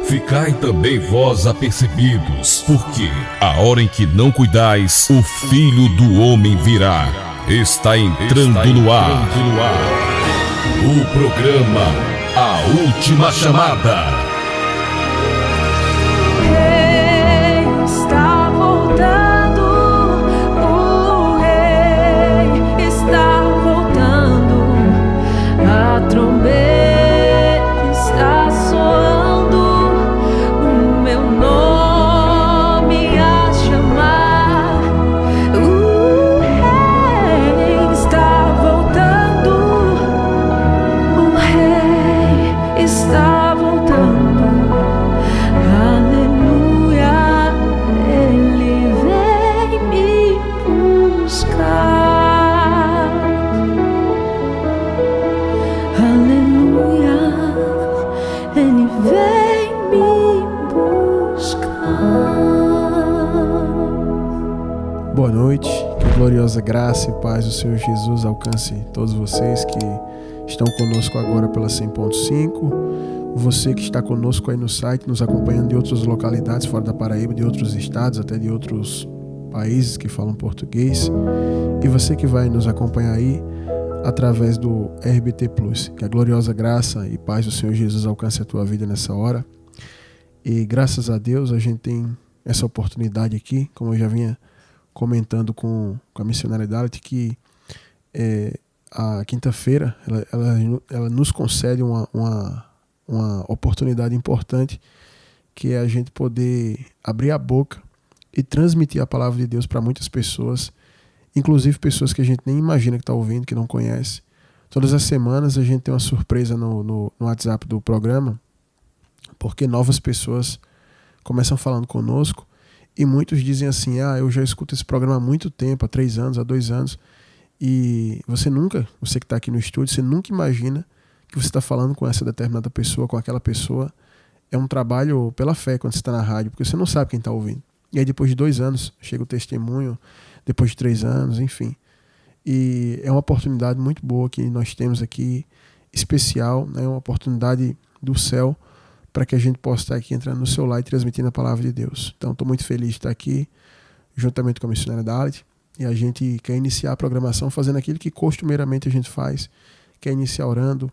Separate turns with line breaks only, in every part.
Ficai também vós apercebidos, porque a hora em que não cuidais, o Filho do Homem virá. Está entrando no ar. O programa A Última Chamada.
Boa noite, que a gloriosa graça e paz do Senhor Jesus alcance todos vocês que estão conosco agora pela 100.5, você que está conosco aí no site, nos acompanhando de outras localidades fora da Paraíba, de outros estados, até de outros países que falam português, e você que vai nos acompanhar aí através do RBT Plus. Que a gloriosa graça e paz do Senhor Jesus alcance a tua vida nessa hora. E graças a Deus a gente tem essa oportunidade aqui, como eu já vinha comentando com a missionária Dalit, que a quinta-feira ela nos concede uma oportunidade importante, que é a gente poder abrir a boca e transmitir a palavra de Deus para muitas pessoas, inclusive pessoas que a gente nem imagina que está ouvindo, que não conhece. Todas as semanas a gente tem uma surpresa no WhatsApp do programa, porque novas pessoas começam falando conosco. E muitos dizem assim, eu já escuto esse programa há muito tempo, há 3 anos, há 2 anos. E você que está aqui no estúdio, você nunca imagina que você está falando com essa determinada pessoa, com aquela pessoa. É um trabalho pela fé quando você está na rádio, porque você não sabe quem está ouvindo. E aí depois de 2 anos, chega o testemunho, depois de 3 anos, enfim. E é uma oportunidade muito boa que nós temos aqui, especial, né? Uma oportunidade do céu, para que a gente possa estar aqui entrando no seu lar e transmitindo a palavra de Deus. Então, estou muito feliz de estar aqui, juntamente com a missionária Dalit, e a gente quer iniciar a programação fazendo aquilo que costumeiramente a gente faz, que é iniciar orando,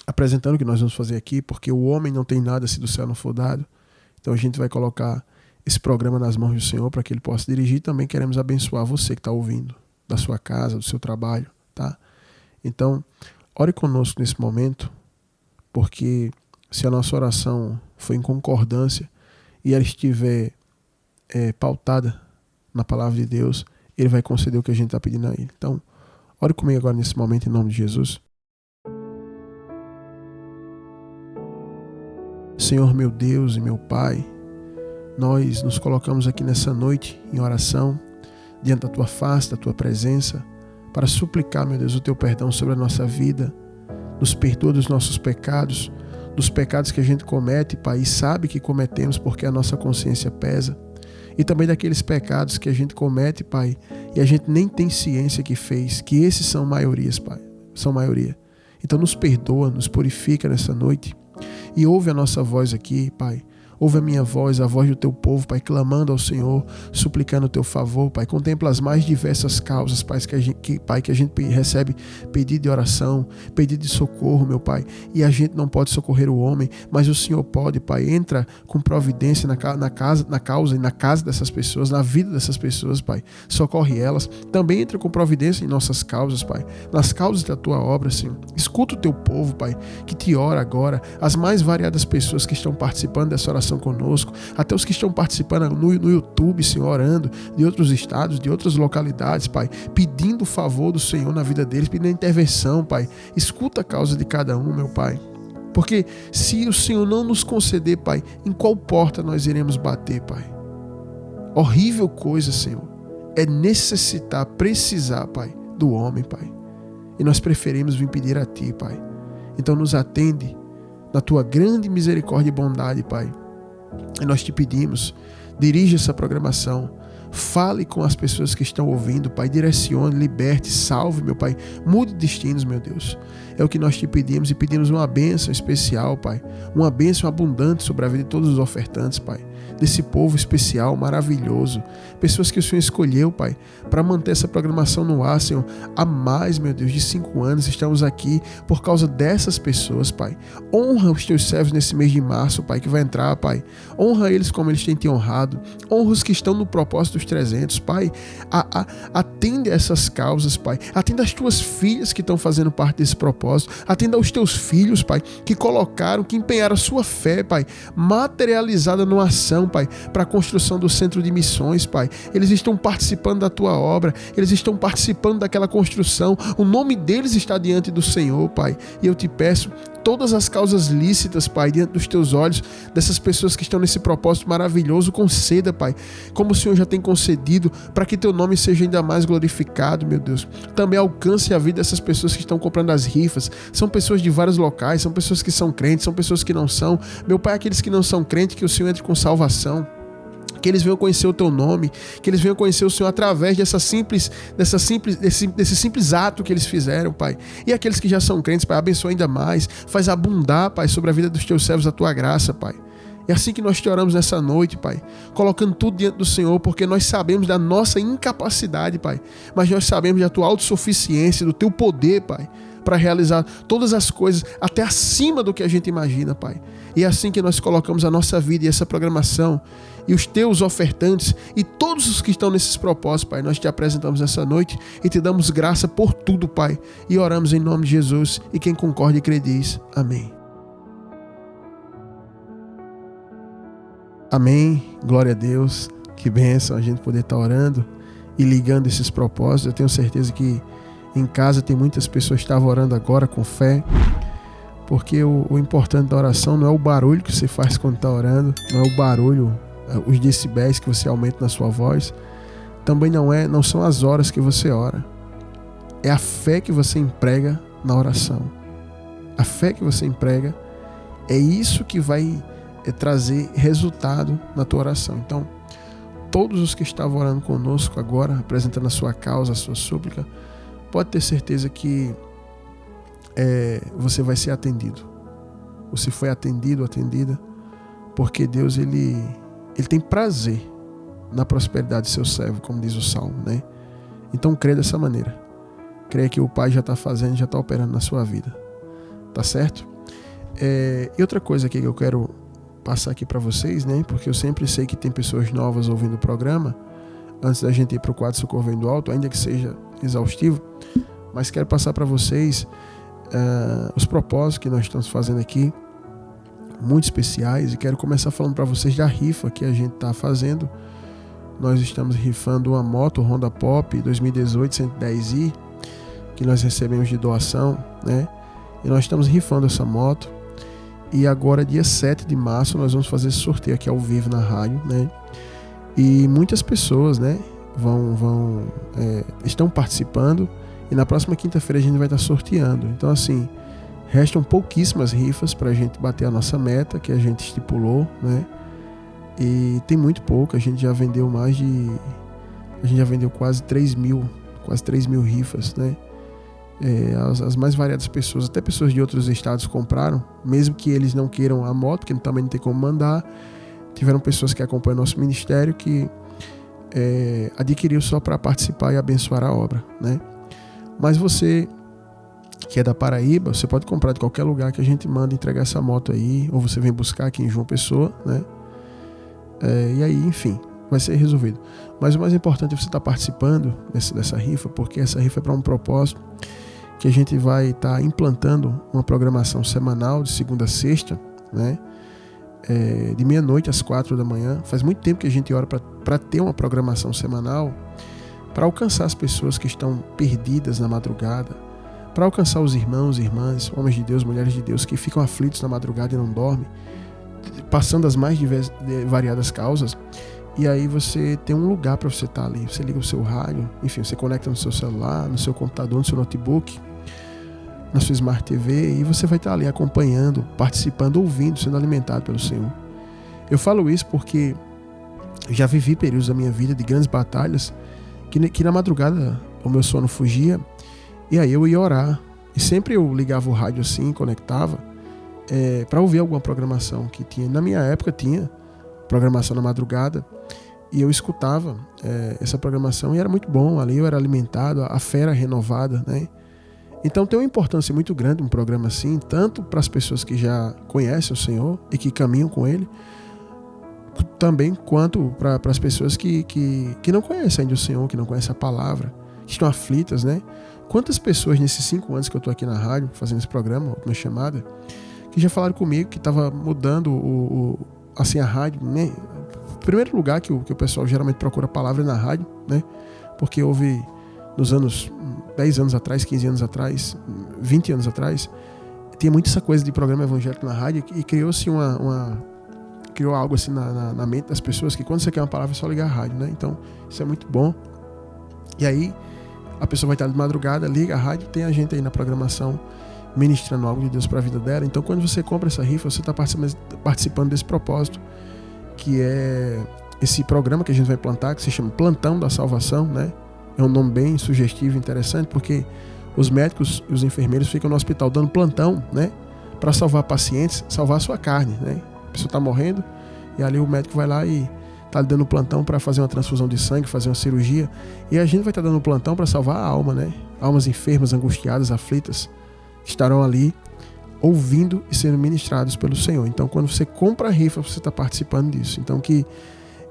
apresentando o que nós vamos fazer aqui, porque o homem não tem nada se do céu não for dado. Então, a gente vai colocar esse programa nas mãos do Senhor para que Ele possa dirigir. Também queremos abençoar você que está ouvindo, da sua casa, do seu trabalho, tá? Então, ore conosco nesse momento, porque se a nossa oração for em concordância e ela estiver pautada na palavra de Deus, Ele vai conceder o que a gente está pedindo a Ele. Então, ore comigo agora nesse momento em nome de Jesus. Senhor meu Deus e meu Pai, nós nos colocamos aqui nessa noite em oração, diante da Tua face, da Tua presença, para suplicar, meu Deus, o Teu perdão sobre a nossa vida. Nos perdoa dos nossos pecados, dos pecados que a gente comete, Pai, e sabe que cometemos porque a nossa consciência pesa. E também daqueles pecados que a gente comete, Pai, e a gente nem tem ciência que fez, que esses são maiorias, Pai, são maioria. Então nos perdoa, nos purifica nessa noite e ouve a nossa voz aqui, Pai. Ouve a minha voz, a voz do Teu povo, Pai, clamando ao Senhor, suplicando o Teu favor, Pai. Contempla as mais diversas causas, Pai, que a gente recebe pedido de oração, pedido de socorro, meu Pai. E a gente não pode socorrer o homem, mas o Senhor pode, Pai. Entra com providência na causa e na casa dessas pessoas, na vida dessas pessoas, Pai. Socorre elas. Também entra com providência em nossas causas, Pai. Nas causas da Tua obra, Senhor. Escuta o Teu povo, Pai, que te ora agora. As mais variadas pessoas que estão participando dessa oração conosco, até os que estão participando no YouTube, Senhor, orando, de outros estados, de outras localidades, Pai, pedindo o favor do Senhor na vida deles, pedindo a intervenção, Pai. Escuta a causa de cada um, meu Pai. Porque se o Senhor não nos conceder, Pai, em qual porta nós iremos bater, Pai? Horrível coisa, Senhor, é necessitar, precisar, Pai, do homem, Pai. E nós preferimos vir pedir a Ti, Pai. Então nos atende na Tua grande misericórdia e bondade, Pai. E nós te pedimos, dirige essa programação, Fale com as pessoas que estão ouvindo, Pai. Direcione, liberte, salve, meu Pai. Mude destinos, meu Deus. É o que nós te pedimos e pedimos uma bênção especial, Pai. Uma bênção abundante sobre a vida de todos os ofertantes, Pai. Desse povo especial, maravilhoso. Pessoas que o Senhor escolheu, Pai, para manter essa programação no ar, Senhor. Há mais, meu Deus, de 5 anos estamos aqui por causa dessas pessoas, Pai. Honra os teus servos nesse mês de março, Pai, que vai entrar, Pai. Honra eles como eles têm te honrado. Honra os que estão no propósito dos 300, Pai. Atende a essas causas, Pai. Atenda as tuas filhas que estão fazendo parte desse propósito. Atenda aos teus filhos, Pai, que empenharam a sua fé, Pai, materializada numa ação, Pai, para a construção do centro de missões, Pai. Eles estão participando da tua obra, eles estão participando daquela construção. O nome deles está diante do Senhor, Pai. E eu te peço todas as causas lícitas, Pai, diante dos teus olhos, dessas pessoas que estão nesse propósito maravilhoso, conceda, Pai, como o Senhor já tem concedido, para que teu nome seja ainda mais glorificado, meu Deus. Também alcance a vida dessas pessoas que estão comprando as rifas. São pessoas de vários locais, são pessoas que são crentes, são pessoas que não são. Meu Pai, aqueles que não são crentes, que o Senhor entre com salvação. Que eles venham conhecer o teu nome, que eles venham conhecer o Senhor através desse simples ato que eles fizeram, Pai. E aqueles que já são crentes, Pai, abençoa ainda mais, faz abundar, Pai, sobre a vida dos teus servos a tua graça, Pai. É assim que nós te oramos nessa noite, Pai, colocando tudo diante do Senhor, porque nós sabemos da nossa incapacidade, Pai, mas nós sabemos da tua autossuficiência, do teu poder, Pai, para realizar todas as coisas até acima do que a gente imagina, Pai. E é assim que nós colocamos a nossa vida e essa programação e os teus ofertantes e todos os que estão nesses propósitos, Pai. Nós te apresentamos essa noite e te damos graça por tudo, Pai. E oramos em nome de Jesus. E quem concorda e crê diz amém. Amém. Glória a Deus. Que bênção a gente poder estar orando e ligando esses propósitos. Eu tenho certeza que em casa tem muitas pessoas que estavam orando agora com fé. Porque o importante da oração não é o barulho que você faz quando está orando, não é o barulho, os decibéis que você aumenta na sua voz, também não são as horas que você ora, é a fé que você emprega na oração. A fé que você emprega é isso que vai trazer resultado na tua oração. Então, todos os que estavam orando conosco agora, apresentando a sua causa, a sua súplica, pode ter certeza que você vai ser atendido. Você foi atendido, atendida, porque Deus ele tem prazer na prosperidade do seu servo, como diz o Salmo, né? Então crê dessa maneira. Crê que o Pai já está fazendo, já está operando na sua vida. Tá certo? E outra coisa aqui que eu quero passar aqui para vocês, né? Porque eu sempre sei que tem pessoas novas ouvindo o programa, antes da gente ir para o quadro Socorro Vem do Alto, ainda que seja exaustivo, mas quero passar para vocês os propósitos que nós estamos fazendo aqui, muito especiais, e quero começar falando para vocês da rifa que a gente está fazendo. Nós estamos rifando uma moto Honda Pop 2018 110i, que nós recebemos de doação, né? E nós estamos rifando essa moto, e agora dia 7 de março nós vamos fazer esse sorteio aqui ao vivo na rádio, né? E muitas pessoas, né, estão participando. E na próxima quinta-feira a gente vai estar sorteando. Então, assim, restam pouquíssimas rifas para a gente bater a nossa meta que a gente estipulou, né? E tem muito pouco. A gente já vendeu quase 3 mil rifas, né? As mais variadas pessoas, até pessoas de outros estados compraram, mesmo que eles não queiram a moto, porque também não tem como mandar. Tiveram pessoas que acompanham nosso ministério que adquiriu só para participar e abençoar a obra, né? Mas você que é da Paraíba, você pode comprar de qualquer lugar que a gente manda entregar essa moto aí, ou você vem buscar aqui em João Pessoa, né? E aí, enfim, vai ser resolvido. Mas o mais importante é você estar participando dessa rifa, porque essa rifa é para um propósito que a gente vai estar implantando uma programação semanal de segunda a sexta, né? De meia-noite às 4 da manhã. Faz muito tempo que a gente ora para ter uma programação semanal, para alcançar as pessoas que estão perdidas na madrugada, para alcançar os irmãos, irmãs, homens de Deus, mulheres de Deus que ficam aflitos na madrugada e não dormem, passando as mais variadas causas. E aí você tem um lugar para você estar ali. Você liga o seu rádio, enfim, você conecta no seu celular, no seu computador, no seu notebook, na sua Smart TV, e você vai estar ali acompanhando, participando, ouvindo, sendo alimentado pelo Senhor. Eu falo isso porque já vivi períodos da minha vida de grandes batalhas que na madrugada o meu sono fugia e aí eu ia orar. E sempre eu ligava o rádio assim, conectava para ouvir alguma programação que tinha. Na minha época tinha programação na madrugada e eu escutava essa programação e era muito bom. Ali eu era alimentado, a fé era renovada, né? Então tem uma importância muito grande um programa assim, tanto para as pessoas que já conhecem o Senhor e que caminham com Ele, também quanto para as pessoas que não conhecem ainda o Senhor, que não conhecem a palavra, que estão aflitas, né? Quantas pessoas nesses 5 anos que eu estou aqui na rádio, fazendo esse programa, Última Chamada, que já falaram comigo que estava mudando assim, a rádio, né? O primeiro lugar que o pessoal geralmente procura a palavra é na rádio, né? Porque houve nos anos 10 anos atrás, 15 anos atrás, 20 anos atrás, tinha muita essa coisa de programa evangélico na rádio e criou-se criou algo assim na mente das pessoas que quando você quer uma palavra é só ligar a rádio, né? Então isso é muito bom. E aí a pessoa vai estar de madrugada, liga a rádio, tem a gente aí na programação ministrando algo de Deus para a vida dela. Então quando você compra essa rifa, você está participando desse propósito, que é esse programa que a gente vai plantar, que se chama Plantão da Salvação, né? É um nome bem sugestivo e interessante, porque os médicos e os enfermeiros ficam no hospital dando plantão, né? Para salvar pacientes, salvar a sua carne, né? A pessoa está morrendo e ali o médico vai lá e está lhe dando plantão para fazer uma transfusão de sangue, fazer uma cirurgia. E a gente vai estar dando plantão para salvar a alma, né? Almas enfermas, angustiadas, aflitas, que estarão ali ouvindo e sendo ministrados pelo Senhor. Então, quando você compra a rifa, você está participando disso. Então, que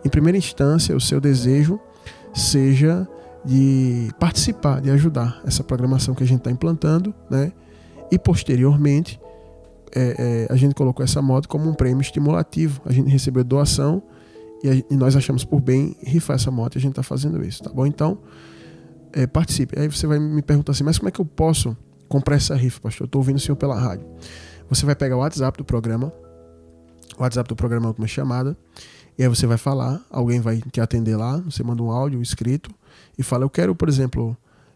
em primeira instância o seu desejo seja de participar, de ajudar essa programação que a gente está implantando, né? E posteriormente a gente colocou essa moto como um prêmio estimulativo. A gente recebeu doação e nós achamos por bem rifar essa moto e a gente está fazendo isso, tá bom? Então, participe. Aí você vai me perguntar assim, mas como é que eu posso comprar essa rifa, pastor? Eu estou ouvindo o senhor pela rádio. Você vai pegar o WhatsApp do programa, Última Chamada, e aí você vai falar, alguém vai te atender lá, você manda um áudio escrito e fala, eu quero, por exemplo,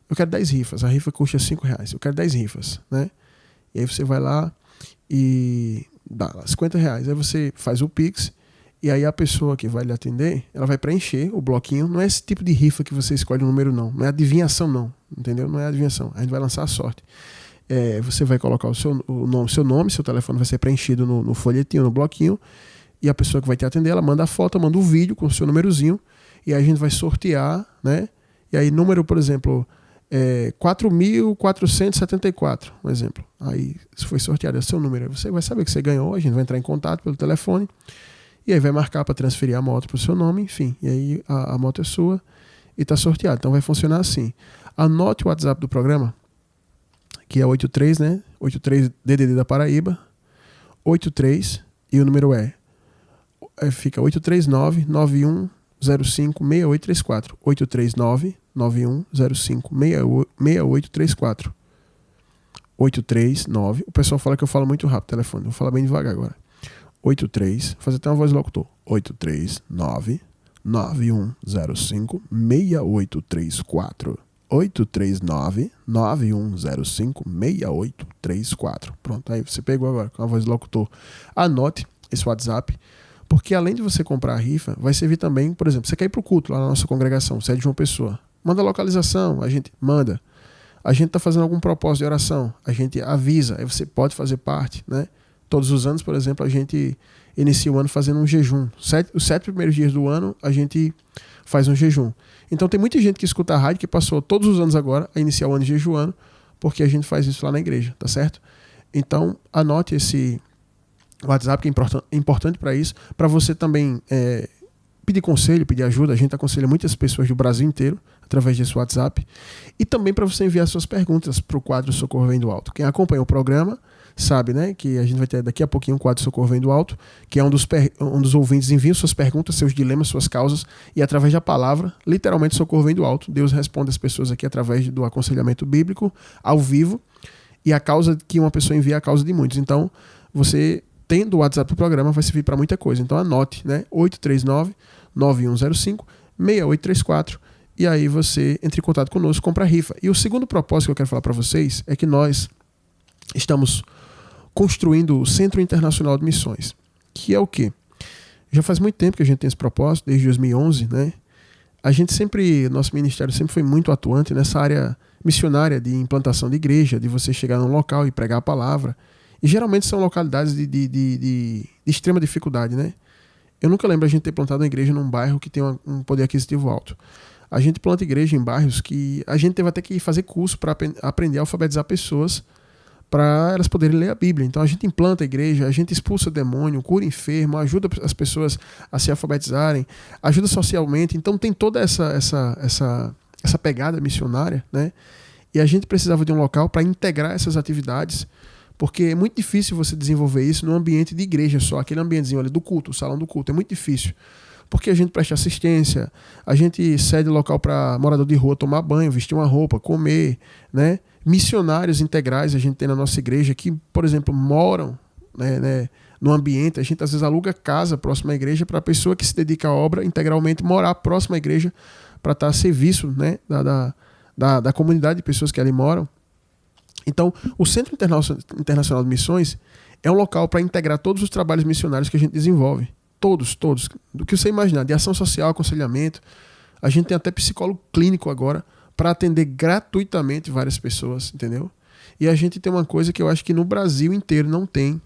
10 rifas, a rifa custa R$5, eu quero 10 rifas, né? E aí você vai lá e dá lá R$50, aí você faz o Pix e aí a pessoa que vai lhe atender, ela vai preencher o bloquinho. Não é esse tipo de rifa que você escolhe o número, não é adivinhação, não, entendeu? Não é adivinhação, a gente vai lançar a sorte. Você vai colocar o seu nome, seu telefone vai ser preenchido no folhetinho, no bloquinho, e a pessoa que vai te atender, ela manda a foto, manda o vídeo com o seu númerozinho, e aí a gente vai sortear, né? E aí número, por exemplo, 4.474, um exemplo. Aí se foi sorteado é o seu número, você vai saber que você ganhou, a gente vai entrar em contato pelo telefone, e aí vai marcar para transferir a moto para o seu nome, enfim, e aí a moto é sua e está sorteada. Então vai funcionar assim. Anote o WhatsApp do programa, que é 83, né? 83 DDD da Paraíba, 83, e o número fica 839-9105-6834. 839-9105-6834. 839, o pessoal fala que eu falo muito rápido o telefone, vou falar bem devagar agora. 83, vou fazer até uma voz locutor. 839-9105-6834. 839-9105-6834. Pronto, aí você pegou agora com a voz do locutor. Anote esse WhatsApp, porque além de você comprar a rifa, vai servir também, por exemplo, você quer ir para o culto lá na nossa congregação, você é de João Pessoa, manda a localização, a gente manda. A gente está fazendo algum propósito de oração, a gente avisa, aí você pode fazer parte, né? Todos os anos, por exemplo, a gente inicia o ano fazendo um jejum. Os 7 primeiros dias do ano, a gente faz um jejum. Então tem muita gente que escuta a rádio que passou todos os anos agora a iniciar o ano jejuando, porque a gente faz isso lá na igreja, tá certo? Então anote esse WhatsApp, que é importante para isso, para você também pedir conselho, pedir ajuda. A gente aconselha muitas pessoas do Brasil inteiro através desse WhatsApp, e também para você enviar suas perguntas para o quadro Socorro Vem do Alto. Quem acompanha o programa sabe, né, que a gente vai ter daqui a pouquinho um quadro Socorro Vem do Alto, que é um dos ouvintes envia suas perguntas, seus dilemas, suas causas, e através da palavra, literalmente Socorro Vem do Alto, Deus responde as pessoas aqui através do aconselhamento bíblico, ao vivo, e a causa que uma pessoa envia é a causa de muitos. Então, você tendo o WhatsApp do programa vai servir para muita coisa. Então anote, né, 839-9105-6834, e aí você entra em contato conosco, compra a rifa. E o segundo propósito que eu quero falar para vocês é que nós estamos construindo o Centro Internacional de Missões, que é o quê? Já faz muito tempo que a gente tem esse propósito, desde 2011, né? Nosso ministério sempre foi muito atuante nessa área missionária de implantação de igreja, de você chegar num local e pregar a palavra. E geralmente são localidades de extrema dificuldade, né? Eu nunca lembro a gente ter plantado uma igreja num bairro que tem um poder aquisitivo alto. A gente planta igreja em bairros que a gente teve até que fazer curso para aprender a alfabetizar pessoas para elas poderem ler a Bíblia. Então a gente implanta a igreja, a gente expulsa demônio, cura enfermo, ajuda as pessoas a se alfabetizarem, ajuda socialmente. Então tem toda essa pegada missionária, né? E a gente precisava de um local para integrar essas atividades, porque é muito difícil você desenvolver isso num ambiente de igreja só, aquele ambientezinho ali do culto, o salão do culto, é muito difícil. Porque a gente presta assistência, a gente cede local para morador de rua tomar banho, vestir uma roupa, comer, né? Missionários integrais a gente tem na nossa igreja que, por exemplo, moram, né, no ambiente. A gente às vezes aluga casa próxima à igreja para a pessoa que se dedica à obra integralmente morar próxima à igreja para estar a serviço, né, da comunidade de pessoas que ali moram. Então, o Centro Internacional de Missões é um local para integrar todos os trabalhos missionários que a gente desenvolve. Todos. Do que você imaginar, de ação social, aconselhamento. A gente tem até psicólogo clínico agora para atender gratuitamente várias pessoas, entendeu? E a gente tem uma coisa que eu acho que no Brasil inteiro não tem,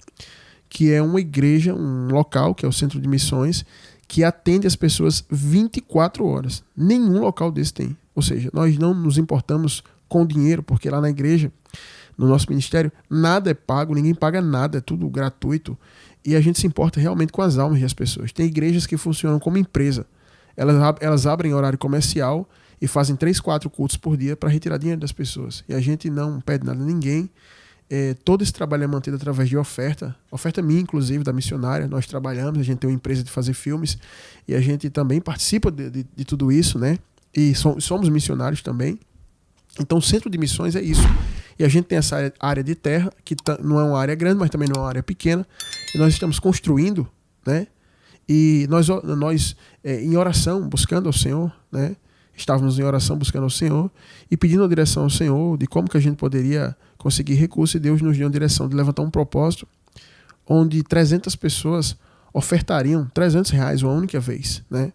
que é uma igreja, um local, que é o Centro de Missões, que atende as pessoas 24 horas. Nenhum local desse tem. Ou seja, nós não nos importamos com dinheiro, porque lá na igreja, no nosso ministério, nada é pago, ninguém paga nada, é tudo gratuito. E a gente se importa realmente com as almas das pessoas. Tem igrejas que funcionam como empresa. Elas abrem horário comercial e fazem 3, 4 cultos por dia para retirar dinheiro das pessoas. E a gente não pede nada a ninguém. Todo esse trabalho é mantido através de oferta minha, inclusive, da missionária. Nós trabalhamos, a gente tem uma empresa de fazer filmes e a gente também participa de tudo isso, né? E somos missionários também. Então o Centro de Missões é isso. E a gente tem essa área de terra, que não é uma área grande, mas também não é uma área pequena. E nós estamos construindo, né? E nós em oração, buscando ao Senhor, né? Estávamos em oração buscando ao Senhor e pedindo a direção ao Senhor de como que a gente poderia conseguir recurso, e Deus nos deu a direção de levantar um propósito onde 300 pessoas ofertariam R$300 uma única vez, né?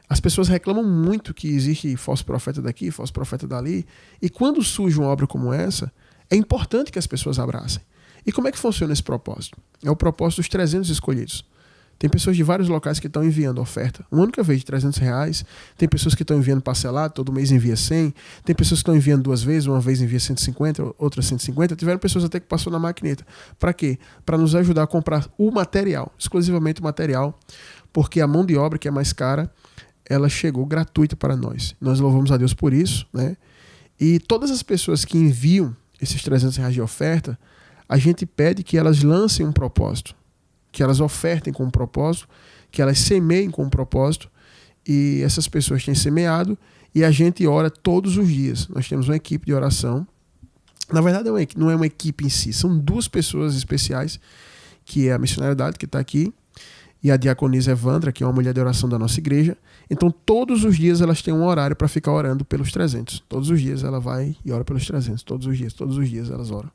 As pessoas reclamam muito que existe falso profeta daqui, falso profeta dali, e quando surge uma obra como essa, é importante que as pessoas abracem. E como é que funciona esse propósito? É o propósito dos 300 escolhidos. Tem pessoas de vários locais que estão enviando oferta uma única vez de R$300. Tem pessoas que estão enviando parcelado, todo mês envia 100. Tem pessoas que estão enviando 2 vezes, uma vez envia 150, outra 150. Tiveram pessoas até que passou na maquineta. Para quê? Para nos ajudar a comprar o material, exclusivamente o material, porque a mão de obra, que é mais cara, ela chegou gratuita para nós. Nós louvamos a Deus por isso, né? E todas as pessoas que enviam esses R$300 de oferta, a gente pede que elas lancem um propósito, que elas ofertem com um propósito, que elas semeiem com um propósito, e essas pessoas têm semeado e a gente ora todos os dias. Nós temos uma equipe de oração. Na verdade, não é uma equipe em si, são 2 pessoas especiais, que é a missionariedade, que está aqui, e a diaconisa Evandra, que é uma mulher de oração da nossa igreja. Então, todos os dias elas têm um horário para ficar orando pelos 300. Todos os dias ela vai e ora pelos 300. Todos os dias elas oram.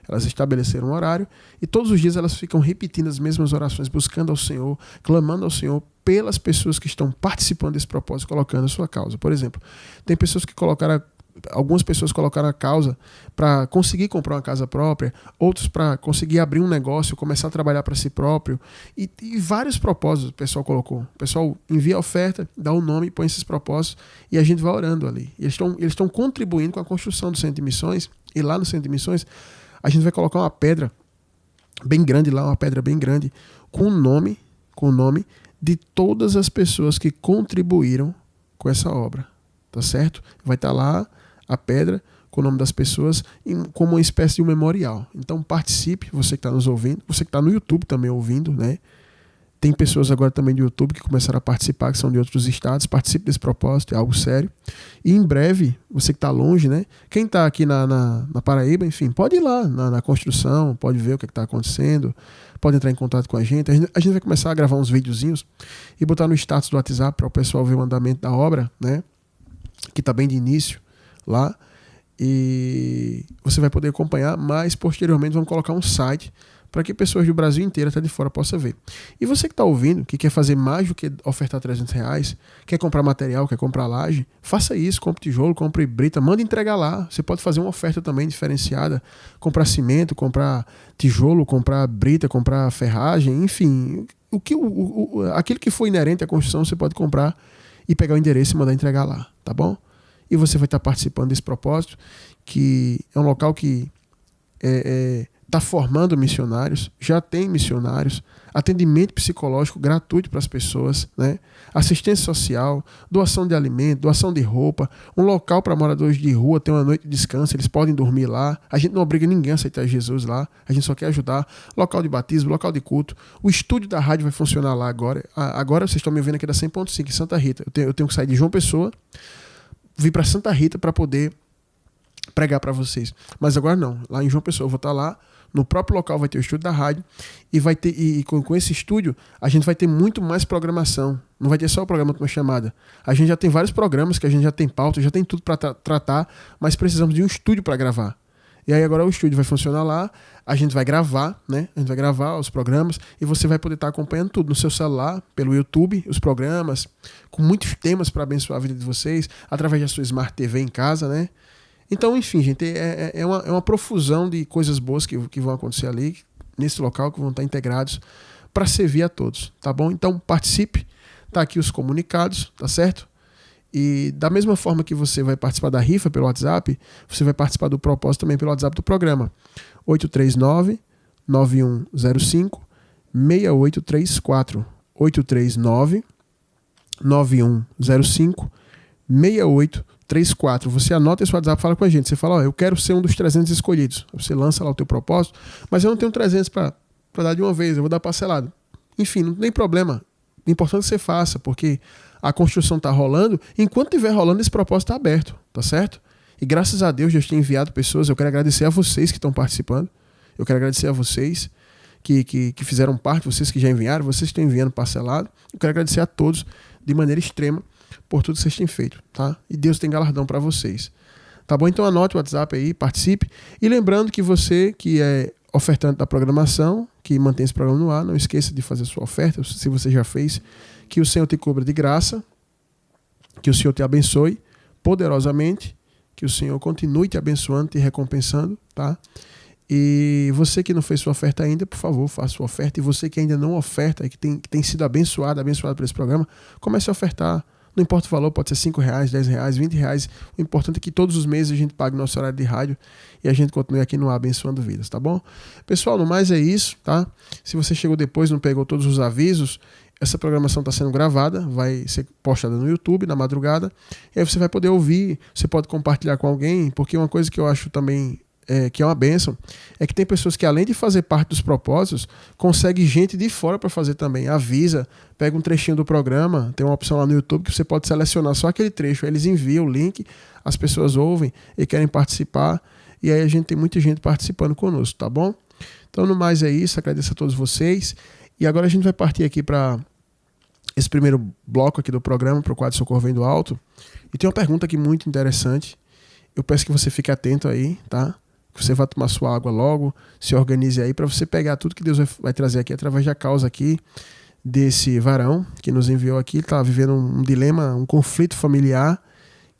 Elas estabeleceram um horário e todos os dias elas ficam repetindo as mesmas orações, buscando ao Senhor, clamando ao Senhor pelas pessoas que estão participando desse propósito, colocando a sua causa. Por exemplo, tem pessoas que algumas pessoas colocaram a causa para conseguir comprar uma casa própria, outros para conseguir abrir um negócio, começar a trabalhar para si próprio, e vários propósitos o pessoal colocou. O pessoal envia a oferta, dá o nome, põe esses propósitos e a gente vai orando ali. E eles estão contribuindo com a construção do Centro de Missões, e lá no Centro de Missões a gente vai colocar uma pedra bem grande lá, uma pedra bem grande, com o nome de todas as pessoas que contribuíram com essa obra. Tá certo? Vai estar lá a pedra com o nome das pessoas como uma espécie de um memorial. Então participe, você que está nos ouvindo, você que está no YouTube também ouvindo, né? Tem pessoas agora também do YouTube que começaram a participar, que são de outros estados. Participe desse propósito, é algo sério. E em breve, você que está longe, né? Quem está aqui na Paraíba, enfim, pode ir lá na construção, pode ver o que está acontecendo, pode entrar em contato com a gente. A gente vai começar a gravar uns videozinhos e botar no status do WhatsApp para o pessoal ver o andamento da obra, né? Que está bem de início lá. E você vai poder acompanhar, mas posteriormente vamos colocar um site para que pessoas do Brasil inteiro, até de fora, possam ver. E você que está ouvindo, que quer fazer mais do que ofertar R$300, quer comprar material, quer comprar laje, faça isso, compre tijolo, compre brita, manda entregar lá. Você pode fazer uma oferta também diferenciada, comprar cimento, comprar tijolo, comprar brita, comprar ferragem, enfim, aquilo que for inerente à construção você pode comprar e pegar o endereço e mandar entregar lá, tá bom? E você vai estar participando desse propósito, que é um local que está formando missionários, já tem missionários, atendimento psicológico gratuito para as pessoas, né? Assistência social, doação de alimento, doação de roupa, um local para moradores de rua, ter uma noite de descanso, eles podem dormir lá. A gente não obriga ninguém a aceitar Jesus lá, a gente só quer ajudar. Local de batismo, local de culto. O estúdio da rádio vai funcionar lá agora. Agora vocês estão me vendo aqui da 100.5 em Santa Rita. Eu tenho que sair de João Pessoa, vir para Santa Rita para poder pregar para vocês. Mas agora não. Lá em João Pessoa eu vou estar lá. No próprio local vai ter o estúdio da rádio e vai ter, e com esse estúdio a gente vai ter muito mais programação. Não vai ter só o programa de uma chamada. A gente já tem vários programas que a gente já tem pauta, já tem tudo para tratar, mas precisamos de um estúdio para gravar. E aí agora o estúdio vai funcionar lá, a gente vai gravar, né? A gente vai gravar os programas e você vai poder estar acompanhando tudo no seu celular, pelo YouTube, os programas, com muitos temas para abençoar a vida de vocês, através da sua Smart TV em casa, né? Então, enfim, gente, é uma profusão de coisas boas que vão acontecer ali, nesse local, que vão estar integrados para servir a todos, tá bom? Então, participe, tá aqui os comunicados, tá certo? E da mesma forma que você vai participar da rifa pelo WhatsApp, você vai participar do propósito também pelo WhatsApp do programa. 839-9105-6834. 839-9105-6834. Você anota esse WhatsApp e fala com a gente. Você fala, eu quero ser um dos 300 escolhidos. Você lança lá o teu propósito, mas eu não tenho 300 para dar de uma vez, eu vou dar parcelado. Enfim, não tem problema. O importante é que você faça, porque a construção está rolando. Enquanto estiver rolando, esse propósito está aberto, tá certo? E graças a Deus, Deus tem enviado pessoas. Eu quero agradecer a vocês que estão participando. Eu quero agradecer a vocês que fizeram parte, vocês que já enviaram, vocês que estão enviando parcelado. Eu quero agradecer a todos de maneira extrema por tudo que vocês têm feito, tá? E Deus tem galardão para vocês. Tá bom? Então anote o WhatsApp aí, participe. E lembrando que você que é ofertante da programação, que mantém esse programa no ar, não esqueça de fazer sua oferta, se você já fez, que o Senhor te cubra de graça, que o Senhor te abençoe poderosamente, que o Senhor continue te abençoando, te recompensando, tá? E você que não fez sua oferta ainda, por favor, faça sua oferta. E você que ainda não oferta e que tem sido abençoado por esse programa, comece a ofertar. Não importa o valor, pode ser R$5, R$10, R$20. O importante é que todos os meses a gente pague nosso horário de rádio e a gente continue aqui no ar abençoando vidas, tá bom? Pessoal, no mais é isso, tá? Se você chegou depois, não pegou todos os avisos, essa programação está sendo gravada, vai ser postada no YouTube na madrugada, e aí você vai poder ouvir, você pode compartilhar com alguém, porque uma coisa que eu acho também que é uma bênção, é que tem pessoas que além de fazer parte dos propósitos, consegue gente de fora para fazer também. Avisa, pega um trechinho do programa, tem uma opção lá no YouTube que você pode selecionar só aquele trecho, aí eles enviam o link, as pessoas ouvem e querem participar, e aí a gente tem muita gente participando conosco, tá bom? Então no mais é isso, agradeço a todos vocês, e agora a gente vai partir aqui para esse primeiro bloco aqui do programa, para o quadro Socorro Vem do Alto, e tem uma pergunta aqui muito interessante, eu peço que você fique atento aí, tá? Você vai tomar sua água logo, se organize aí para você pegar tudo que Deus vai trazer aqui através da causa aqui desse varão que nos enviou aqui. Ele está vivendo um dilema, um conflito familiar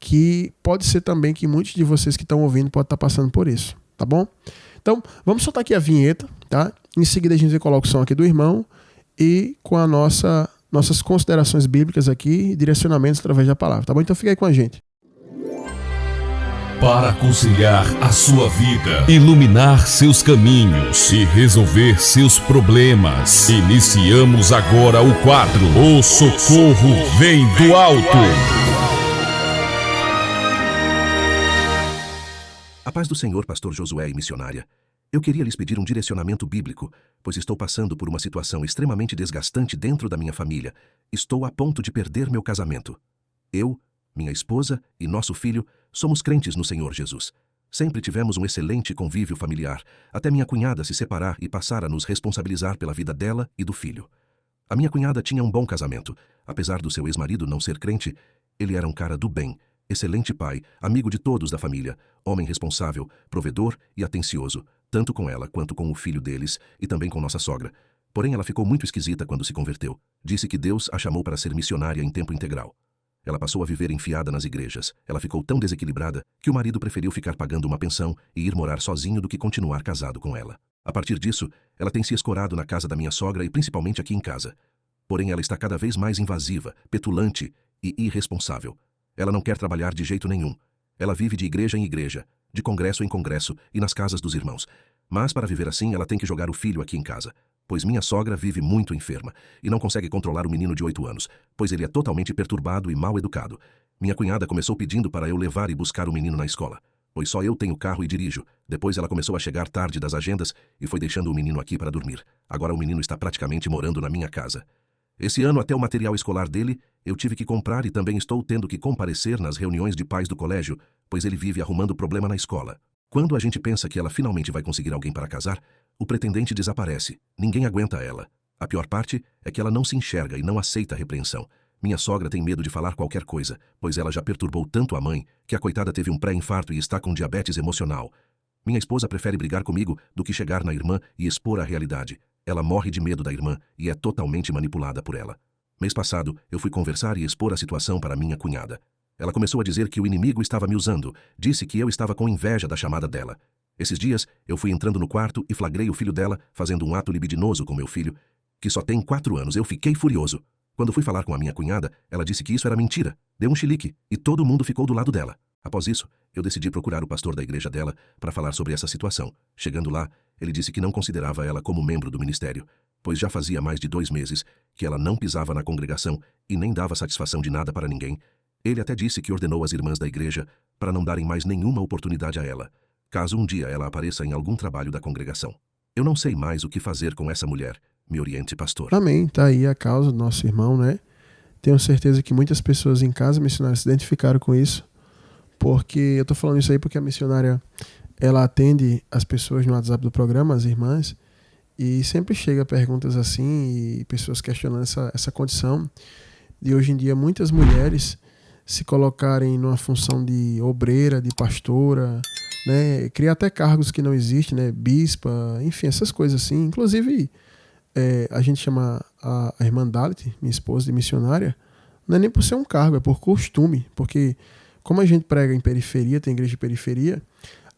que pode ser também que muitos de vocês que estão ouvindo podem estar passando por isso, tá bom? Então, vamos soltar aqui a vinheta, tá? Em seguida a gente coloca o som aqui do irmão e com a nossas considerações bíblicas aqui e direcionamentos através da palavra, tá bom? Então fica aí com a gente.
Para aconselhar a sua vida, iluminar seus caminhos e resolver seus problemas, iniciamos agora o quadro O Socorro Vem do Alto.
A paz do Senhor, pastor Josué e missionária. Eu queria lhes pedir um direcionamento bíblico, pois estou passando por uma situação extremamente desgastante dentro da minha família. Estou a ponto de perder meu casamento. Eu, minha esposa e nosso filho somos crentes no Senhor Jesus. Sempre tivemos um excelente convívio familiar, até minha cunhada se separar e passar a nos responsabilizar pela vida dela e do filho. A minha cunhada tinha um bom casamento. Apesar do seu ex-marido não ser crente, ele era um cara do bem, excelente pai, amigo de todos da família, homem responsável, provedor e atencioso, tanto com ela quanto com o filho deles e também com nossa sogra. Porém, ela ficou muito esquisita quando se converteu. Disse que Deus a chamou para ser missionária em tempo integral. Ela passou a viver enfiada nas igrejas. Ela ficou tão desequilibrada que o marido preferiu ficar pagando uma pensão e ir morar sozinho do que continuar casado com ela. A partir disso, ela tem se escorado na casa da minha sogra e principalmente aqui em casa. Porém, ela está cada vez mais invasiva, petulante e irresponsável. Ela não quer trabalhar de jeito nenhum. Ela vive de igreja em igreja, de congresso em congresso e nas casas dos irmãos. Mas para viver assim, ela tem que jogar o filho aqui em casa, pois minha sogra vive muito enferma e não consegue controlar o menino de 8 anos, pois ele é totalmente perturbado e mal educado. Minha cunhada começou pedindo para eu levar e buscar o menino na escola, pois só eu tenho carro e dirijo. Depois ela começou a chegar tarde das agendas e foi deixando o menino aqui para dormir. Agora o menino está praticamente morando na minha casa. Esse ano, até o material escolar dele, eu tive que comprar e também estou tendo que comparecer nas reuniões de pais do colégio, pois ele vive arrumando problema na escola. Quando a gente pensa que ela finalmente vai conseguir alguém para casar, o pretendente desaparece. Ninguém aguenta ela. A pior parte é que ela não se enxerga e não aceita a repreensão. Minha sogra tem medo de falar qualquer coisa, pois ela já perturbou tanto a mãe que a coitada teve um pré-infarto e está com diabetes emocional. Minha esposa prefere brigar comigo do que chegar na irmã e expor a realidade. Ela morre de medo da irmã e é totalmente manipulada por ela. Mês passado, eu fui conversar e expor a situação para minha cunhada. Ela começou a dizer que o inimigo estava me usando, disse que eu estava com inveja da chamada dela. Esses dias, eu fui entrando no quarto e flagrei o filho dela fazendo um ato libidinoso com meu filho, que só tem 4 anos. Eu fiquei furioso. Quando fui falar com a minha cunhada, ela disse que isso era mentira, deu um chilique e todo mundo ficou do lado dela. Após isso, eu decidi procurar o pastor da igreja dela para falar sobre essa situação. Chegando lá, ele disse que não considerava ela como membro do ministério, pois já fazia mais de 2 meses que ela não pisava na congregação e nem dava satisfação de nada para ninguém. Ele até disse que ordenou às irmãs da igreja para não darem mais nenhuma oportunidade a ela, caso um dia ela apareça em algum trabalho da congregação. Eu não sei mais o que fazer com essa mulher. Me oriente, pastor.
Amém. Tá aí a causa do nosso irmão, né? Tenho certeza que muitas pessoas em casa missionárias se identificaram com isso, porque eu tô falando isso aí porque a missionária, ela atende as pessoas no WhatsApp do programa, as irmãs, e sempre chega perguntas assim e pessoas questionando essa condição de hoje em dia muitas mulheres se colocarem numa função de obreira, de pastora, né? Criar até cargos que não existem, né? Bispa, enfim, essas coisas assim. Inclusive, a gente chama a irmã Dalit, minha esposa, de missionária, não é nem por ser um cargo, é por costume, porque como a gente prega em periferia, tem igreja de periferia,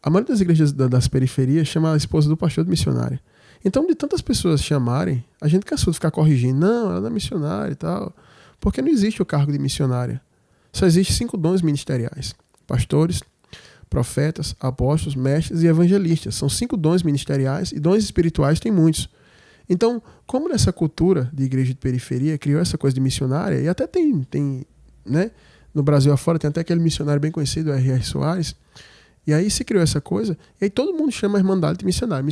a maioria das igrejas das periferias chama a esposa do pastor de missionária. Então, de tantas pessoas chamarem, a gente cansou de ficar corrigindo, não, ela não é missionária e tal, porque não existe o cargo de missionária. Só existe 5 dons ministeriais: pastores, profetas, apóstolos, mestres e evangelistas. São 5 dons ministeriais e dons espirituais tem muitos. Então, como nessa cultura de igreja de periferia criou essa coisa de missionária, e até tem né, no Brasil afora, tem até aquele missionário bem conhecido, o R.R. Soares, e aí se criou essa coisa, e aí todo mundo chama a irmandade de missionário.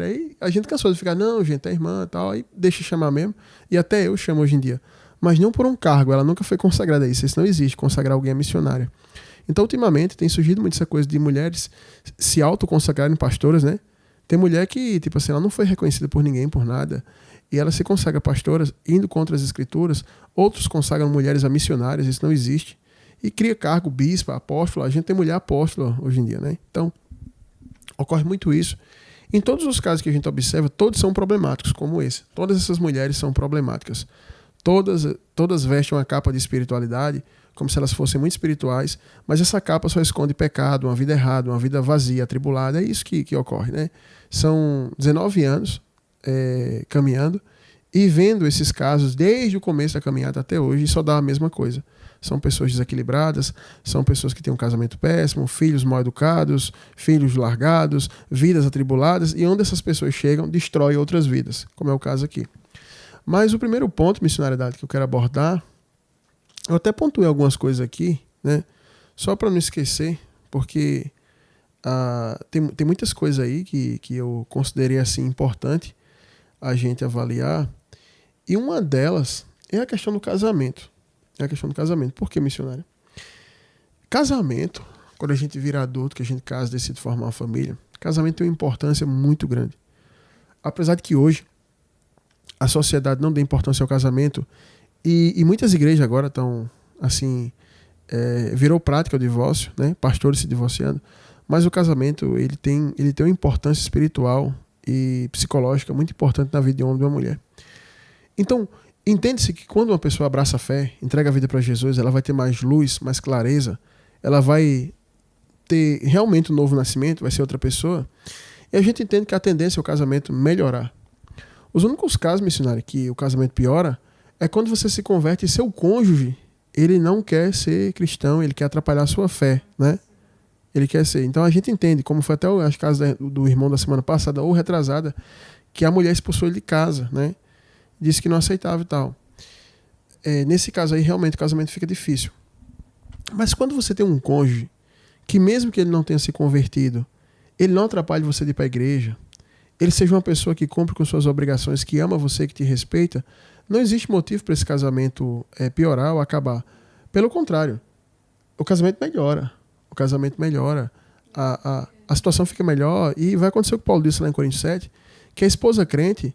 Aí a gente cansou de ficar, não, gente, é irmã e tal, aí deixa chamar mesmo, e até eu chamo hoje em dia. Mas não por um cargo, ela nunca foi consagrada a isso não existe, consagrar alguém a missionária. Então, ultimamente, tem surgido muito essa coisa de mulheres se autoconsagrarem pastoras, né? Tem mulher que, tipo assim, ela não foi reconhecida por ninguém, por nada, e ela se consagra pastoras, indo contra as escrituras. Outros consagram mulheres a missionárias, isso não existe. E cria cargo, bispa, apóstolo. A gente tem mulher apóstola hoje em dia, né? Então, ocorre muito isso. Em todos os casos que a gente observa, todos são problemáticos, como esse. Todas essas mulheres são problemáticas. Todas vestem uma capa de espiritualidade, como se elas fossem muito espirituais, mas essa capa só esconde pecado, uma vida errada, uma vida vazia, atribulada. É isso que ocorre, né? São 19 anos caminhando e vendo esses casos desde o começo da caminhada até hoje, e só dá a mesma coisa. São pessoas desequilibradas, são pessoas que têm um casamento péssimo, filhos mal educados, filhos largados, vidas atribuladas, e onde essas pessoas chegam, destrói outras vidas, como é o caso aqui. Mas o primeiro ponto, missionariedade, que eu quero abordar, eu até pontuei algumas coisas aqui, né? Só para não esquecer, porque tem muitas coisas aí que eu considerei assim importante a gente avaliar, e uma delas é a questão do casamento. Por que missionário? Casamento, quando a gente vira adulto, que a gente casa e decide formar uma família, casamento tem uma importância muito grande. Apesar de que hoje a sociedade não dá importância ao casamento, e muitas igrejas agora estão assim, virou prática o divórcio, né? Pastores se divorciando, Mas o casamento, ele tem uma importância espiritual e psicológica muito importante na vida de um homem e de uma mulher. Então, entende-se que quando uma pessoa abraça a fé, entrega a vida para Jesus, ela vai ter mais luz, mais clareza, ela vai ter realmente um novo nascimento, vai ser outra pessoa. E a gente entende que a tendência é o casamento melhorar. Os únicos casos, missionário, que o casamento piora é quando você se converte e seu cônjuge, ele não quer ser cristão, ele quer atrapalhar a sua fé, né? Ele quer ser. Então a gente entende, como foi até o caso do irmão da semana passada ou retrasada, que a mulher expulsou ele de casa, né? Disse que não aceitava e tal. Nesse caso aí, realmente, o casamento fica difícil. Mas quando você tem um cônjuge que, mesmo que ele não tenha se convertido, ele não atrapalhe você de ir para a igreja, ele seja uma pessoa que cumpre com suas obrigações, que ama você, que te respeita, não existe motivo para esse casamento piorar ou acabar. Pelo contrário, o casamento melhora. O casamento melhora. A situação fica melhor e vai acontecer o que Paulo disse lá em Coríntios 7, que a esposa crente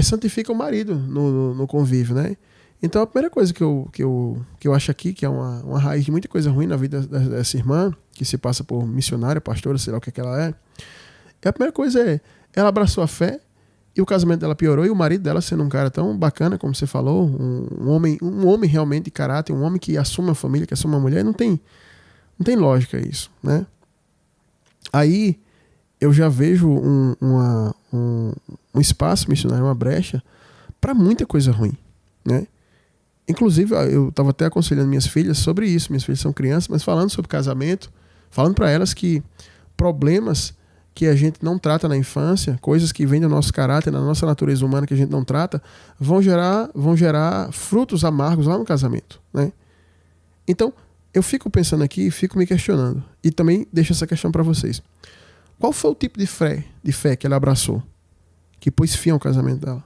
santifica o marido no convívio, né? Então a primeira coisa que eu acho aqui, que é uma raiz de muita coisa ruim na vida dessa irmã, que se passa por missionária, pastora, sei lá o que ela é, a primeira coisa é, ela abraçou a fé e o casamento dela piorou, e o marido dela, sendo um cara tão bacana, como você falou, um homem realmente de caráter, um homem que assume a família, que assume a mulher, não tem lógica isso, né? Aí eu já vejo um espaço missionário, uma brecha, para muita coisa ruim, né? Inclusive, eu estava até aconselhando minhas filhas sobre isso. Minhas filhas são crianças, mas falando sobre casamento, falando para elas que problemas que a gente não trata na infância, coisas que vêm do nosso caráter, da nossa natureza humana que a gente não trata, vão gerar frutos amargos lá no casamento, né? Então, eu fico pensando aqui e fico me questionando. E também deixo essa questão para vocês. Qual foi o tipo de fé que ela abraçou, que pôs fim ao casamento dela?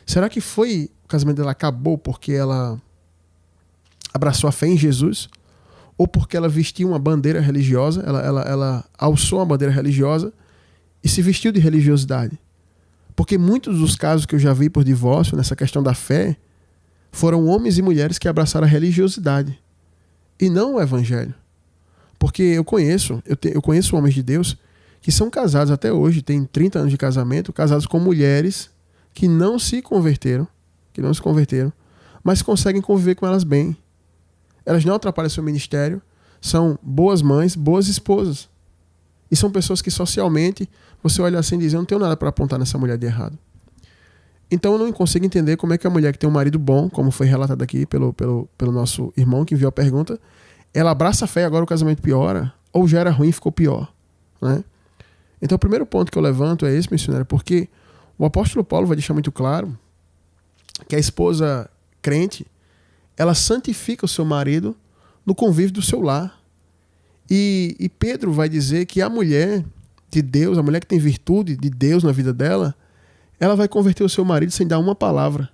Será que o casamento dela acabou porque ela abraçou a fé em Jesus? Ou porque ela vestiu uma bandeira religiosa, ela alçou uma bandeira religiosa e se vestiu de religiosidade? Porque muitos dos casos que eu já vi por divórcio, nessa questão da fé, foram homens e mulheres que abraçaram a religiosidade e não o evangelho. Porque eu conheço homens de Deus que são casados até hoje, têm 30 anos de casamento, casados com mulheres que não se converteram, mas conseguem conviver com elas bem. Elas não atrapalham seu ministério, são boas mães, boas esposas. E são pessoas que socialmente você olha assim e diz, eu não tenho nada para apontar nessa mulher de errado. Então eu não consigo entender como é que a mulher que tem um marido bom, como foi relatado aqui pelo nosso irmão que enviou a pergunta, ela abraça a fé e agora o casamento piora, ou já era ruim e ficou pior, né? Então o primeiro ponto que eu levanto é esse, missionário, porque o apóstolo Paulo vai deixar muito claro que a esposa crente, ela santifica o seu marido no convívio do seu lar. E Pedro vai dizer que a mulher de Deus, a mulher que tem virtude de Deus na vida dela, ela vai converter o seu marido sem dar uma palavra,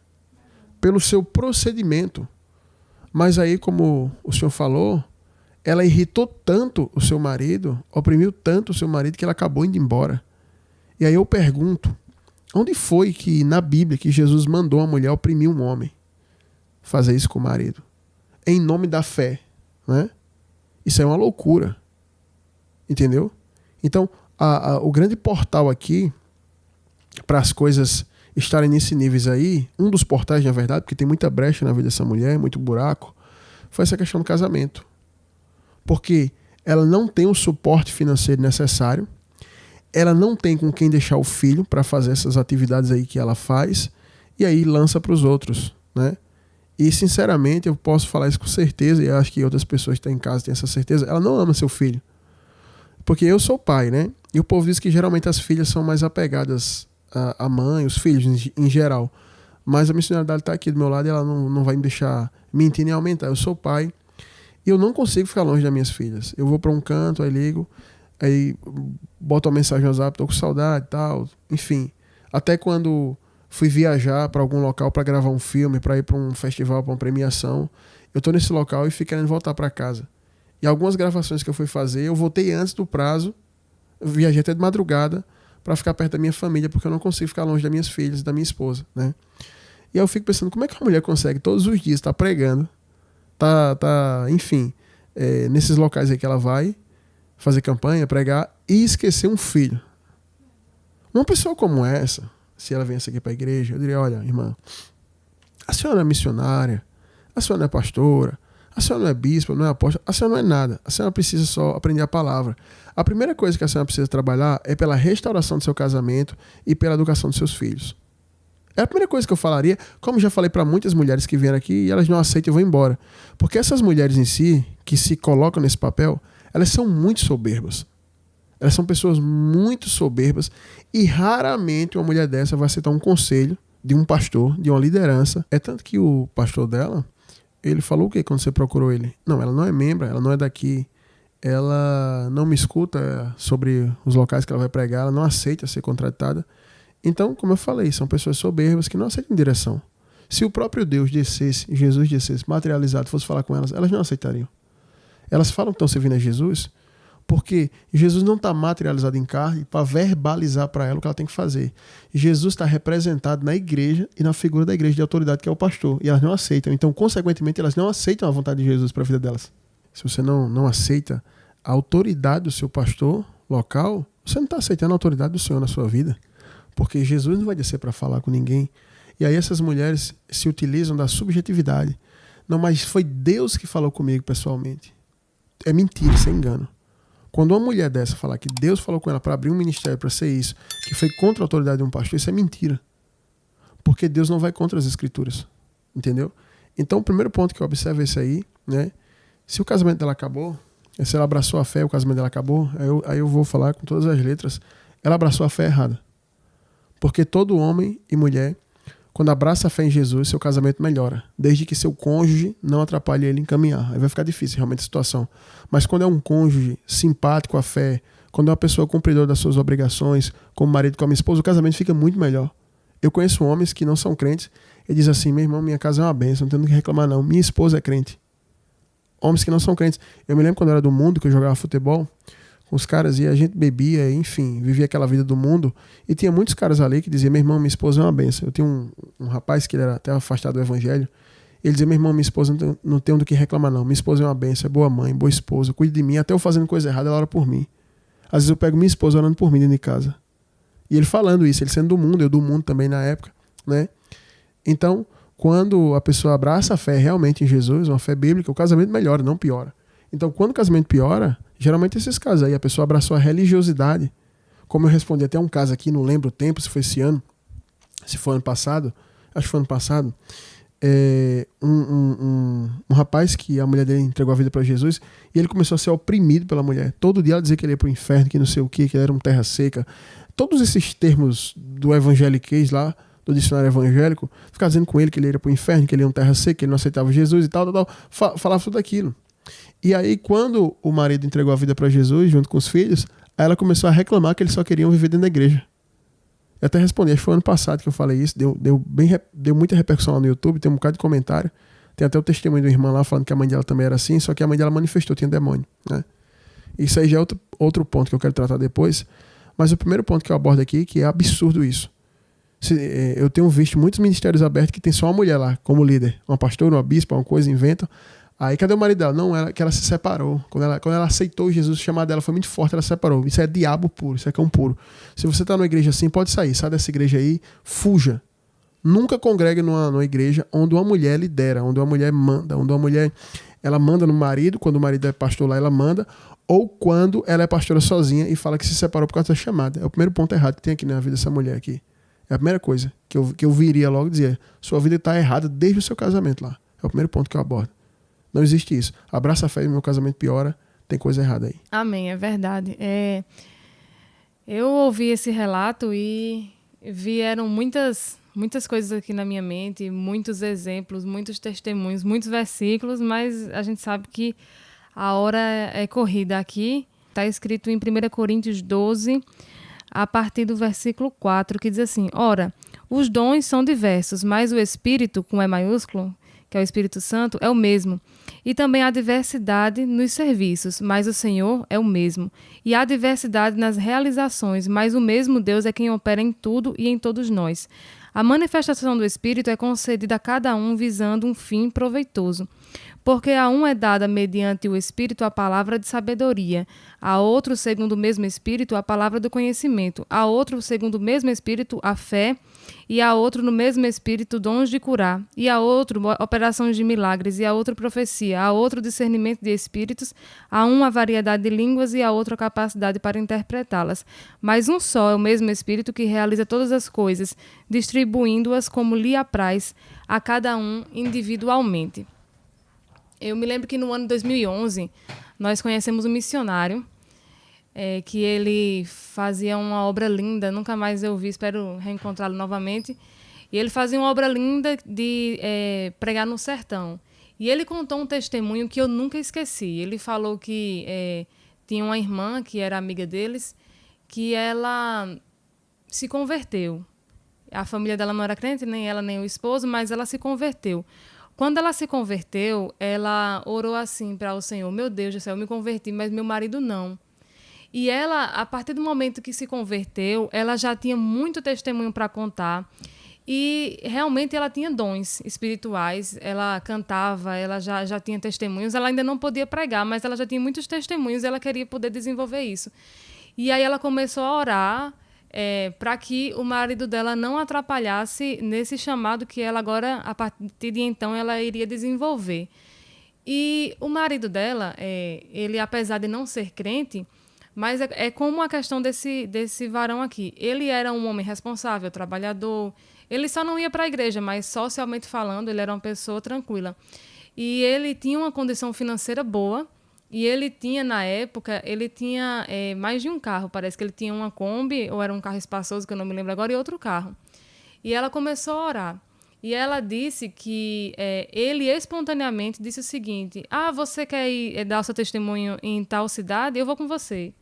pelo seu procedimento. Mas aí, como o senhor falou, ela irritou tanto o seu marido, oprimiu tanto o seu marido, que ela acabou indo embora. E aí eu pergunto, onde foi que na Bíblia que Jesus mandou a mulher oprimir um homem? Fazer isso com o marido. Em nome da fé, né? Isso é uma loucura. Entendeu? Então, o grande portal aqui, para as coisas estarem nesse níveis aí, um dos portais, na verdade, porque tem muita brecha na vida dessa mulher, muito buraco, foi essa questão do casamento. Porque ela não tem o suporte financeiro necessário, ela não tem com quem deixar o filho para fazer essas atividades aí que ela faz, e aí lança para os outros, né? E sinceramente eu posso falar isso com certeza, e eu acho que outras pessoas que estão em casa têm essa certeza, ela não ama seu filho. Porque eu sou pai, né? E o povo diz que geralmente as filhas são mais apegadas à mãe, os filhos em geral. Mas a missionariedade está aqui do meu lado e ela não vai me deixar mentir nem aumentar. Eu sou pai e eu não consigo ficar longe das minhas filhas. Eu vou para um canto, aí ligo, aí boto uma mensagem no WhatsApp, tô com saudade e tal. Enfim, até quando fui viajar para algum local para gravar um filme, para ir para um festival, para uma premiação, eu tô nesse local e fico querendo voltar para casa. E algumas gravações que eu fui fazer, eu voltei antes do prazo, eu viajei até de madrugada para ficar perto da minha família, porque eu não consigo ficar longe das minhas filhas e da minha esposa, né? E aí eu fico pensando, como é que uma mulher consegue todos os dias estar pregando, enfim, nesses locais aí que ela vai, fazer campanha, pregar e esquecer um filho. Uma pessoa como essa, se ela viesse aqui para a igreja, eu diria, olha, irmã, a senhora não é missionária, a senhora não é pastora, a senhora não é bispo, não é apóstolo, a senhora não é nada. A senhora precisa só aprender a palavra. A primeira coisa que a senhora precisa trabalhar é pela restauração do seu casamento e pela educação dos seus filhos. É a primeira coisa que eu falaria, como já falei para muitas mulheres que vieram aqui e elas não aceitam e vão embora. Porque essas mulheres em si, que se colocam nesse papel, elas são muito soberbas. Elas são pessoas muito soberbas e raramente uma mulher dessa vai aceitar um conselho de um pastor, de uma liderança. É tanto que o pastor dela, ele falou o quê quando você procurou ele? Não, ela não é membro, ela não é daqui, ela não me escuta sobre os locais que ela vai pregar, ela não aceita ser contratada. Então, como eu falei, são pessoas soberbas que não aceitam direção. Se o próprio Deus descesse, Jesus descesse, materializado, fosse falar com elas, elas não aceitariam. Elas falam que estão servindo a Jesus porque Jesus não está materializado em carne para verbalizar para ela o que ela tem que fazer. Jesus está representado na igreja e na figura da igreja de autoridade, que é o pastor. E elas não aceitam. Então, consequentemente, elas não aceitam a vontade de Jesus para a vida delas. Se você não aceita a autoridade do seu pastor local, você não está aceitando a autoridade do Senhor na sua vida. Porque Jesus não vai descer para falar com ninguém. E aí essas mulheres se utilizam da subjetividade. Não, mas foi Deus que falou comigo pessoalmente. É mentira, isso é engano. Quando uma mulher dessa falar que Deus falou com ela para abrir um ministério, para ser isso, que foi contra a autoridade de um pastor, isso é mentira. Porque Deus não vai contra as escrituras. Entendeu? Então o primeiro ponto que eu observo é esse aí, né? Se o casamento dela acabou, se ela abraçou a fé, o casamento dela acabou, aí eu vou falar com todas as letras, ela abraçou a fé errada. Porque todo homem e mulher, quando abraça a fé em Jesus, seu casamento melhora. Desde que seu cônjuge não atrapalhe ele em caminhar. Aí vai ficar difícil realmente a situação. Mas quando é um cônjuge simpático à fé, quando é uma pessoa cumpridora das suas obrigações, como marido, como esposa, o casamento fica muito melhor. Eu conheço homens que não são crentes e dizem assim, meu irmão, minha casa é uma bênção, não tenho o que reclamar não. Minha esposa é crente. Homens que não são crentes. Eu me lembro quando eu era do mundo, que eu jogava futebol com os caras e a gente bebia, enfim, vivia aquela vida do mundo. E tinha muitos caras ali que diziam, meu irmão, minha esposa é uma bênção. Eu tinha um rapaz que ele era até afastado do evangelho. Ele dizia, meu irmão, minha esposa não tem do que reclamar não. Minha esposa é uma bênção, é boa mãe, boa esposa, cuida de mim. Até eu fazendo coisa errada, ela ora por mim. Às vezes eu pego minha esposa orando por mim dentro de casa. E ele falando isso, ele sendo do mundo, eu do mundo também na época, né? Então, quando a pessoa abraça a fé realmente em Jesus, uma fé bíblica, o casamento melhora, não piora. Então, quando o casamento piora, geralmente esses casos aí, a pessoa abraçou a religiosidade. Como eu respondi até um caso aqui, não lembro o tempo, se foi esse ano, se foi ano passado, acho que foi ano passado, um rapaz que a mulher dele entregou a vida para Jesus e ele começou a ser oprimido pela mulher. Todo dia ela dizia que ele ia para o inferno, que não sei o que ele era um terra seca. Todos esses termos do evangeliquez lá, do dicionário evangélico, ficava dizendo com ele que ele ia para o inferno, que ele era um terra seca, que ele não aceitava Jesus e tal. Falava tudo aquilo. E aí, quando o marido entregou a vida para Jesus, junto com os filhos, aí ela começou a reclamar que eles só queriam viver dentro da igreja. Eu até respondi, acho que foi ano passado que eu falei isso, deu muita repercussão lá no YouTube, tem um bocado de comentário, tem até o testemunho do irmão lá falando que a mãe dela também era assim, só que a mãe dela manifestou, tinha demônio, né? Isso aí já é outro ponto que eu quero tratar depois, mas o primeiro ponto que eu abordo aqui, que é absurdo isso. Eu tenho visto muitos ministérios abertos que tem só uma mulher lá, como líder, uma pastora, uma bispa, uma coisa, inventam. Aí cadê o marido dela? Não, que ela se separou. Quando ela aceitou Jesus, o chamado dela foi muito forte, ela se separou. Isso é diabo puro, isso é cão puro. Se você está numa igreja assim, pode sair, sai dessa igreja aí, fuja. Nunca congregue numa igreja onde uma mulher lidera, onde uma mulher manda, onde uma mulher ela manda no marido, quando o marido é pastor lá, ela manda, ou quando ela é pastora sozinha e fala que se separou por causa da chamada. É o primeiro ponto errado que tem aqui na vida dessa mulher aqui. É a primeira coisa que eu viria logo dizer, sua vida está errada desde o seu casamento lá. É o primeiro ponto que eu abordo. Não existe isso. Abraça a fé e meu casamento piora, tem coisa errada aí.
Amém, é verdade. Eu ouvi esse relato e vieram muitas coisas aqui na minha mente, muitos exemplos, muitos testemunhos, muitos versículos, mas a gente sabe que a hora é corrida aqui. Está escrito em 1 Coríntios 12, a partir do versículo 4, que diz assim, ora, os dons são diversos, mas o Espírito, com E maiúsculo, que é o Espírito Santo, é o mesmo. E também há diversidade nos serviços, mas o Senhor é o mesmo. E há diversidade nas realizações, mas o mesmo Deus é quem opera em tudo e em todos nós. A manifestação do Espírito é concedida a cada um visando um fim proveitoso. Porque a um é dada mediante o Espírito a palavra de sabedoria, a outro, segundo o mesmo Espírito, a palavra do conhecimento, a outro, segundo o mesmo Espírito, a fé, e a outro, no mesmo Espírito, dons de curar, e a outro, operações de milagres, e a outro, profecia, a outro, discernimento de espíritos, a um, a variedade de línguas, e a outro, a capacidade para interpretá-las. Mas um só é o mesmo Espírito que realiza todas as coisas, distribuindo-as como lhe apraz, a cada um individualmente. Eu me lembro que no ano 2011, nós conhecemos um missionário, que ele fazia uma obra linda, nunca mais eu vi, espero reencontrá-lo novamente. E ele fazia uma obra linda de pregar no sertão. E ele contou um testemunho que eu nunca esqueci. Ele falou que tinha uma irmã, que era amiga deles, que ela se converteu. A família dela não era crente, nem ela, nem o esposo, mas ela se converteu. Quando ela se converteu, ela orou assim para o Senhor: meu Deus do céu, eu me converti, mas meu marido não. E ela, a partir do momento que se converteu, ela já tinha muito testemunho para contar. E realmente ela tinha dons espirituais, ela cantava, ela já tinha testemunhos. Ela ainda não podia pregar, mas ela já tinha muitos testemunhos e ela queria poder desenvolver isso. E aí ela começou a orar para que o marido dela não atrapalhasse nesse chamado que ela agora, a partir de então, ela iria desenvolver. E o marido dela, ele, apesar de não ser crente, mas é como a questão desse varão aqui. Ele era um homem responsável, trabalhador. Ele só não ia para a igreja, mas socialmente falando, ele era uma pessoa tranquila. E ele tinha uma condição financeira boa. E ele tinha, na época, mais de um carro. Parece que ele tinha uma Kombi, ou era um carro espaçoso, que eu não me lembro agora, e outro carro. E ela começou a orar. E ela disse que ele espontaneamente disse o seguinte: você quer ir dar o seu testemunho em tal cidade? Eu vou com você.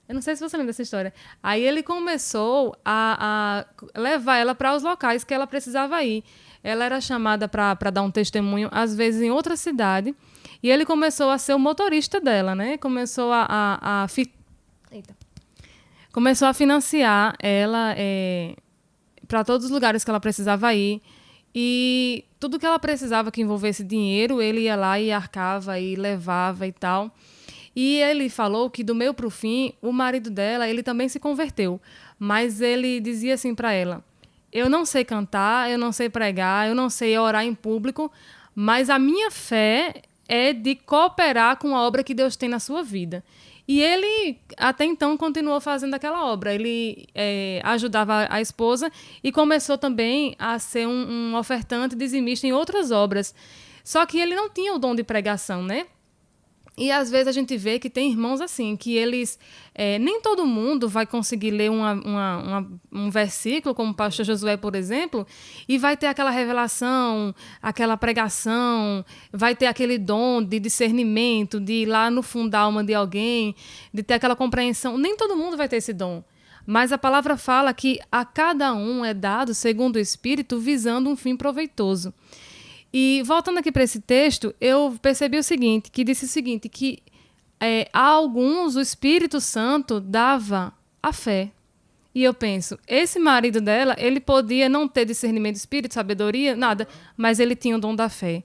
Eu não sei se você lembra dessa história. Aí ele começou a levar ela para os locais que ela precisava ir. Ela era chamada para dar um testemunho, às vezes, em outra cidade. E ele começou a ser o motorista dela, né? Começou começou a financiar ela para todos os lugares que ela precisava ir. E tudo que ela precisava que envolvesse dinheiro, ele ia lá e arcava e levava e tal. E ele falou que, do meio para o fim, o marido dela, ele também se converteu. Mas ele dizia assim para ela: eu não sei cantar, eu não sei pregar, eu não sei orar em público, mas a minha fé é de cooperar com a obra que Deus tem na sua vida. E ele, até então, continuou fazendo aquela obra. Ele ajudava a esposa e começou também a ser um ofertante dizimista em outras obras. Só que ele não tinha o dom de pregação, né? E às vezes a gente vê que tem irmãos assim, que eles... nem todo mundo vai conseguir ler um versículo, como o pastor Josué, por exemplo, e vai ter aquela revelação, aquela pregação, vai ter aquele dom de discernimento, de ir lá no fundo da alma de alguém, de ter aquela compreensão. Nem todo mundo vai ter esse dom. Mas a palavra fala que a cada um é dado, segundo o Espírito, visando um fim proveitoso. E voltando aqui para esse texto, eu percebi o seguinte, que disse o seguinte, que a alguns o Espírito Santo dava a fé. E eu penso, esse marido dela, ele podia não ter discernimento de espírito, sabedoria, nada, mas ele tinha o dom da fé.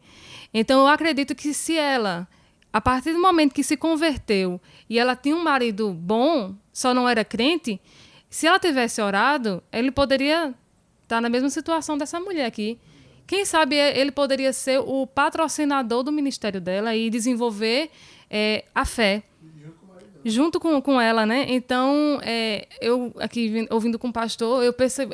Então eu acredito que se ela, a partir do momento que se converteu e ela tinha um marido bom, só não era crente, se ela tivesse orado, ele poderia estar na mesma situação dessa mulher aqui. Quem sabe ele poderia ser o patrocinador do ministério dela e desenvolver a fé junto com ela, né? Então, eu aqui ouvindo com o pastor, eu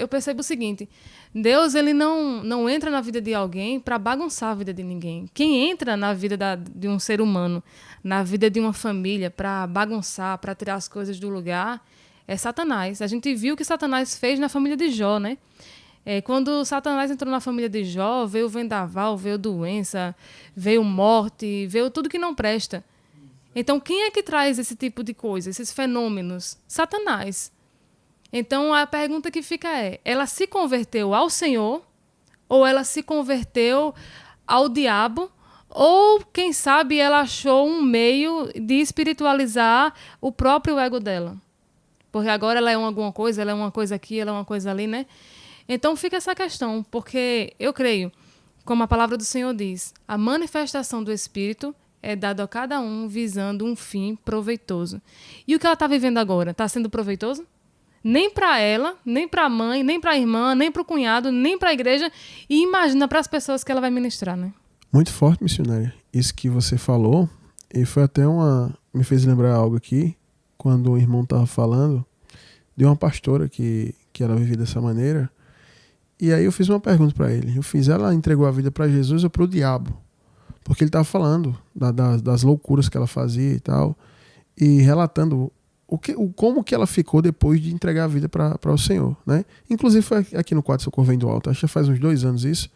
percebo o seguinte: Deus, ele não entra na vida de alguém para bagunçar a vida de ninguém. Quem entra na vida de um ser humano, na vida de uma família, para bagunçar, para tirar as coisas do lugar, é Satanás. A gente viu o que Satanás fez na família de Jó, né? Quando Satanás entrou na família de Jó, veio vendaval, veio doença, veio morte, veio tudo que não presta. Então, quem é que traz esse tipo de coisa, esses fenômenos? Satanás. Então, a pergunta que fica ela se converteu ao Senhor, ou ela se converteu ao diabo, ou, quem sabe, ela achou um meio de espiritualizar o próprio ego dela? Porque agora ela é alguma coisa, ela é uma coisa aqui, ela é uma coisa ali, né? Então fica essa questão, porque eu creio como a palavra do Senhor diz, a manifestação do Espírito é dada a cada um visando um fim proveitoso. E o que ela está vivendo agora? Está sendo proveitoso? Nem para ela, nem para a mãe, nem para a irmã, nem para o cunhado, nem para a igreja. E imagina para as pessoas que ela vai ministrar, né?
Muito forte, missionária. Isso que você falou, e foi até me fez lembrar algo aqui, quando o irmão estava falando, de uma pastora que ela vivia dessa maneira. E aí eu fiz uma pergunta para ele. Ela entregou a vida para Jesus ou para o diabo? Porque ele estava falando das loucuras que ela fazia e tal, e relatando como que ela ficou depois de entregar a vida para o Senhor, né? Inclusive foi aqui no quadro Socorro Vem do Alto, acho que já faz uns 2 anos isso.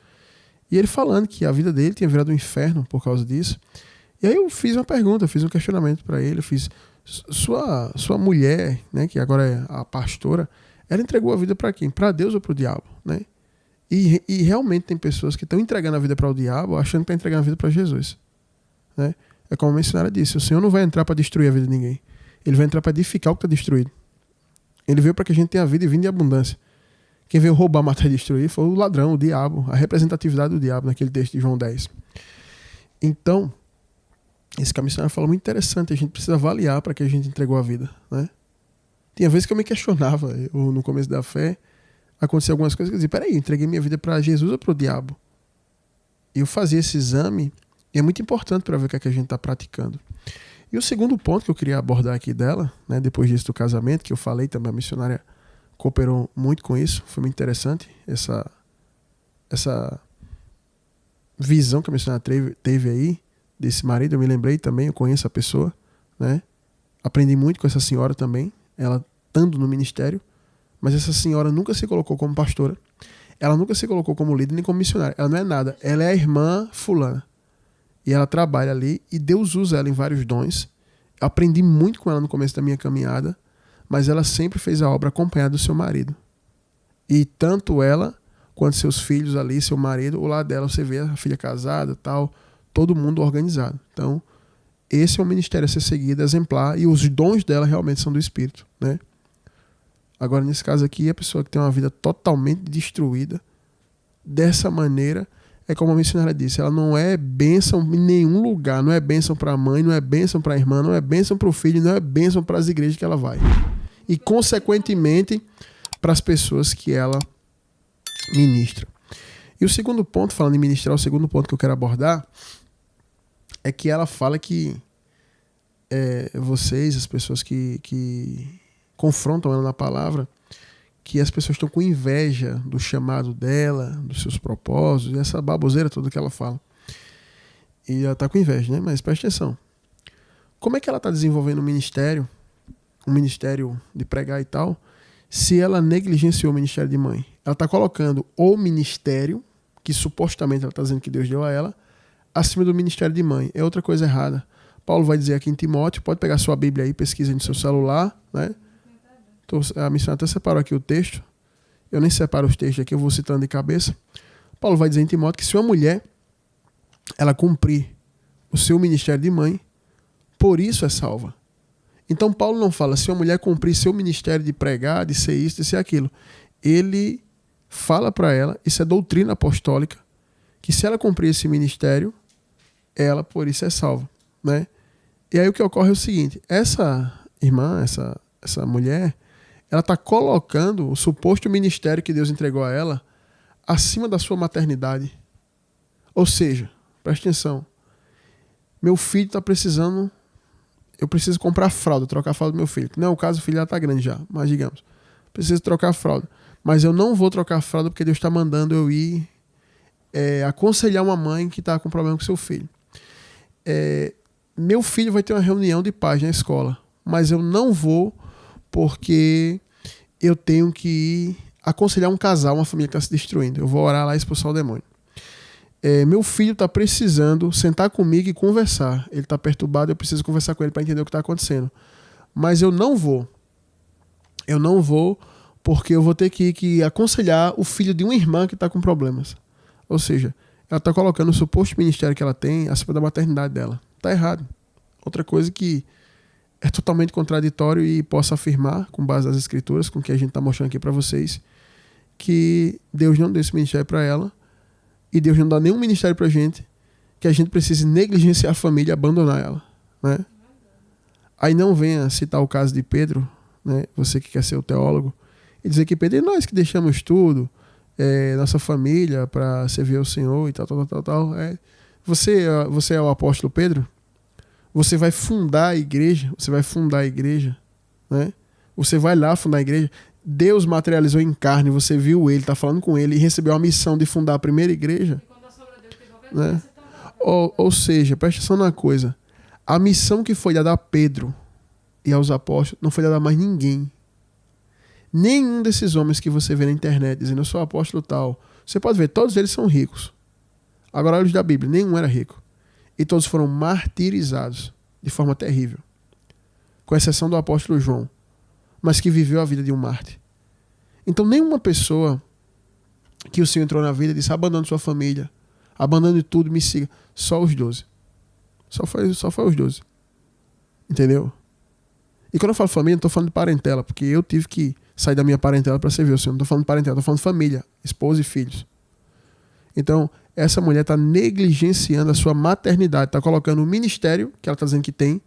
E ele falando que a vida dele tinha virado um inferno por causa disso. E aí eu fiz uma pergunta, fiz um questionamento para ele, eu fiz, sua mulher, né, que agora é a pastora, ela entregou a vida para quem? Para Deus ou para o diabo, né? E realmente tem pessoas que estão entregando a vida para o diabo achando que está entregando a vida para Jesus, né? É como a missionária disse, o Senhor não vai entrar para destruir a vida de ninguém. Ele vai entrar para edificar o que está destruído. Ele veio para que a gente tenha vida e vida em abundância. Quem veio roubar, matar e destruir foi o ladrão, o diabo, a representatividade do diabo naquele texto de João 10. Então, esse que a missionária falou muito interessante, a gente precisa avaliar para que a gente entregou a vida, né? Tinha vezes que eu me questionava, no começo da fé, acontecia algumas coisas que eu dizia, peraí, entreguei minha vida para Jesus ou para o diabo? E eu fazia esse exame, e é muito importante para ver o que é que a gente está praticando. E o segundo ponto que eu queria abordar aqui dela, né, depois disso do casamento, que eu falei também, a missionária cooperou muito com isso, foi muito interessante, essa visão que a missionária teve aí, desse marido, eu me lembrei também, eu conheço a pessoa, né? Aprendi muito com essa senhora também, ela estando no ministério, mas essa senhora nunca se colocou como pastora, ela nunca se colocou como líder nem como missionária, ela não é nada, ela é a irmã fulana, e ela trabalha ali, e Deus usa ela em vários dons. Eu aprendi muito com ela no começo da minha caminhada, mas ela sempre fez a obra acompanhada do seu marido, e tanto ela quanto seus filhos ali, seu marido, o lado dela você vê a filha casada, tal, todo mundo organizado. Então, esse é um ministério a ser seguido, exemplar, e os dons dela realmente são do Espírito, né? Agora, nesse caso aqui, a pessoa que tem uma vida totalmente destruída, dessa maneira, é como a missionária disse, ela não é bênção em nenhum lugar, não é bênção para a mãe, não é bênção para a irmã, não é bênção para o filho, não é bênção para as igrejas que ela vai. E, consequentemente, para as pessoas que ela ministra. E o segundo ponto, falando em ministrar, o segundo ponto que eu quero abordar é que ela fala que vocês, as pessoas que confrontam ela na palavra, que as pessoas estão com inveja do chamado dela, dos seus propósitos, essa baboseira toda que ela fala. E ela está com inveja, né? Mas preste atenção. Como é que ela está desenvolvendo um ministério de pregar e tal, se ela negligenciou o ministério de mãe? Ela está colocando o ministério, que supostamente ela está dizendo que Deus deu a ela, acima do ministério de mãe. É outra coisa errada. Paulo vai dizer aqui em Timóteo, pode pegar sua Bíblia aí, pesquisa no seu celular, né? A missionária até separou aqui o texto. Eu nem separo os textos aqui, eu vou citando de cabeça. Paulo vai dizer em Timóteo que se uma mulher ela cumprir o seu ministério de mãe, por isso é salva. Então Paulo não fala se uma mulher cumprir seu ministério de pregar, de ser isso, de ser aquilo. Ele fala para ela, isso é doutrina apostólica, que se ela cumprir esse ministério, ela por isso é salva, né? E aí o que ocorre é o seguinte, essa irmã, essa mulher, ela está colocando o suposto ministério que Deus entregou a ela acima da sua maternidade. Ou seja, preste atenção, meu filho está precisando, eu preciso comprar fralda, trocar a fralda do meu filho. Não é o caso, o filho já está grande já, mas digamos, preciso trocar a fralda. Mas eu não vou trocar a fralda porque Deus está mandando eu ir aconselhar uma mãe que está com problema com seu filho. Meu filho vai ter uma reunião de pais na escola, mas eu não vou porque eu tenho que ir aconselhar um casal, uma família que está se destruindo. Eu vou orar lá e expulsar o demônio. Meu filho está precisando sentar comigo e conversar. Ele está perturbado, eu preciso conversar com ele para entender o que está acontecendo. Mas eu não vou. Eu não vou porque eu vou ter que aconselhar o filho de uma irmã que está com problemas. Ou seja, ela está colocando o suposto ministério que ela tem acima da maternidade dela. Está errado. Outra coisa que é totalmente contraditório e posso afirmar, com base nas escrituras, com o que a gente está mostrando aqui para vocês, que Deus não deu esse ministério para ela E Deus não dá nenhum ministério pra gente que a gente precise negligenciar a família e abandonar ela, né? Aí não venha citar o caso de Pedro, né? Você que quer ser o teólogo, e dizer que Pedro, nós que deixamos tudo, nossa família, para servir ao Senhor e tal. Você é o apóstolo Pedro? Você vai fundar a igreja, né? Você vai lá fundar a igreja. Deus materializou em carne, você viu ele, está falando com ele e recebeu a missão de fundar a primeira igreja. Né? Ou seja, presta atenção numa coisa. A missão que foi dada a Pedro e aos apóstolos não foi dada a mais ninguém. Nenhum desses homens que você vê na internet dizendo eu sou apóstolo tal. Você pode ver, todos eles são ricos. Agora, olhos da Bíblia, nenhum era rico. E todos foram martirizados de forma terrível. Com exceção do apóstolo João, mas que viveu a vida de um mártir. Então, nenhuma pessoa que o Senhor entrou na vida disse abandone sua família, abandone tudo, me siga. Só os 12. Só foi os 12. Entendeu? E quando eu falo família, não estou falando de parentela, porque eu tive que sair da minha parentela para servir o Senhor. Não estou falando de parentela, estou falando de família, esposa e filhos. Então, essa mulher está negligenciando a sua maternidade, está colocando o ministério, que ela está dizendo que tem,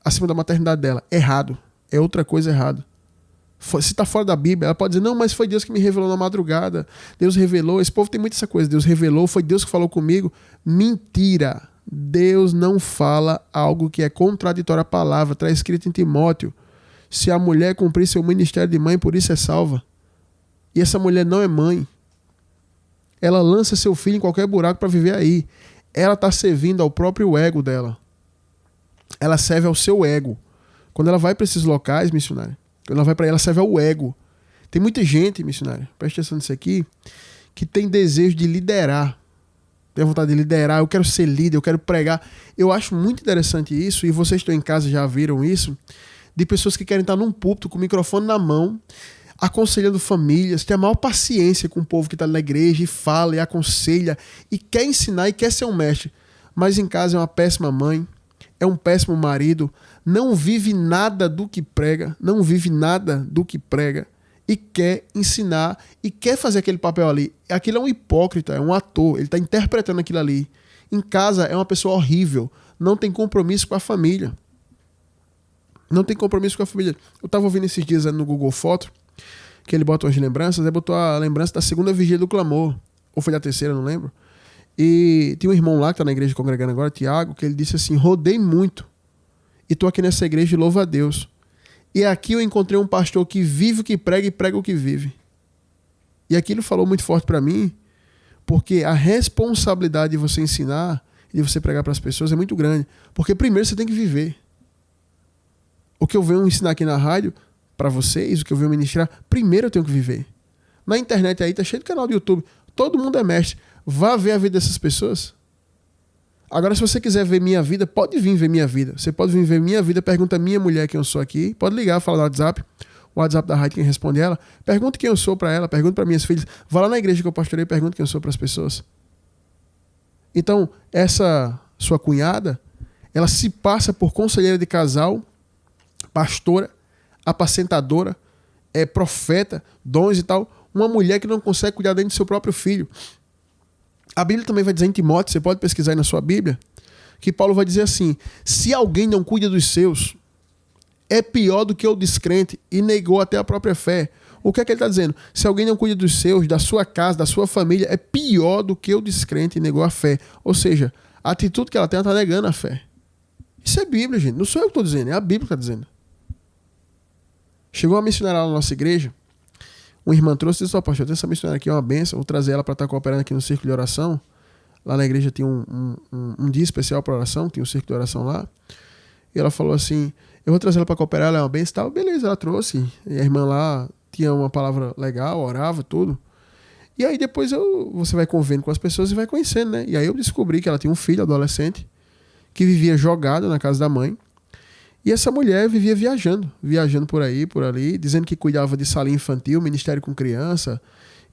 acima da maternidade dela. Errado. É outra coisa errada. Se está fora da Bíblia, ela pode dizer, não, mas foi Deus que me revelou na madrugada. Deus revelou. Esse povo tem muito essa coisa. Deus revelou, foi Deus que falou comigo. Mentira. Deus não fala algo que é contraditório à palavra. Está escrito em Timóteo. Se a mulher cumprir seu ministério de mãe, por isso é salva. E essa mulher não é mãe. Ela lança seu filho em qualquer buraco para viver aí. Ela está servindo ao próprio ego dela. Ela serve ao seu ego. Quando ela vai para esses locais, missionário, quando ela vai para aí, ela serve ao ego. Tem muita gente, missionário, presta atenção nisso aqui, que tem desejo de liderar. Tem vontade de liderar, eu quero ser líder, eu quero pregar. Eu acho muito interessante isso, e vocês estão em casa já viram isso, de pessoas que querem estar num púlpito com o microfone na mão, aconselhando famílias, tem a maior paciência com o povo que está na igreja e fala e aconselha e quer ensinar e quer ser um mestre. Mas em casa é uma péssima mãe, é um péssimo marido, não vive nada do que prega, e quer ensinar e quer fazer aquele papel ali. Aquilo é um hipócrita, é um ator, ele está interpretando aquilo ali. Em casa é uma pessoa horrível, não tem compromisso com a família. Eu estava ouvindo esses dias no Google Foto, que ele bota umas lembranças, aí botou a lembrança da segunda vigília do clamor, ou foi da terceira, não lembro. E tem um irmão lá que está na igreja congregando agora, Tiago, que ele disse assim, rodei muito e estou aqui nessa igreja e louvo a Deus. E aqui eu encontrei um pastor que vive o que prega e prega o que vive. E aquilo falou muito forte para mim, porque a responsabilidade de você ensinar e de você pregar para as pessoas é muito grande. Porque primeiro você tem que viver. O que eu venho ensinar aqui na rádio para vocês, o que eu venho ministrar, primeiro eu tenho que viver. Na internet aí, tá cheio de canal do YouTube, todo mundo é mestre. Vá ver a vida dessas pessoas. Agora, se você quiser ver minha vida, pode vir ver minha vida. Você pode vir ver minha vida, pergunta a minha mulher quem eu sou aqui. Pode ligar, fala no WhatsApp. O WhatsApp da rádio, quem responde ela. Pergunta quem eu sou para ela, pergunta para minhas filhas. Vá lá na igreja que eu pastorei e pergunta quem eu sou para as pessoas. Então, essa sua cunhada, ela se passa por conselheira de casal, pastora, apacentadora, profeta, dons e tal. Uma mulher que não consegue cuidar dentro do seu próprio filho. A Bíblia também vai dizer em Timóteo, você pode pesquisar aí na sua Bíblia, que Paulo vai dizer assim, se alguém não cuida dos seus, é pior do que o descrente e negou até a própria fé. O que é que ele está dizendo? Se alguém não cuida dos seus, da sua casa, da sua família, é pior do que o descrente e negou a fé. Ou seja, a atitude que ela tem, ela está negando a fé. Isso é Bíblia, gente. Não sou eu que estou dizendo, é a Bíblia que está dizendo. Chegou uma missionária lá na nossa igreja, uma irmã trouxe e disse, pastor, essa missionária aqui é uma benção, vou trazer ela para estar cooperando aqui no círculo de oração. Lá na igreja tinha um dia especial para oração, tinha um círculo de oração lá. E ela falou assim, eu vou trazer ela para cooperar, ela é uma benção e tal. Beleza, ela trouxe. E a irmã lá tinha uma palavra legal, orava, tudo. E aí depois você vai convivendo com as pessoas e vai conhecendo, né? E aí eu descobri que ela tinha um filho adolescente que vivia jogado na casa da mãe. E essa mulher vivia viajando por aí, por ali, dizendo que cuidava de salinha infantil, ministério com criança,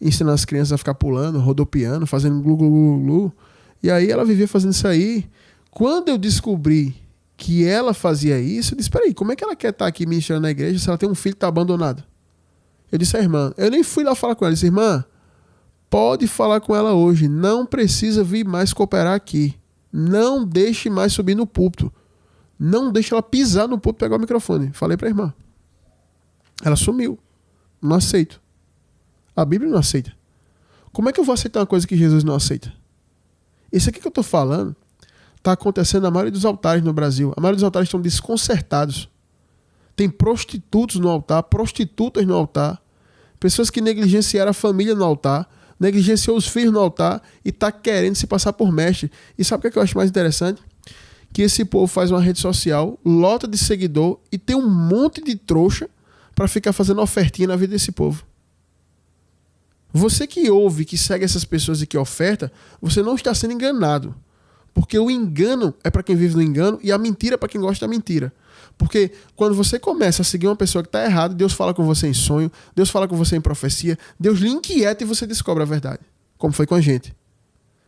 ensinando as crianças a ficar pulando, rodopiando, fazendo glu, glu, glu, glu. E aí ela vivia fazendo isso aí. Quando eu descobri que ela fazia isso, eu disse, peraí, como é que ela quer estar aqui ministrando na igreja se ela tem um filho que está abandonado? Eu disse à irmã, eu nem fui lá falar com ela, eu disse, irmã, Pode falar com ela hoje. Não precisa vir mais cooperar aqui. Não deixe mais subir no púlpito. Não deixe ela pisar no púlpito e pegar o microfone. Falei para a irmã. Ela sumiu. Não aceito. A Bíblia não aceita. Como é que eu vou aceitar uma coisa que Jesus não aceita? Isso aqui que eu estou falando está acontecendo na maioria dos altares no Brasil. A maioria dos altares estão desconcertados. Tem prostitutos no altar, prostitutas no altar, pessoas que negligenciaram a família no altar, negligenciou os filhos no altar e está querendo se passar por mestre. E sabe o que eu acho mais interessante? Que esse povo faz uma rede social, lota de seguidor e tem um monte de trouxa para ficar fazendo ofertinha na vida desse povo. Você que ouve, que segue essas pessoas e que oferta, você não está sendo enganado. Porque o engano é para quem vive no engano e a mentira é para quem gosta da mentira. Porque quando você começa a seguir uma pessoa que está errada, Deus fala com você em sonho, Deus fala com você em profecia, Deus lhe inquieta e você descobre a verdade. Como foi com a gente.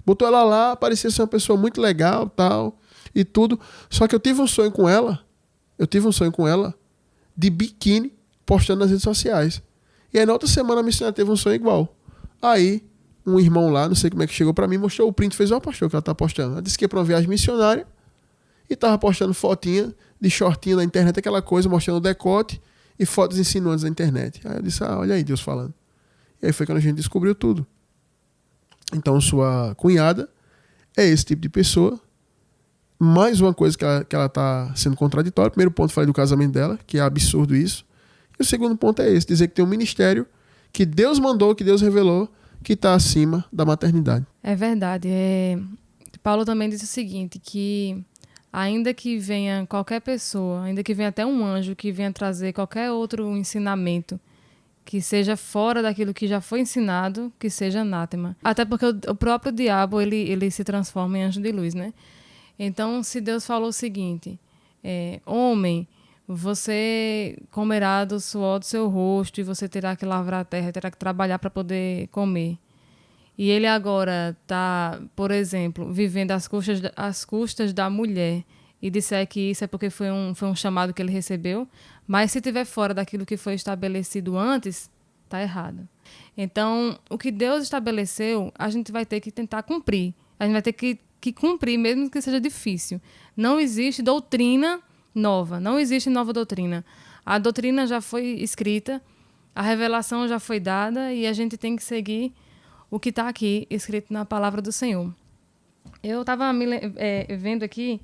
Botou ela lá, parecia ser uma pessoa muito legal, tal, e tudo. Só que eu tive um sonho com ela de biquíni postando nas redes sociais. E aí na outra semana a missionária teve um sonho igual. Aí um irmão lá, não sei como é que chegou pra mim, mostrou o print, fez, ó, pastor, que ela tá postando. Ela disse que ia pra uma viagem missionária e tava postando fotinha de shortinho na internet, aquela coisa, mostrando o decote e fotos insinuantes na internet. Aí eu disse, olha aí Deus falando. E aí foi quando a gente descobriu tudo. Então sua cunhada é esse tipo de pessoa. Mais uma coisa que ela tá sendo contraditória. O primeiro ponto eu falei do casamento dela, que é absurdo isso. E o segundo ponto é esse, dizer que tem um ministério que Deus mandou, que Deus revelou, que está acima da maternidade.
É verdade. Paulo também disse o seguinte, que ainda que venha qualquer pessoa, ainda que venha até um anjo que venha trazer qualquer outro ensinamento que seja fora daquilo que já foi ensinado, que seja anátema. Até porque o próprio diabo, ele se transforma em anjo de luz, né? Então, se Deus falou o seguinte, homem, você comerá do suor do seu rosto e você terá que lavrar a terra, terá que trabalhar para poder comer. E ele agora está, por exemplo, vivendo às custas da mulher e disser que isso é porque foi um chamado que ele recebeu, mas se estiver fora daquilo que foi estabelecido antes, está errado. Então, o que Deus estabeleceu, a gente vai ter que tentar cumprir. A gente vai ter que cumprir, mesmo que seja difícil. Não existe doutrina nova, não existe nova doutrina. A doutrina já foi escrita, a revelação já foi dada e a gente tem que seguir o que está aqui escrito na palavra do Senhor. Eu estava vendo aqui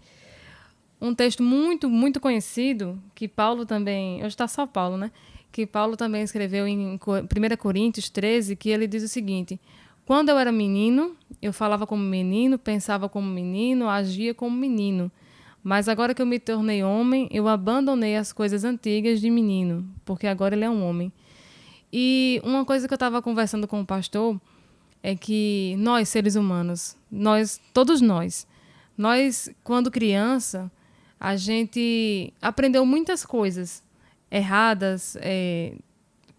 um texto muito, muito conhecido, que Paulo também, hoje está só Paulo, né? Que Paulo também escreveu em 1 Coríntios 13, que ele diz o seguinte: quando eu era menino, eu falava como menino, pensava como menino, agia como menino. Mas agora que eu me tornei homem, eu abandonei as coisas antigas de menino, porque agora ele é um homem. E uma coisa que eu estava conversando com o pastor é que nós, seres humanos, todos nós, quando criança, a gente aprendeu muitas coisas erradas,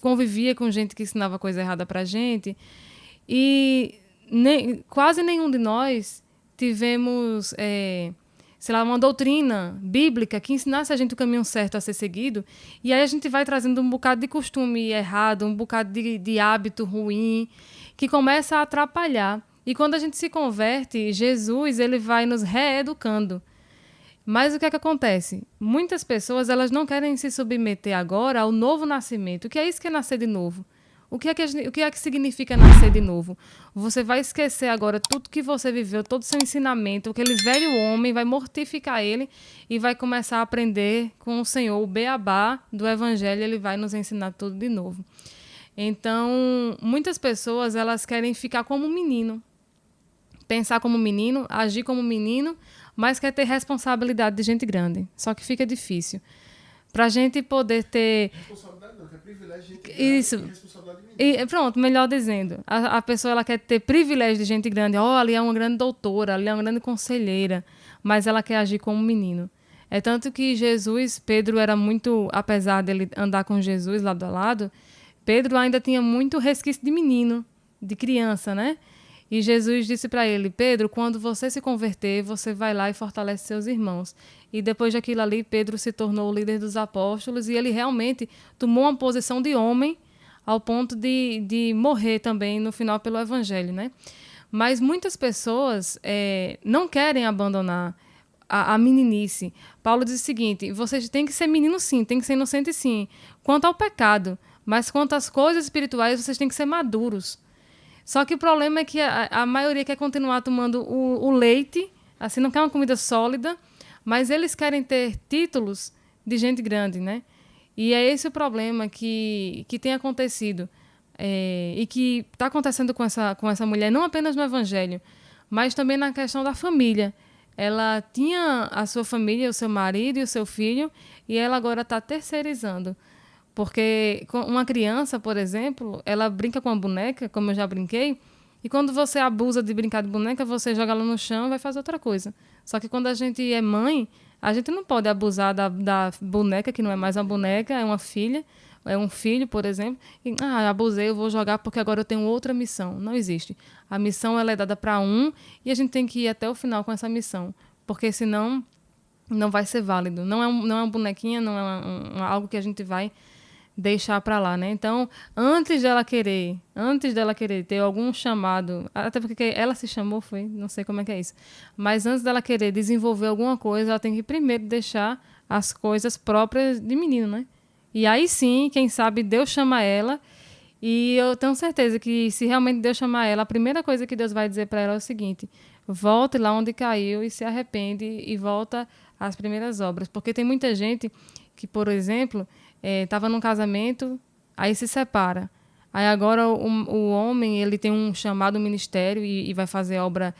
convivia com gente que ensinava coisa errada pra gente, e quase nenhum de nós tivemos, sei lá, uma doutrina bíblica que ensinasse a gente o caminho certo a ser seguido, e aí a gente vai trazendo um bocado de costume errado, um bocado de hábito ruim, que começa a atrapalhar. E quando a gente se converte, Jesus, ele vai nos reeducando. Mas o que é que acontece? Muitas pessoas, elas não querem se submeter agora ao novo nascimento. O que é isso que é nascer de novo? O que é que significa nascer de novo? Você vai esquecer agora tudo que você viveu, todo o seu ensinamento, aquele velho homem, vai mortificar ele e vai começar a aprender com o Senhor. O beabá do Evangelho, ele vai nos ensinar tudo de novo. Então, muitas pessoas, elas querem ficar como menino. Pensar como menino, agir como menino, mas quer ter responsabilidade de gente grande. Só que fica difícil. Para a gente poder ter... Responsabilidade não, que é privilégio de gente grande. Isso. E responsabilidade de menino. E pronto, melhor dizendo. A pessoa, ela quer ter privilégio de gente grande. Ali é uma grande doutora, ali é uma grande conselheira. Mas ela quer agir como menino. É tanto que Pedro era muito... Apesar dele andar com Jesus lado a lado, Pedro ainda tinha muito resquício de menino, de criança, né? E Jesus disse para ele: Pedro, quando você se converter, você vai lá e fortalece seus irmãos. E depois daquilo ali, Pedro se tornou o líder dos apóstolos e ele realmente tomou uma posição de homem ao ponto de morrer também no final pelo evangelho, né? Mas muitas pessoas não querem abandonar a meninice. Paulo diz o seguinte: vocês têm que ser meninos sim, têm que ser inocentes sim, quanto ao pecado, mas quanto às coisas espirituais vocês têm que ser maduros. Só que o problema é que a maioria quer continuar tomando o leite, assim, não quer uma comida sólida, mas eles querem ter títulos de gente grande, né? E é esse o problema que tem acontecido e que está acontecendo com essa mulher, não apenas no evangelho, mas também na questão da família. Ela tinha a sua família, o seu marido e o seu filho, e ela agora está terceirizando. Porque uma criança, por exemplo, ela brinca com a boneca, como eu já brinquei, e quando você abusa de brincar de boneca, você joga ela no chão e vai fazer outra coisa. Só que quando a gente é mãe, a gente não pode abusar da boneca, que não é mais uma boneca, é uma filha, é um filho, por exemplo, e abusei, eu vou jogar porque agora eu tenho outra missão. Não existe. A missão ela é dada para um e a gente tem que ir até o final com essa missão, porque senão não vai ser válido. Não é uma bonequinha, não é algo que a gente vai deixar para lá, né? Então, antes dela querer ter algum chamado, até porque ela se chamou, não sei como é que é isso, mas antes dela querer desenvolver alguma coisa, ela tem que primeiro deixar as coisas próprias de menino, né? E aí sim, quem sabe Deus chama ela, e eu tenho certeza que se realmente Deus chamar ela, a primeira coisa que Deus vai dizer para ela é o seguinte: volte lá onde caiu e se arrepende e volta às primeiras obras. Porque tem muita gente que, por exemplo, estava num casamento, aí se separa. Aí agora o homem ele tem um chamado ministério e vai fazer obra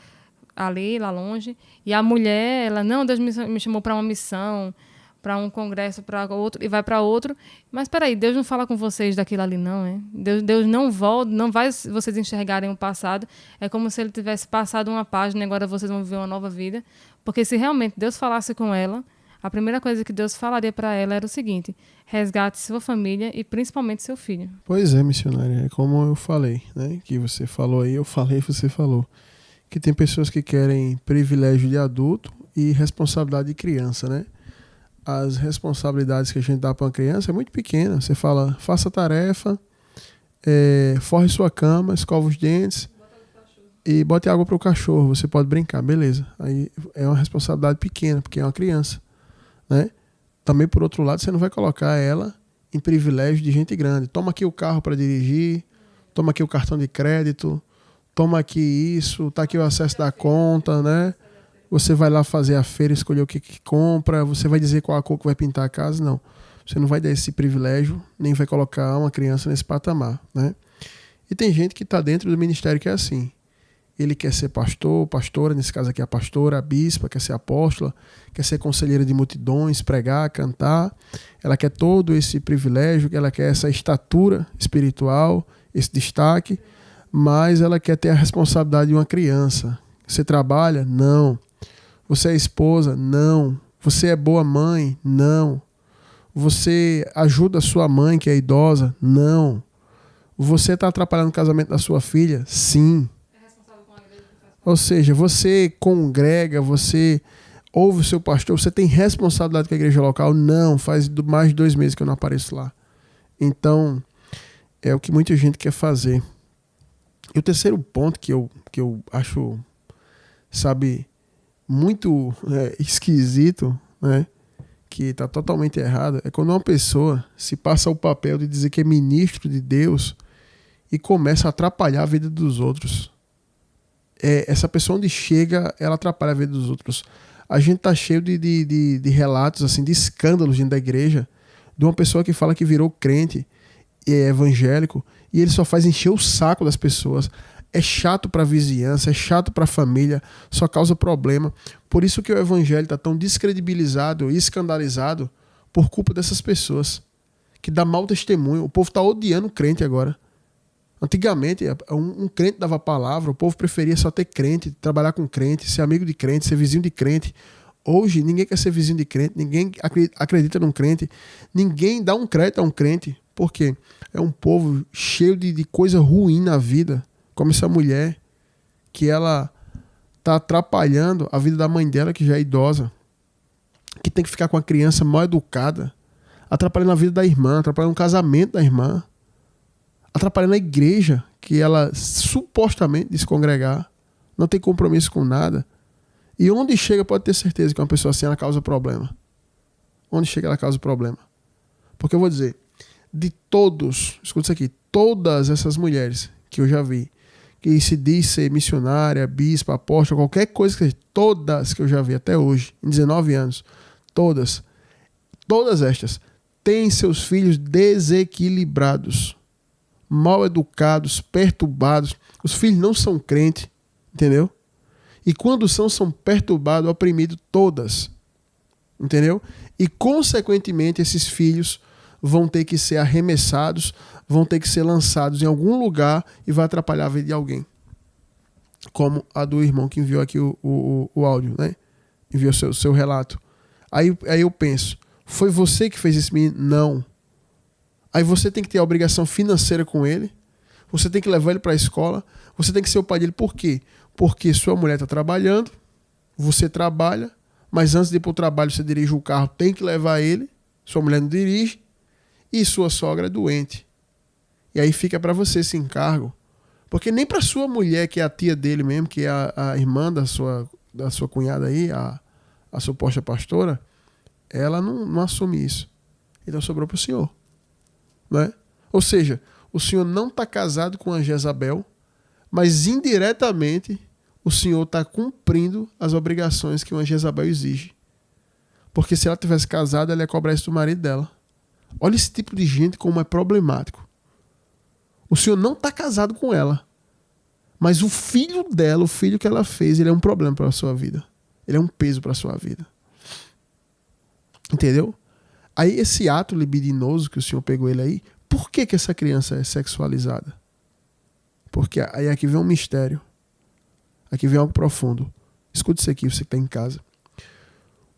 ali, lá longe. E a mulher, ela, não, Deus me chamou para uma missão, para um congresso, para outro, e vai para outro. Mas espera aí, Deus não fala com vocês daquilo ali não, é? Deus não volta, não vai vocês enxergarem o passado. É como se ele tivesse passado uma página e agora vocês vão viver uma nova vida. Porque se realmente Deus falasse com ela, a primeira coisa que Deus falaria para ela era o seguinte: resgate sua família e principalmente seu filho.
Pois é, missionária, é como eu falei, né? Que você falou aí, eu falei, você falou. Que tem pessoas que querem privilégio de adulto e responsabilidade de criança, né? As responsabilidades que a gente dá para uma criança é muito pequena. Você fala, faça a tarefa, forre sua cama, escova os dentes e bote água para o cachorro. Você pode brincar, beleza. Aí é uma responsabilidade pequena, porque é uma criança, né? Também, por outro lado, você não vai colocar ela em privilégio de gente grande. Toma aqui o carro para dirigir, toma aqui o cartão de crédito, toma aqui isso, tá aqui o acesso da conta, né? Você vai lá fazer a feira, escolher o que compra, você vai dizer qual a cor que vai pintar a casa, não. Você não vai dar esse privilégio, nem vai colocar uma criança nesse patamar, né? E tem gente que está dentro do ministério que é assim. Ele quer ser pastor, pastora, nesse caso aqui a pastora, a bispa, quer ser apóstola, quer ser conselheira de multidões, pregar, cantar. Ela quer todo esse privilégio, ela quer essa estatura espiritual, esse destaque, mas ela quer ter a responsabilidade de uma criança. Você trabalha? Não. Você é esposa? Não. Você é boa mãe? Não. Você ajuda a sua mãe que é idosa? Não. Você está atrapalhando o casamento da sua filha? Sim. Ou seja, você congrega, você ouve o seu pastor, você tem responsabilidade com a igreja local? Não, faz mais de 2 meses que eu não apareço lá. Então, é o que muita gente quer fazer. E o terceiro ponto que eu acho, sabe, muito esquisito, né, que está totalmente errado, é quando uma pessoa se passa o papel de dizer que é ministro de Deus e começa a atrapalhar a vida dos outros. Essa pessoa onde chega, ela atrapalha a vida dos outros. A gente tá cheio de relatos, assim, de escândalos dentro da igreja, de uma pessoa que fala que virou crente, é evangélico, e ele só faz encher o saco das pessoas. É chato para a vizinhança, é chato para a família, só causa problema. Por isso que o evangelho está tão descredibilizado e escandalizado por culpa dessas pessoas, que dá mau testemunho. O povo está odiando o crente agora. Antigamente, um crente dava palavra, o povo preferia só ter crente, trabalhar com crente, ser amigo de crente, ser vizinho de crente. Hoje, ninguém quer ser vizinho de crente, ninguém acredita num crente, ninguém dá um crédito a um crente. Por quê? É um povo cheio de coisa ruim na vida, como essa mulher, que ela está atrapalhando a vida da mãe dela, que já é idosa, que tem que ficar com a criança mal educada, atrapalhando a vida da irmã, atrapalhando o casamento da irmã. atrapalhando a igreja, que ela supostamente diz congregar, não tem compromisso com nada. E onde chega, pode ter certeza que uma pessoa assim, ela causa problema. Onde chega, ela causa problema. Porque eu vou dizer, de todos, escuta isso aqui, todas essas mulheres que eu já vi, que se diz ser missionária, bispa, apóstola, qualquer coisa que seja, todas que eu já vi até hoje, em 19 anos, todas estas, têm seus filhos desequilibrados, mal educados, perturbados. Os filhos não são crentes, entendeu? E quando são perturbados, oprimidos, todas. Entendeu? E, consequentemente, esses filhos vão ter que ser arremessados, vão ter que ser lançados em algum lugar e vai atrapalhar a vida de alguém. Como a do irmão que enviou aqui o áudio, né? Enviou seu relato. Aí eu penso, foi você que fez esse menino? Não. Aí você tem que ter a obrigação financeira com ele, você tem que levar ele para a escola, você tem que ser o pai dele. Por quê? Porque sua mulher está trabalhando, você trabalha, mas antes de ir para o trabalho você dirige o carro, tem que levar ele, sua mulher não dirige, e sua sogra é doente. E aí fica para você esse encargo. Porque nem para sua mulher, que é a tia dele mesmo, que é a irmã da sua cunhada aí, a suposta pastora, ela não assume isso. Então sobrou para o senhor. Né? Ou seja, o senhor não está casado com a Jezabel, mas indiretamente o senhor está cumprindo as obrigações que uma Jezabel exige. Porque se ela tivesse casado, ela ia cobrar isso do marido dela. Olha esse tipo de gente como é problemático. O senhor não está casado com ela, mas o filho dela, o filho que ela fez, ele é um problema para a sua vida. Ele é um peso para a sua vida. Entendeu? Aí esse ato libidinoso que o senhor pegou ele aí, por que essa criança é sexualizada? Porque aí aqui vem um mistério. Aqui vem algo profundo. Escute isso aqui, você que está em casa.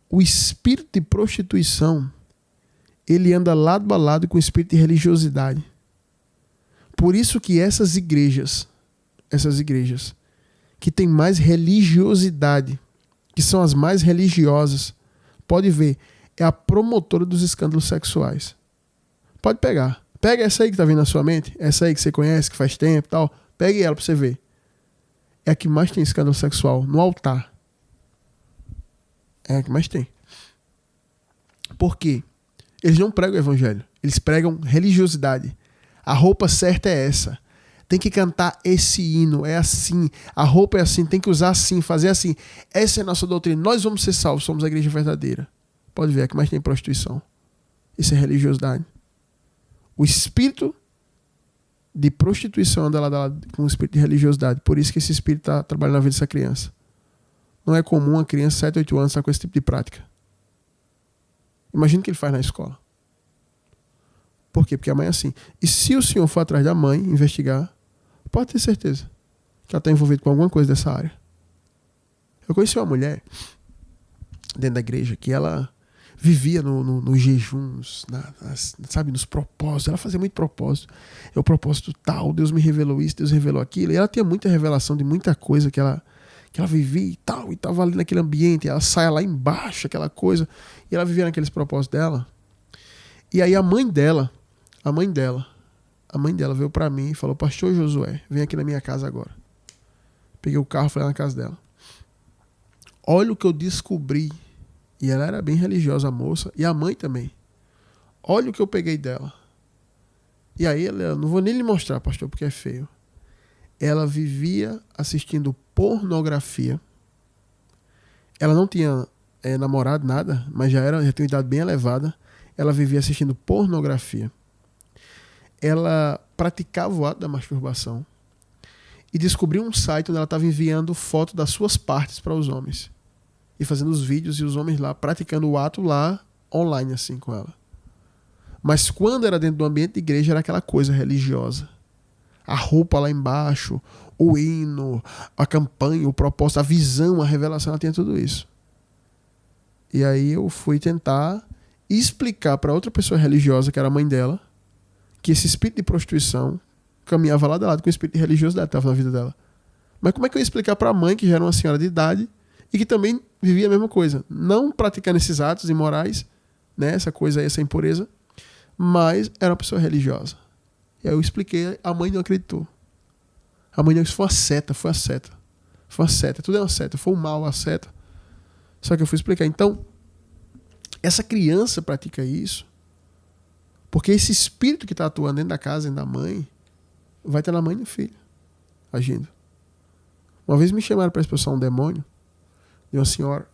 O espírito de prostituição, ele anda lado a lado com o espírito de religiosidade. Por isso que essas igrejas que têm mais religiosidade, que são as mais religiosas, pode ver, é a promotora dos escândalos sexuais. Pode pegar. Pega essa aí que está vindo na sua mente, essa aí que você conhece, que faz tempo e tal. Pegue ela para você ver. É a que mais tem escândalo sexual no altar. É a que mais tem. Por quê? Eles não pregam o evangelho. Eles pregam religiosidade. A roupa certa é essa. Tem que cantar esse hino. É assim. A roupa é assim. Tem que usar assim. Fazer assim. Essa é a nossa doutrina. Nós vamos ser salvos. Somos a igreja verdadeira. Pode ver. É a que mais tem prostituição. Isso é religiosidade. O espírito de prostituição anda lá com o espírito de religiosidade. Por isso que esse espírito está trabalhando na vida dessa criança. Não é comum uma criança de 7, 8 anos estar com esse tipo de prática. Imagina o que ele faz na escola. Por quê? Porque a mãe é assim. E se o senhor for atrás da mãe investigar, pode ter certeza que ela está envolvida com alguma coisa dessa área. Eu conheci uma mulher dentro da igreja que ela vivia nos jejuns, sabe, nos propósitos. Ela fazia muito propósito. É o propósito tal, Deus me revelou isso, Deus revelou aquilo. E ela tinha muita revelação de muita coisa que ela vivia e tal, e estava ali naquele ambiente. Ela saia lá embaixo, aquela coisa. E ela vivia naqueles propósitos dela. E aí a mãe dela veio pra mim e falou: Pastor Josué, vem aqui na minha casa agora. Peguei o carro e fui lá na casa dela. Olha o que eu descobri. E ela era bem religiosa, a moça, e a mãe também. Olha o que eu peguei dela. E aí, ela, não vou nem lhe mostrar, pastor, porque é feio. Ela vivia assistindo pornografia. Ela não tinha namorado, nada, mas já tinha uma idade bem elevada. Ela vivia assistindo pornografia. Ela praticava o ato da masturbação. E descobriu um site onde ela estava enviando foto das suas partes para os homens. E fazendo os vídeos e os homens lá praticando o ato lá online assim com ela. Mas quando era dentro do ambiente de igreja era aquela coisa religiosa. A roupa lá embaixo, o hino, a campanha, o propósito, a visão, a revelação, ela tinha tudo isso. E aí eu fui tentar explicar para outra pessoa religiosa, que era a mãe dela, que esse espírito de prostituição caminhava lado a lado com o espírito de religiosidade que estava na vida dela. Mas como é que eu ia explicar para a mãe, que já era uma senhora de idade, e que também vivia a mesma coisa? Não praticando esses atos imorais, né, essa coisa aí, essa impureza, mas era uma pessoa religiosa. E aí eu expliquei, a mãe não acreditou. A mãe não, isso foi uma seta. Foi uma seta, tudo é uma seta. Foi o mal, a seta. Só que eu fui explicar. Então, essa criança pratica isso porque esse espírito que está atuando dentro da casa, dentro da mãe, vai estar na mãe e no filho, agindo. Uma vez me chamaram para expulsar um demônio de uma senhora.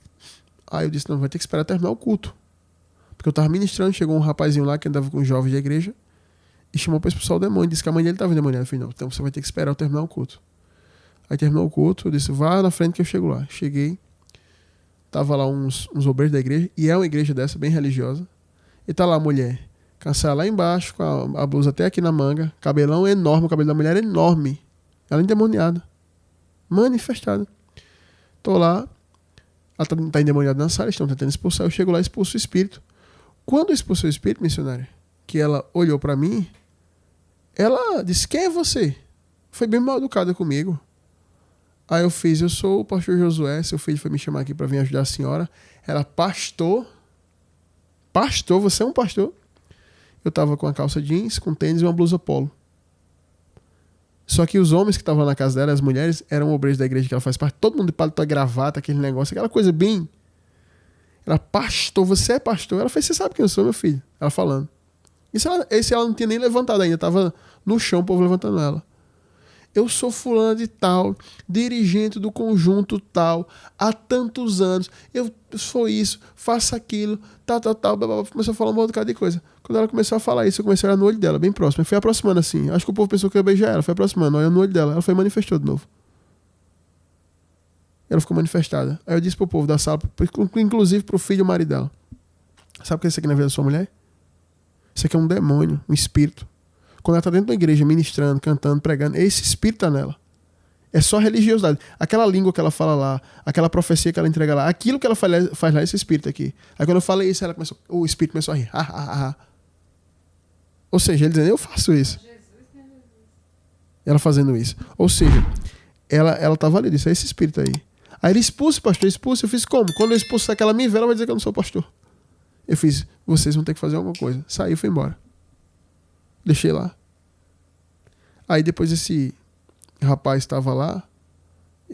Aí eu disse, não, vai ter que esperar terminar o culto. Porque eu estava ministrando, chegou um rapazinho lá que andava com os jovens da igreja e chamou para expulsar o demônio. Disse que a mãe dele estava endemoniada. Eu falei, não, então você vai ter que esperar eu terminar o culto. Aí terminou o culto, eu disse, vá na frente que eu chego lá. Cheguei, tava lá uns obreiros da igreja, e é uma igreja dessa, bem religiosa. E tá lá a mulher, cansada lá embaixo, com a blusa até aqui na manga, cabelão enorme, o cabelo da mulher é enorme. Ela é endemoniada. Manifestada. Tô lá, ela tá endemoniada na sala, estão tentando expulsar, eu chego lá e expulso o espírito. Quando eu expulsei o espírito, missionária, que ela olhou para mim, ela disse, quem é você? Foi bem mal educada comigo. Aí eu fiz, eu sou o pastor Josué, seu filho foi me chamar aqui para vir ajudar a senhora. Ela, pastor, você é um pastor? Eu tava com a calça jeans, com tênis e uma blusa polo. Só que os homens que estavam na casa dela, as mulheres, eram obreiros da igreja que ela faz parte, todo mundo de paletó, gravata, aquele negócio, aquela coisa bem... Ela, pastor, você é pastor? Ela fez, você sabe quem eu sou, meu filho? Ela falando. Esse ela não tinha nem levantado ainda, tava no chão, o povo levantando ela. Eu sou fulano de tal, dirigente do conjunto tal, há tantos anos, eu sou isso, faço aquilo, tal, blá, blá, blá. Começou a falar um bocado de coisa. Quando ela começou a falar isso, eu comecei a olhar no olho dela, bem próximo. Eu fui aproximando assim. Acho que o povo pensou que eu ia beijar ela, foi aproximando, olhando no olho dela. Ela foi e manifestou de novo. Ela ficou manifestada. Aí eu disse pro povo da sala, inclusive pro filho e o marido dela, sabe o que é isso aqui na vida da sua mulher? Isso aqui é um demônio, um espírito. Quando ela está dentro da igreja, ministrando, cantando, pregando, esse espírito está nela. É só religiosidade. Aquela língua que ela fala lá, aquela profecia que ela entrega lá, aquilo que ela faz lá, esse espírito aqui. Aí quando eu falei isso, o espírito começou a rir. Ou seja, ele dizendo, eu faço isso. Ela fazendo isso. Ou seja, ela estava ali, disse, é esse espírito aí. Aí ele expulsa, pastor, expulsa. Eu fiz como? Quando eu expulsar aquela minha vela, ela vai dizer que eu não sou pastor. Eu fiz, vocês vão ter que fazer alguma coisa. Saí e fui embora. Deixei lá. Aí depois esse rapaz estava lá,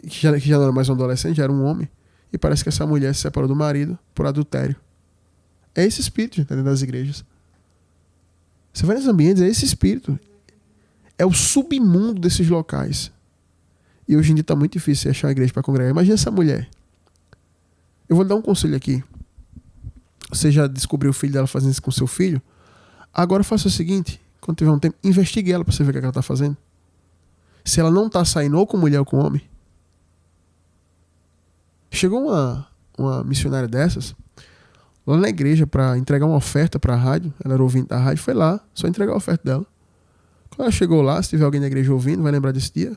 que já não era mais um adolescente, já era um homem, e parece que essa mulher se separou do marido por adultério. É esse espírito, gente, dentro das igrejas. Você vai nos ambientes, é esse espírito. É o submundo desses locais. E hoje em dia está muito difícil achar uma igreja para congregar. Imagina essa mulher. Eu vou lhe dar um conselho aqui. Você já descobriu o filho dela fazendo isso com seu filho? Agora faça o seguinte, quando tiver um tempo, investigue ela para você ver o que ela está fazendo. Se ela não está saindo ou com mulher ou com homem. Chegou uma missionária dessas lá na igreja para entregar uma oferta para a rádio. Ela era ouvinte da rádio, foi lá, só entregar a oferta dela. Quando ela chegou lá, se tiver alguém na igreja ouvindo, vai lembrar desse dia.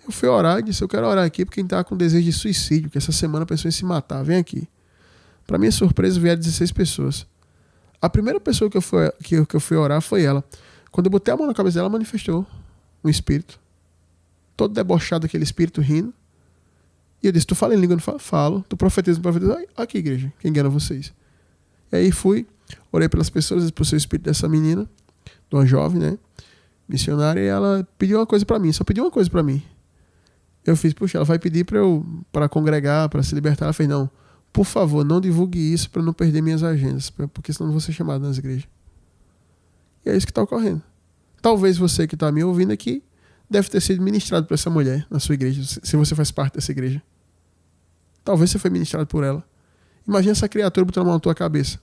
Eu fui orar e disse, eu quero orar aqui porque quem está com desejo de suicídio, que essa semana pensou em se matar, vem aqui. Para minha surpresa, vieram 16 pessoas. A primeira pessoa que eu fui orar foi ela. Quando eu botei a mão na cabeça dela, ela manifestou um espírito. Todo debochado, aquele espírito rindo. E eu disse, tu fala em língua? Eu não falo. Falo. Tu profetiza, não profetiza? Aqui, igreja, quem engana vocês? E aí fui, orei pelas pessoas, expulsei o espírito dessa menina, de uma jovem, né, missionária, e ela pediu uma coisa para mim, só pediu uma coisa para mim. Eu fiz, puxa, ela vai pedir para congregar, para se libertar. Ela fez, não, por favor, não divulgue isso para não perder minhas agendas, porque senão não vou ser chamado nas igrejas. E é isso que está ocorrendo. Talvez você que está me ouvindo aqui deve ter sido ministrado por essa mulher na sua igreja, se você faz parte dessa igreja. Talvez você foi ministrado por ela. Imagina essa criatura botando a mão na tua cabeça.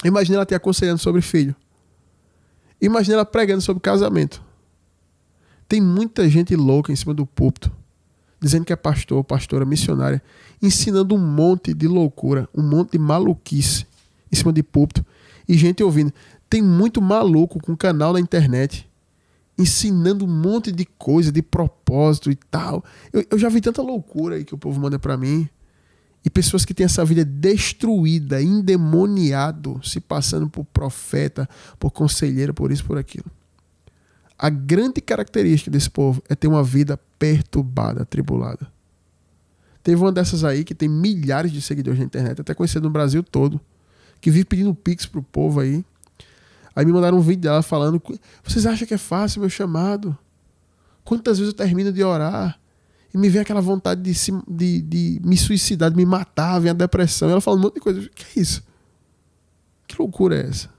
Imagina ela te aconselhando sobre filho. Imagina ela pregando sobre casamento. Tem muita gente louca em cima do púlpito, dizendo que é pastor, pastora, missionária, ensinando um monte de loucura, um monte de maluquice em cima de púlpito, e gente ouvindo. Tem muito maluco com canal na internet, ensinando um monte de coisa, de propósito e tal. Eu já vi tanta loucura aí que o povo manda pra mim, e pessoas que têm essa vida destruída, endemoniado, se passando por profeta, por conselheiro, por isso, por aquilo. A grande característica desse povo é ter uma vida perturbada, atribulada. Teve uma dessas aí que tem milhares de seguidores na internet, até conhecido no Brasil todo, que vive pedindo pix pro povo aí. Aí me mandaram um vídeo dela falando: vocês acham que é fácil o meu chamado? Quantas vezes eu termino de orar e me vem aquela vontade de me suicidar, de me matar, vem a depressão. E ela fala um monte de coisa. Que é isso? Que loucura é essa?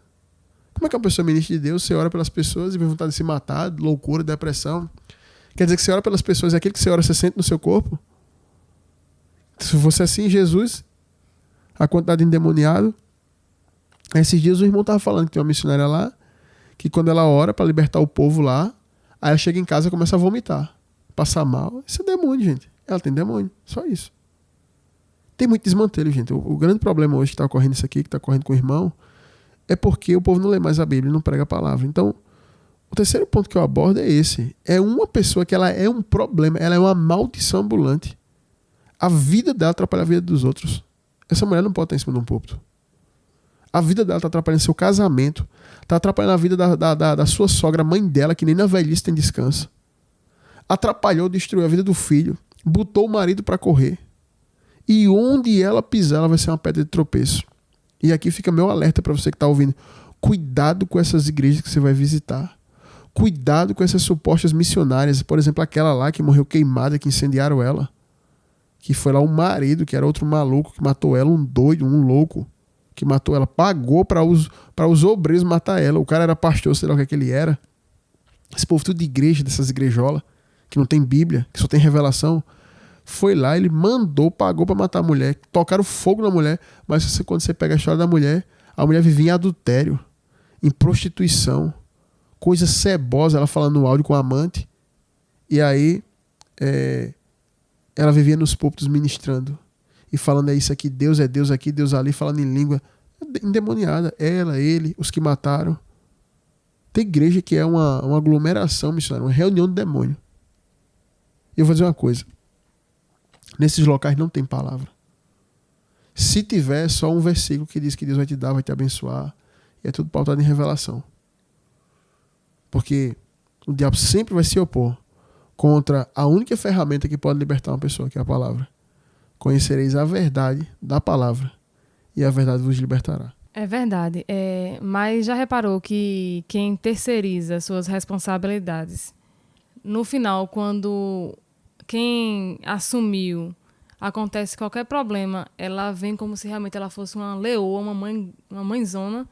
Como é que uma pessoa ministra de Deus, você ora pelas pessoas e vem vontade de se matar, loucura, depressão? Quer dizer que você ora pelas pessoas e aquilo que você ora você sente no seu corpo? Se fosse assim, Jesus, a quantidade de endemoniado. Esses dias o irmão estava falando que tem uma missionária lá, que quando ela ora para libertar o povo lá, aí ela chega em casa e começa a vomitar, passar mal. Isso é demônio, gente. Ela tem demônio, só isso. Tem muito desmantelho, gente. O grande problema hoje que está ocorrendo isso aqui, que está ocorrendo com o irmão, é porque o povo não lê mais a Bíblia, não prega a palavra. Então, o terceiro ponto que eu abordo é esse. É uma pessoa que ela é um problema, ela é uma maldição ambulante. A vida dela atrapalha a vida dos outros. Essa mulher não pode estar em cima de um púlpito. A vida dela está atrapalhando seu casamento, está atrapalhando a vida da sua sogra, mãe dela, que nem na velhice tem descanso. Atrapalhou, destruiu a vida do filho, botou o marido para correr. E onde ela pisar, ela vai ser uma pedra de tropeço. E aqui fica meu alerta para você que está ouvindo. Cuidado com essas igrejas que você vai visitar. Cuidado com essas supostas missionárias. Por exemplo, aquela lá que morreu queimada, que incendiaram ela. Que foi lá o marido, que era outro maluco, que matou ela, um doido, um louco, que matou ela. Pagou para os obreiros matar ela. O cara era pastor, sei lá o que ele era. Esse povo tudo de igreja, dessas igrejolas, que não tem Bíblia, que só tem revelação. Foi lá, ele mandou, pagou para matar a mulher. Tocaram fogo na mulher. Mas quando você pega a história da mulher, a mulher vivia em adultério, em prostituição, coisa cebosa, ela falando no áudio com o amante. E aí ela vivia nos púlpitos ministrando e falando: é isso aqui, Deus é Deus aqui, Deus ali, falando em língua endemoniada. Ela, ele, os que mataram. Tem igreja que é uma aglomeração missionária, uma reunião de demônio. E eu vou dizer uma coisa: nesses locais não tem palavra. Se tiver, só um versículo que diz que Deus vai te dar, vai te abençoar. E é tudo pautado em revelação. Porque o diabo sempre vai se opor contra a única ferramenta que pode libertar uma pessoa, que é a palavra. Conhecereis a verdade da palavra, e a verdade vos libertará.
É verdade. Mas já reparou que quem terceiriza suas responsabilidades, no final, quando quem assumiu, acontece qualquer problema, ela vem como se realmente ela fosse uma leoa, uma mãezona.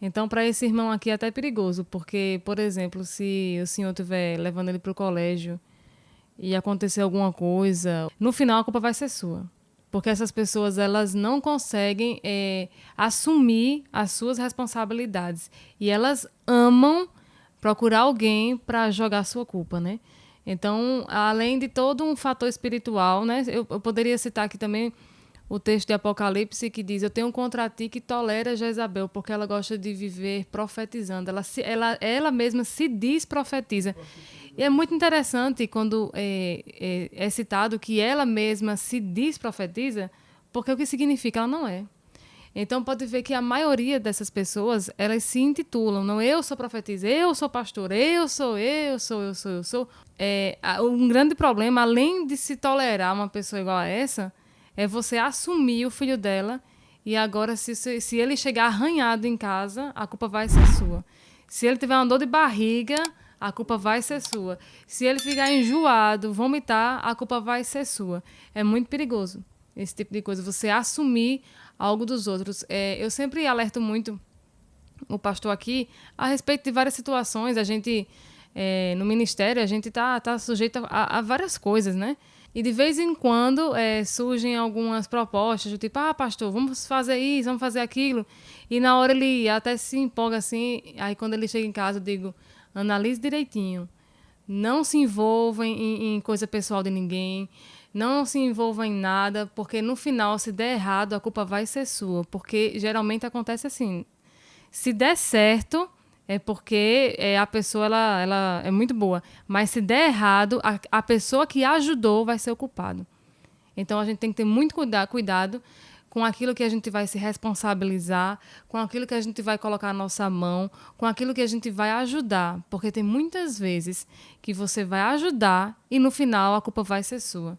Então, para esse irmão aqui é até perigoso, porque, por exemplo, se o senhor estiver levando ele para o colégio e acontecer alguma coisa, no final a culpa vai ser sua. Porque essas pessoas, elas não conseguem assumir as suas responsabilidades. E elas amam procurar alguém para jogar a sua culpa, né? Então, além de todo um fator espiritual, né, eu poderia citar aqui também o texto de Apocalipse que diz: eu tenho contra ti que tolera Jezabel, porque ela gosta de viver profetizando. Ela mesma se diz profetiza. E é muito interessante quando é citado que ela mesma se diz profetiza, porque o que significa? Ela não é. Então, pode ver que a maioria dessas pessoas, elas se intitulam, não, eu sou profetisa, eu sou pastor, eu sou. Um grande problema, além de se tolerar uma pessoa igual a essa, é você assumir o filho dela e agora, se ele chegar arranhado em casa, a culpa vai ser sua. Se ele tiver uma dor de barriga, a culpa vai ser sua. Se ele ficar enjoado, vomitar, a culpa vai ser sua. É muito perigoso esse tipo de coisa, você assumir algo dos outros. Eu sempre alerto muito o pastor aqui a respeito de várias situações. A gente, no ministério, a gente tá sujeito a várias coisas, né? E de vez em quando surgem algumas propostas do tipo: pastor, vamos fazer isso, vamos fazer aquilo. E na hora ele até se empolga assim. Aí quando ele chega em casa eu digo: analise direitinho. Não se envolva em coisa pessoal de ninguém. Não se envolva em nada, porque no final, se der errado, a culpa vai ser sua. Porque geralmente acontece assim: se der certo, é porque a pessoa ela é muito boa. Mas se der errado, a pessoa que ajudou vai ser o culpado. Então a gente tem que ter muito cuidado com aquilo que a gente vai se responsabilizar, com aquilo que a gente vai colocar na nossa mão, com aquilo que a gente vai ajudar. Porque tem muitas vezes que você vai ajudar e no final a culpa vai ser sua.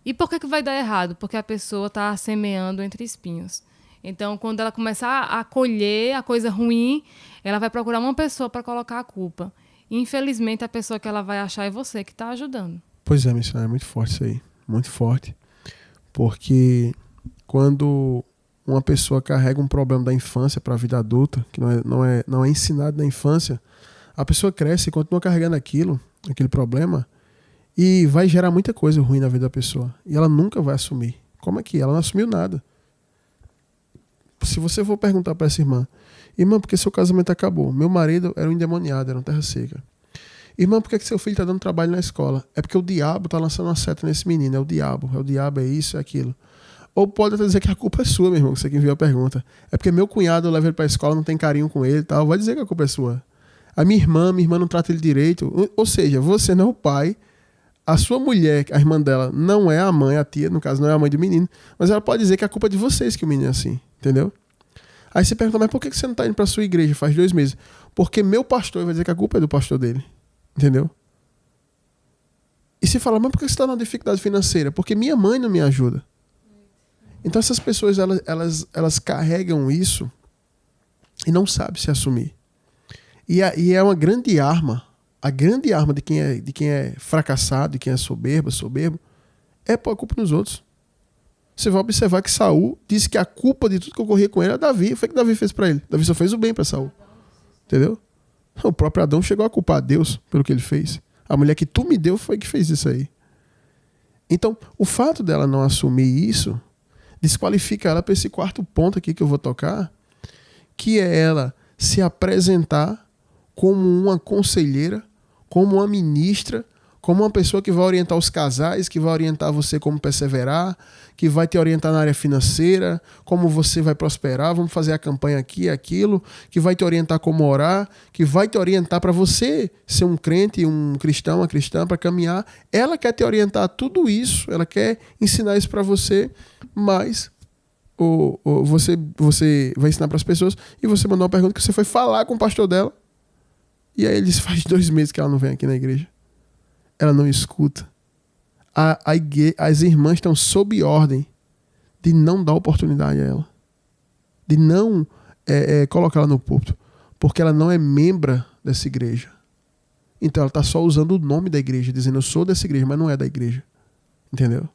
E por que vai dar errado? Porque a pessoa está semeando entre espinhos. Então, quando ela começar a colher a coisa ruim, ela vai procurar uma pessoa para colocar a culpa. Infelizmente, a pessoa que ela vai achar é você que está ajudando.
Pois é, missionário, é muito forte isso aí. Muito forte. Porque quando uma pessoa carrega um problema da infância para a vida adulta, que não é ensinado na infância, a pessoa cresce e continua carregando aquele problema, e vai gerar muita coisa ruim na vida da pessoa. E ela nunca vai assumir. Como é que ela não assumiu nada? Se você for perguntar para essa irmã, por que seu casamento acabou? Meu marido era um endemoniado, era um terra seca. Irmã, por que seu filho está dando trabalho na escola? É porque o diabo está lançando uma seta nesse menino. É o diabo, é isso, é aquilo. Ou pode até dizer que a culpa é sua, meu irmão, que você que enviou a pergunta. É porque meu cunhado leva ele para a escola, não tem carinho com ele e tal. Vai dizer que a culpa é sua. A minha irmã não trata ele direito. Ou seja, você não é o pai. A sua mulher, a irmã dela, não é a mãe, a tia, no caso, não é a mãe do menino. Mas ela pode dizer que a culpa é de vocês que o menino é assim. Entendeu? Aí você pergunta, mas por que você não está indo para a sua igreja faz 2 meses? Porque meu pastor vai dizer que a culpa é do pastor dele. Entendeu? E se fala, mas por que você está na dificuldade financeira? Porque minha mãe não me ajuda. Então essas pessoas, elas carregam isso e não sabem se assumir. E é uma grande arma. A grande arma de quem é fracassado, de quem é soberbo, é pôr a culpa nos outros. Você vai observar que Saul disse que a culpa de tudo que ocorria com ele era Davi. Foi o que Davi fez para ele. Davi só fez o bem para Saul. Entendeu? O próprio Adão chegou a culpar a Deus pelo que ele fez. A mulher que tu me deu foi que fez isso aí. Então, o fato dela não assumir isso desqualifica ela para esse 4º ponto aqui que eu vou tocar, que é ela se apresentar como uma conselheira, como uma ministra, como uma pessoa que vai orientar os casais, que vai orientar você como perseverar, que vai te orientar na área financeira, como você vai prosperar, vamos fazer a campanha aqui, aquilo, que vai te orientar como orar, que vai te orientar para você ser um crente, um cristão, uma cristã, para caminhar. Ela quer te orientar a tudo isso, ela quer ensinar isso para você, mas você vai ensinar para as pessoas e você mandou uma pergunta que você foi falar com o pastor dela, e aí eles faz 2 meses que ela não vem aqui na igreja. Ela não escuta. As irmãs estão sob ordem de não dar oportunidade a ela. De não colocar ela no púlpito. Porque ela não é membro dessa igreja. Então ela está só usando o nome da igreja, dizendo eu sou dessa igreja, mas não é da igreja. Entendeu?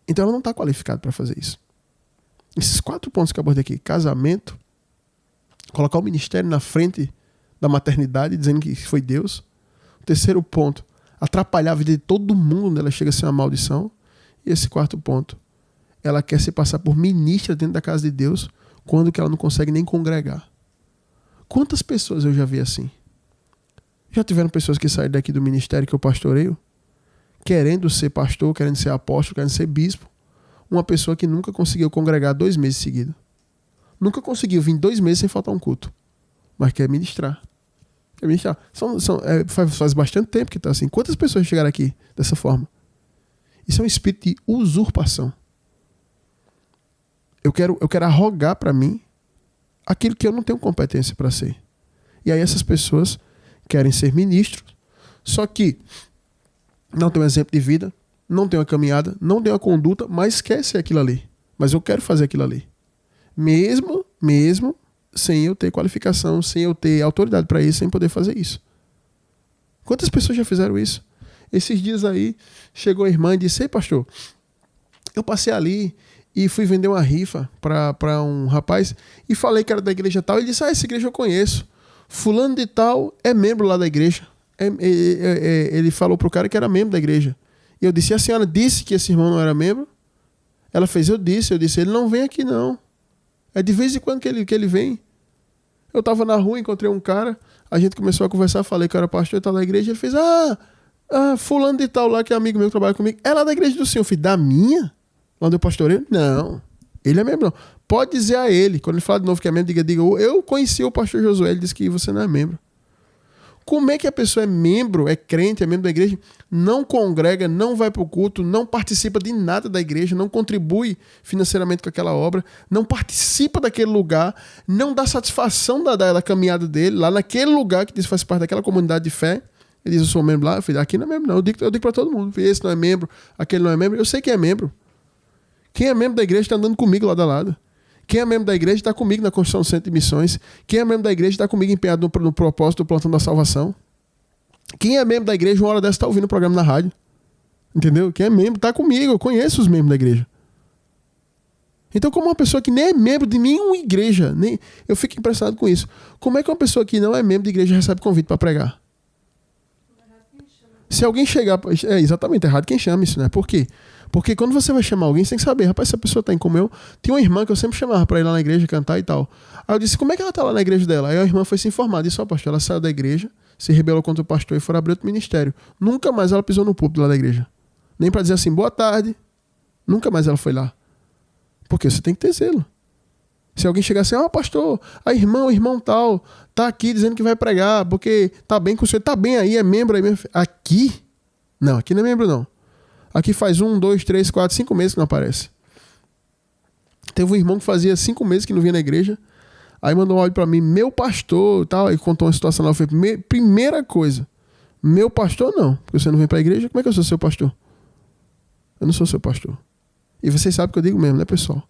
Então ela não está qualificada para fazer isso. Esses 4 pontos que eu abordei aqui. Casamento. Colocar o ministério na frente da maternidade, dizendo que foi Deus. O 3º ponto, atrapalhar a vida de todo mundo onde ela chega a ser uma maldição. E esse 4º ponto, ela quer se passar por ministra dentro da casa de Deus, quando que ela não consegue nem congregar. Quantas pessoas eu já vi assim? Já tiveram pessoas que saíram daqui do ministério que eu pastoreio, querendo ser pastor, querendo ser apóstolo, querendo ser bispo. Uma pessoa que nunca conseguiu congregar 2 meses seguidos. Nunca conseguiu vir 2 meses sem faltar um culto. Mas quer ministrar. Faz bastante tempo que está assim. Quantas pessoas chegaram aqui dessa forma? Isso é um espírito de usurpação. Eu quero arrogar para mim aquilo que eu não tenho competência para ser. E aí essas pessoas querem ser ministros, só que não tem um exemplo de vida, não tem uma caminhada, não tem uma conduta, mas quer ser aquilo ali. Mas eu quero fazer aquilo ali. Mesmo sem eu ter qualificação, sem eu ter autoridade para isso, sem poder fazer isso. Quantas pessoas já fizeram isso? Esses dias aí, chegou a irmã e disse, ei pastor, eu passei ali e fui vender uma rifa para um rapaz e falei que era da igreja tal. Ele disse, essa igreja eu conheço. Fulano de tal é membro lá da igreja. Ele falou pro cara que era membro da igreja. E eu disse, a senhora disse que esse irmão não era membro? Ela fez, eu disse, ele não vem aqui não. É de vez em quando que ele vem. Eu tava na rua, encontrei um cara, a gente começou a conversar, falei que eu era pastor e tal da igreja, ele fez, fulano de tal lá, que é amigo meu que trabalha comigo, é lá da igreja do senhor. Eu falei, da minha? Lá onde eu pastoreio? Não. Ele é membro não. Pode dizer a ele, quando ele fala de novo que é membro, diga, eu conheci o pastor Josué, ele disse que você não é membro. Como é que a pessoa é membro, é crente, é membro da igreja, não congrega, não vai para o culto, não participa de nada da igreja, não contribui financeiramente com aquela obra, não participa daquele lugar, não dá satisfação da caminhada dele, lá naquele lugar que diz que faz parte daquela comunidade de fé? Ele diz, eu sou membro lá. Eu falei, aqui não é membro não. Eu digo para todo mundo, esse não é membro, aquele não é membro. Eu sei que é membro. Quem é membro da igreja está andando comigo lado a lado. Quem é membro da igreja está comigo na construção do centro de missões. Quem é membro da igreja está comigo empenhado no propósito do plantão da salvação. Quem é membro da igreja, uma hora dessa está ouvindo o programa na rádio. Entendeu? Quem é membro está comigo. Eu conheço os membros da igreja. Então, como uma pessoa que nem é membro de nenhuma igreja, eu fico impressionado com isso. Como é que uma pessoa que não é membro de igreja recebe convite para pregar? Se alguém chegar... É exatamente errado quem chama isso, né? Por quê? Porque quando você vai chamar alguém, você tem que saber, rapaz, se a pessoa está em como eu... Tinha uma irmã que eu sempre chamava para ir lá na igreja cantar e tal. Aí eu disse, como é que ela está lá na igreja dela? Aí a irmã foi se informar, disse, ó, pastor, ela saiu da igreja, se rebelou contra o pastor e foi abrir outro ministério. Nunca mais ela pisou no púlpito lá da igreja. Nem para dizer assim, boa tarde. Nunca mais ela foi lá. Porque você tem que ter zelo. Se alguém chegar assim, pastor, o irmão tal, tá aqui dizendo que vai pregar, porque tá bem com o senhor, tá bem aí, é membro aí mesmo. Aqui? Não, aqui não é membro não. Aqui faz 1, 2, 3, 4, 5 meses que não aparece. Teve um irmão que fazia 5 meses que não vinha na igreja, aí mandou um áudio pra mim, meu pastor, tal, e contou uma situação lá, eu falei, primeira coisa, meu pastor não, porque você não vem pra igreja, como é que eu sou seu pastor? Eu não sou seu pastor. E vocês sabem que eu digo mesmo, né, pessoal?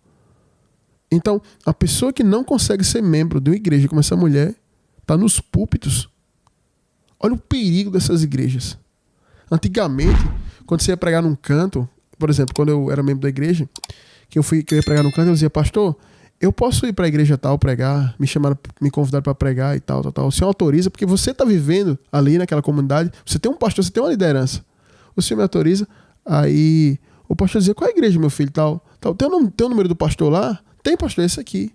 Então, a pessoa que não consegue ser membro de uma igreja como essa mulher, está nos púlpitos. Olha o perigo dessas igrejas. Antigamente, quando você ia pregar num canto, por exemplo, quando eu era membro da igreja, que eu ia pregar num canto, eu dizia, pastor, eu posso ir para a igreja tal pregar, me convidaram para pregar e tal. O senhor autoriza, porque você está vivendo ali naquela comunidade, você tem um pastor, você tem uma liderança. O senhor me autoriza, aí o pastor dizia, qual é a igreja, meu filho, tal. Tem o número do pastor lá? Tem, pastor, esse aqui.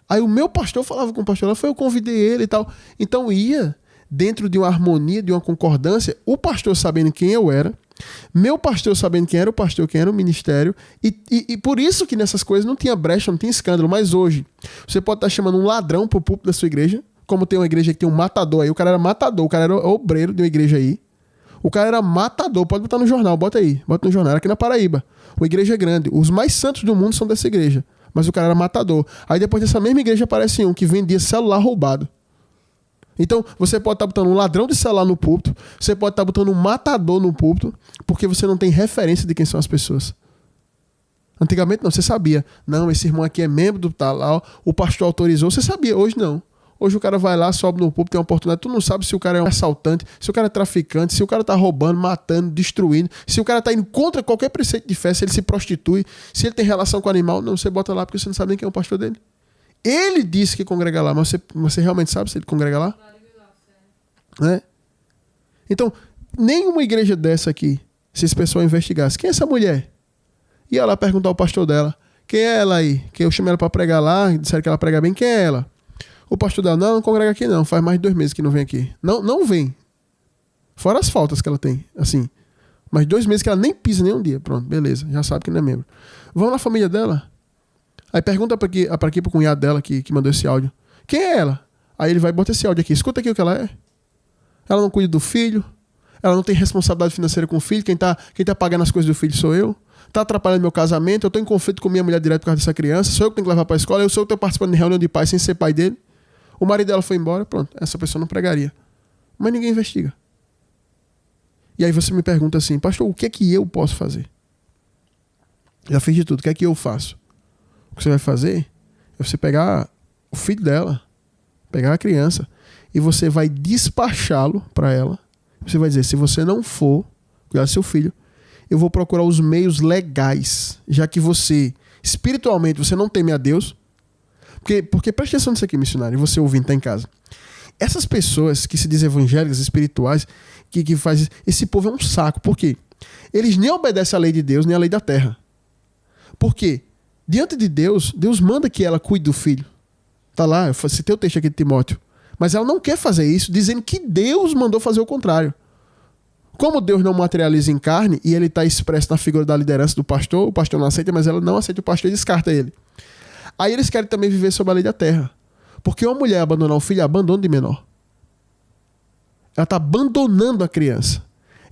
Aí o meu pastor falava com o pastor lá, eu convidei ele e tal. Então ia dentro de uma harmonia, de uma concordância, o pastor sabendo quem eu era, meu pastor sabendo quem era o pastor, quem era o ministério, e por isso que nessas coisas não tinha brecha, não tinha escândalo. Mas hoje, você pode estar chamando um ladrão pro púlpito da sua igreja, como tem uma igreja que tem um matador aí, o cara era matador, o cara era obreiro de uma igreja aí, o cara era matador, pode botar no jornal, bota no jornal, era aqui na Paraíba, uma igreja grande, os mais santos do mundo são dessa igreja. Mas o cara era matador. Aí depois dessa mesma igreja aparece um que vendia celular roubado. Então, você pode estar botando um ladrão de celular no púlpito, você pode estar botando um matador no púlpito, porque você não tem referência de quem são as pessoas. Antigamente não, você sabia. Não, esse irmão aqui é membro do tal lá, o pastor autorizou, você sabia. Hoje não. Hoje o cara vai lá, sobe no púlpito, tem uma oportunidade, tu não sabe se o cara é um assaltante, se o cara é traficante, se o cara tá roubando, matando, destruindo, se o cara tá indo contra qualquer preceito de fé, se ele se prostitui, se ele tem relação com o animal, não, você bota lá porque você não sabe nem quem é o pastor dele. Ele disse que congrega lá, mas você realmente sabe se ele congrega lá? Né? Então, nenhuma igreja dessa aqui, se esse pessoal investigasse, quem é essa mulher? Ia lá perguntar ao pastor dela, quem é ela aí? Que eu chamei ela pra pregar lá, disseram que ela prega bem, quem é ela? O pastor dela, não congrega aqui não, faz mais de 2 meses que não vem aqui. Não vem. Fora as faltas que ela tem, assim. Mas 2 meses que ela nem pisa nenhum dia. Pronto, beleza, já sabe que não é membro. Vamos na família dela. Aí pergunta pra aqui pro cunhado dela que mandou esse áudio. Quem é ela? Aí ele vai botar esse áudio aqui. Escuta aqui o que ela é. Ela não cuida do filho. Ela não tem responsabilidade financeira com o filho. Quem tá pagando as coisas do filho sou eu. Tá atrapalhando meu casamento. Eu tô em conflito com minha mulher direto por causa dessa criança. Sou eu que tenho que levar pra escola. Eu sou eu que tô participando de reunião de pais sem ser pai dele. O marido dela foi embora, pronto, essa pessoa não pregaria. Mas ninguém investiga. E aí você me pergunta assim, pastor, o que é que eu posso fazer? Já fiz de tudo, o que é que eu faço? O que você vai fazer é você pegar o filho dela, pegar a criança, e você vai despachá-lo para ela. Você vai dizer, se você não for cuidar do seu filho, eu vou procurar os meios legais, já que você, espiritualmente, você não teme a Deus. Porque preste atenção nisso aqui, missionário, e você ouvindo, tá em casa. Essas pessoas que se dizem evangélicas, espirituais, que fazem... Esse povo é um saco. Por quê? Eles nem obedecem à lei de Deus, nem à lei da terra. Por quê? Diante de Deus, Deus manda que ela cuide do filho. Tá lá, eu citei o texto aqui de Timóteo. Mas ela não quer fazer isso, dizendo que Deus mandou fazer o contrário. Como Deus não materializa em carne, e ele está expresso na figura da liderança do pastor, o pastor não aceita, mas ela não aceita o pastor e descarta ele. Aí eles querem também viver sob a lei da terra. Porque uma mulher abandonar o filho é abandono de menor. Ela está abandonando a criança.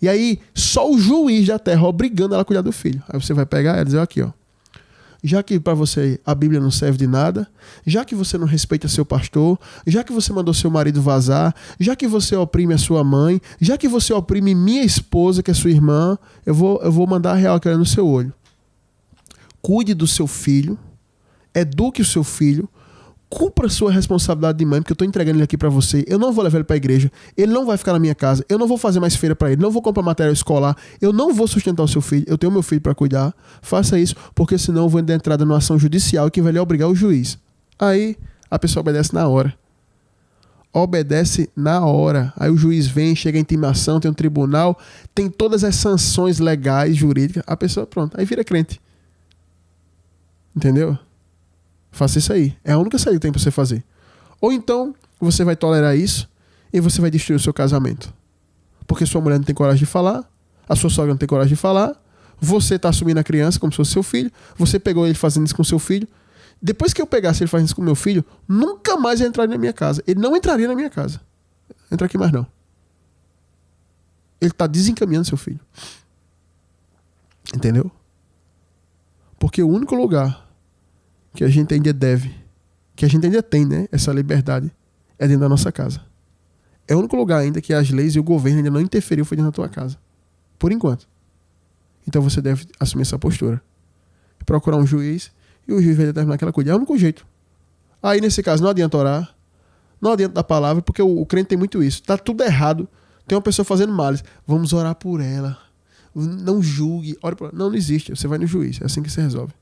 E aí, só o juiz da terra obrigando ela a cuidar do filho. Aí você vai pegar ela e dizer, aqui, ó. Já que para você a Bíblia não serve de nada, já que você não respeita seu pastor, já que você mandou seu marido vazar, já que você oprime a sua mãe, já que você oprime minha esposa, que é sua irmã, eu vou mandar a real aqui no seu olho. cuide do seu filho, eduque o seu filho, cumpra a sua responsabilidade de mãe, porque eu estou entregando ele aqui para você. Eu não vou levar ele para a igreja, ele não vai ficar na minha casa, eu não vou fazer mais feira para ele, não vou comprar material escolar, eu não vou sustentar o seu filho, eu tenho meu filho para cuidar. Faça isso, porque senão eu vou dar entrada numa ação judicial que vai lhe obrigar o juiz. Aí a pessoa obedece na hora. Obedece na hora. Aí o juiz vem, chega a intimação, tem um tribunal, tem todas as sanções legais, jurídicas, a pessoa, pronto, aí vira crente. Entendeu? Faça isso aí. É a única saída que tem para você fazer. Ou então, você vai tolerar isso e você vai destruir o seu casamento. Porque sua mulher não tem coragem de falar, a sua sogra não tem coragem de falar, você está assumindo a criança como se fosse seu filho, você pegou ele fazendo isso com seu filho. Depois que eu pegasse ele fazendo isso com meu filho, nunca mais ele entraria na minha casa. Ele não entraria na minha casa. Entra aqui mais não. Ele está desencaminhando seu filho. Entendeu? Porque o único lugar que a gente ainda deve, que a gente ainda tem, né, essa liberdade, é dentro da nossa casa. É o único lugar ainda que as leis e o governo ainda não interferiu, foi dentro da tua casa. Por enquanto. Então você deve assumir essa postura. Procurar um juiz, e o juiz vai determinar aquela coisa. É o único jeito. Aí, nesse caso, não adianta orar, não adianta dar palavra, porque o crente tem muito isso. Tá tudo errado. Tem uma pessoa fazendo males. Vamos orar por ela. Não julgue. Ore por ela. Não existe. Você vai no juiz. É assim que se resolve.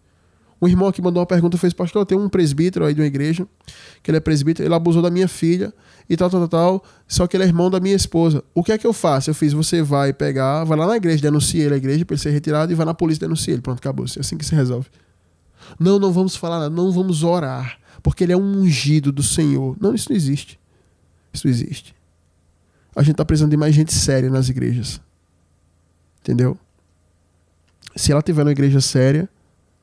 Um irmão aqui mandou uma pergunta, fez: pastor, tem um presbítero aí de uma igreja, que ele é presbítero, ele abusou da minha filha e tal, só que ele é irmão da minha esposa. O que é que eu faço? Eu fiz: você vai pegar, vai lá na igreja, denuncia ele à igreja para ele ser retirado e vai na polícia denunciar ele. Pronto, acabou. É assim que se resolve. Não vamos falar nada, não vamos orar, porque ele é um ungido do Senhor. Não, isso não existe. Isso não existe. A gente está precisando de mais gente séria nas igrejas. Entendeu? Se ela tiver numa igreja séria,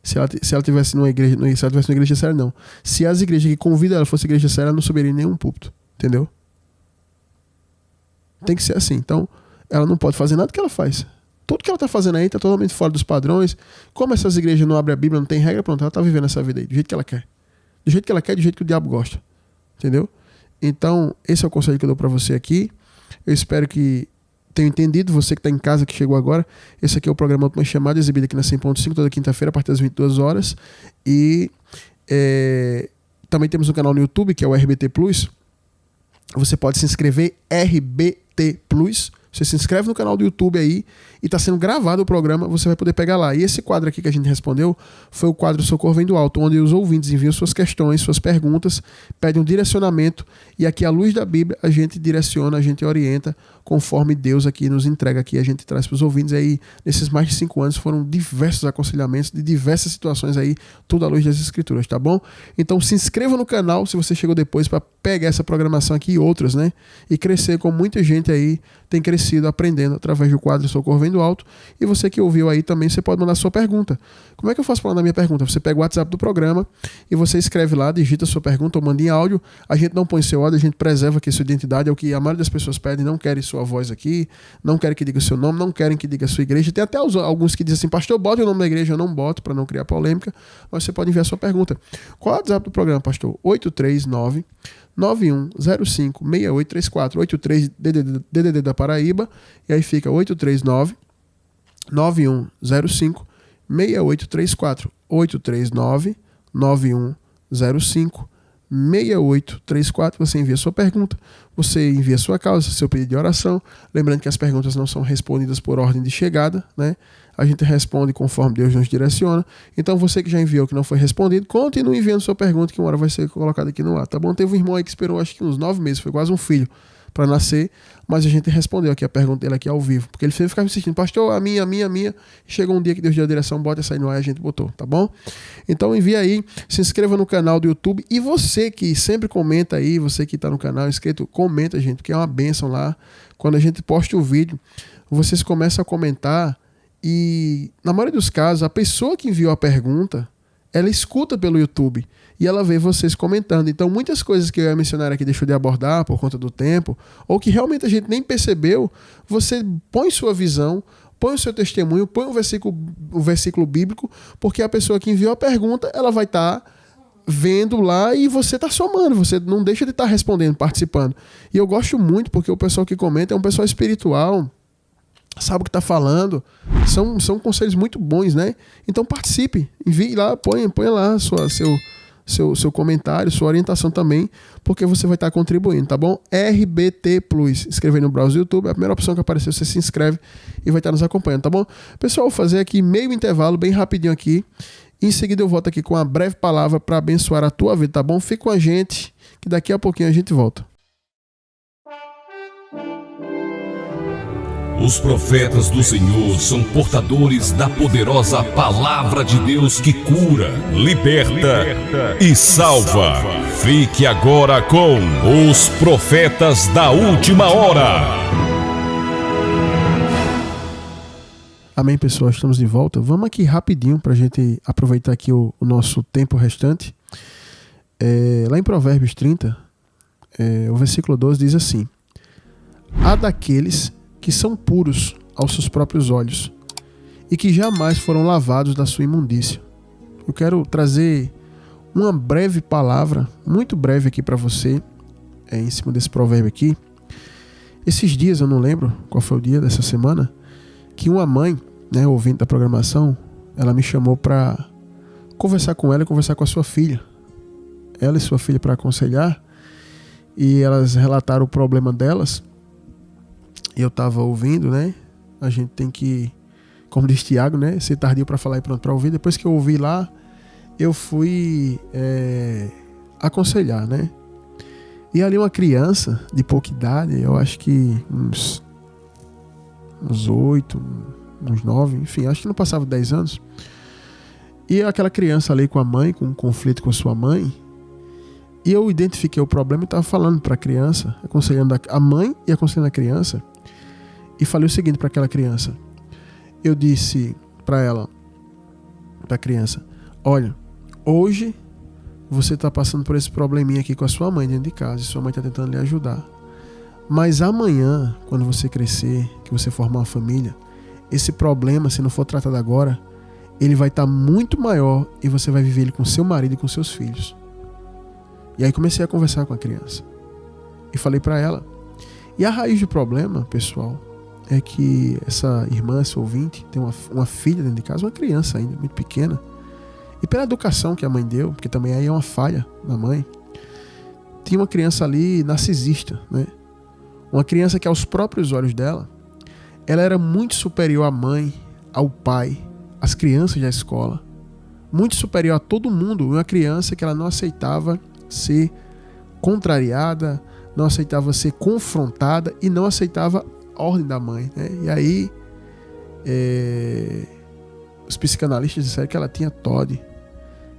se ela tivesse numa igreja, se ela tivesse numa igreja séria, não. Se as igrejas que convidam ela fosse igreja séria, ela não subiria em nenhum púlpito. Entendeu? Tem que ser assim. Então, ela não pode fazer nada que ela faz. Tudo que ela está fazendo aí está totalmente fora dos padrões. Como essas igrejas não abrem a Bíblia, não tem regra, pronto, ela está vivendo essa vida aí, do jeito que ela quer. Do jeito que ela quer, do jeito que o diabo gosta. Entendeu? Então, esse é o conselho que eu dou para você aqui. Eu espero que tenha entendido, você que está em casa, que chegou agora. Esse aqui é o programa Última Chamada, exibido aqui na 100.5, toda quinta-feira, a partir das 22 horas. E também temos um canal no YouTube, que é o RBT Plus. Você pode se inscrever, RBT Plus. Você se inscreve no canal do YouTube aí e está sendo gravado o programa, você vai poder pegar lá. E esse quadro aqui que a gente respondeu foi o quadro Socorro Vem do Alto, onde os ouvintes enviam suas questões, suas perguntas, pedem um direcionamento e aqui à luz da Bíblia a gente direciona, a gente orienta conforme Deus aqui nos entrega aqui, a gente traz para os ouvintes aí. Nesses mais de 5 anos foram diversos aconselhamentos de diversas situações aí, tudo à luz das Escrituras, tá bom? Então se inscreva no canal se você chegou depois para pegar essa programação aqui e outras, né? E crescer como muita gente aí tem crescido aprendendo através do quadro Socorro Vem do Alto. E você que ouviu aí também, você pode mandar sua pergunta. Como é que eu faço para mandar minha pergunta? Você pega o WhatsApp do programa e você escreve lá, digita sua pergunta ou manda em áudio. A gente não põe seu áudio, a gente preserva aqui sua identidade, é o que a maioria das pessoas pedem, não querem sua voz aqui, não querem que diga o seu nome, não querem que diga a sua igreja. Tem até alguns que dizem assim: pastor, bota o nome da igreja. Eu não boto para não criar polêmica, mas você pode enviar sua pergunta. Qual é o WhatsApp do programa, pastor? 839-9105-6834, 83 DDD da Paraíba, e aí fica 839-9105-6834, 839-9105-6834. Você envia sua pergunta, você envia sua causa, seu pedido de oração. Lembrando que as perguntas não são respondidas por ordem de chegada, né? A gente responde conforme Deus nos direciona. Então você que já enviou, que não foi respondido, continue enviando sua pergunta, que uma hora vai ser colocada aqui no ar, tá bom? Teve um irmão aí que esperou acho que uns 9 meses, foi quase um filho para nascer, mas a gente respondeu aqui a pergunta dele aqui ao vivo, porque ele sempre ficava insistindo: pastor, a minha. Chegou um dia que Deus deu a direção, bota essa aí no ar e a gente botou, tá bom? Então envia aí, se inscreva no canal do YouTube, e você que sempre comenta aí, você que está no canal inscrito, comenta, gente, porque é uma bênção lá. Quando a gente posta o vídeo, vocês começam a comentar, e na maioria dos casos, a pessoa que enviou a pergunta, ela escuta pelo YouTube e ela vê vocês comentando. Então muitas coisas que eu ia mencionar aqui deixou de abordar por conta do tempo, ou que realmente a gente nem percebeu, você põe sua visão, põe o seu testemunho, põe um versículo bíblico, porque a pessoa que enviou a pergunta, ela vai estar vendo lá e você está somando, você não deixa de estar respondendo, participando. E eu gosto muito porque o pessoal que comenta é um pessoal espiritual, sabe o que está falando. São conselhos muito bons, né? Então participe, envie lá, põe lá seu comentário, sua orientação também, porque você vai estar contribuindo, tá bom? RBT Plus, escrever no browser do YouTube, é a primeira opção que apareceu, você se inscreve e vai estar nos acompanhando, tá bom? Pessoal, vou fazer aqui meio intervalo, bem rapidinho aqui. Em seguida eu volto aqui com uma breve palavra para abençoar a tua vida, tá bom? Fica com a gente, que daqui a pouquinho a gente volta.
Os profetas do Senhor são portadores da poderosa palavra de Deus que cura, liberta e salva. Fique agora com os profetas da última hora.
Amém, pessoal, estamos de volta. Vamos aqui rapidinho para a gente aproveitar aqui o nosso tempo restante. Lá em Provérbios 30, o versículo 12 diz assim: há daqueles que são puros aos seus próprios olhos e que jamais foram lavados da sua imundícia. Eu quero trazer uma breve palavra, muito breve aqui para você, em cima desse provérbio aqui. Esses dias, eu não lembro qual foi o dia dessa semana, que uma mãe, né, ouvinte da programação, ela me chamou para conversar com ela e conversar com a sua filha. Ela e sua filha para aconselhar, e elas relataram o problema delas. Eu estava ouvindo, né? A gente tem que, como diz Tiago, né? Ser tardio para falar e pronto para ouvir. Depois que eu ouvi lá, eu fui aconselhar, né? E ali uma criança de pouca idade, eu acho que uns 8, uns 9, enfim, acho que não passava 10 anos. E aquela criança ali com a mãe, com um conflito com a sua mãe. E eu identifiquei o problema e estava falando para a criança, aconselhando a mãe e aconselhando a criança. E falei o seguinte para aquela criança. Eu disse para ela, para a criança: olha, hoje você está passando por esse probleminha aqui com a sua mãe dentro de casa, e sua mãe está tentando lhe ajudar. Mas amanhã, quando você crescer, que você formar uma família, esse problema, se não for tratado agora, ele vai estar muito maior e você vai viver ele com seu marido e com seus filhos. E aí comecei a conversar com a criança. E falei para ela. E a raiz do problema, pessoal, é que essa irmã, essa ouvinte, tem uma filha dentro de casa, uma criança ainda, muito pequena. E pela educação que a mãe deu, porque também aí é uma falha da mãe, tinha uma criança ali narcisista, né? Uma criança que aos próprios olhos dela, ela era muito superior à mãe, ao pai, às crianças da escola. Muito superior a todo mundo. Uma criança que ela não aceitava ser contrariada, não aceitava ser confrontada e não aceitava a ordem da mãe, né? E aí os psicanalistas disseram que ela tinha TOD,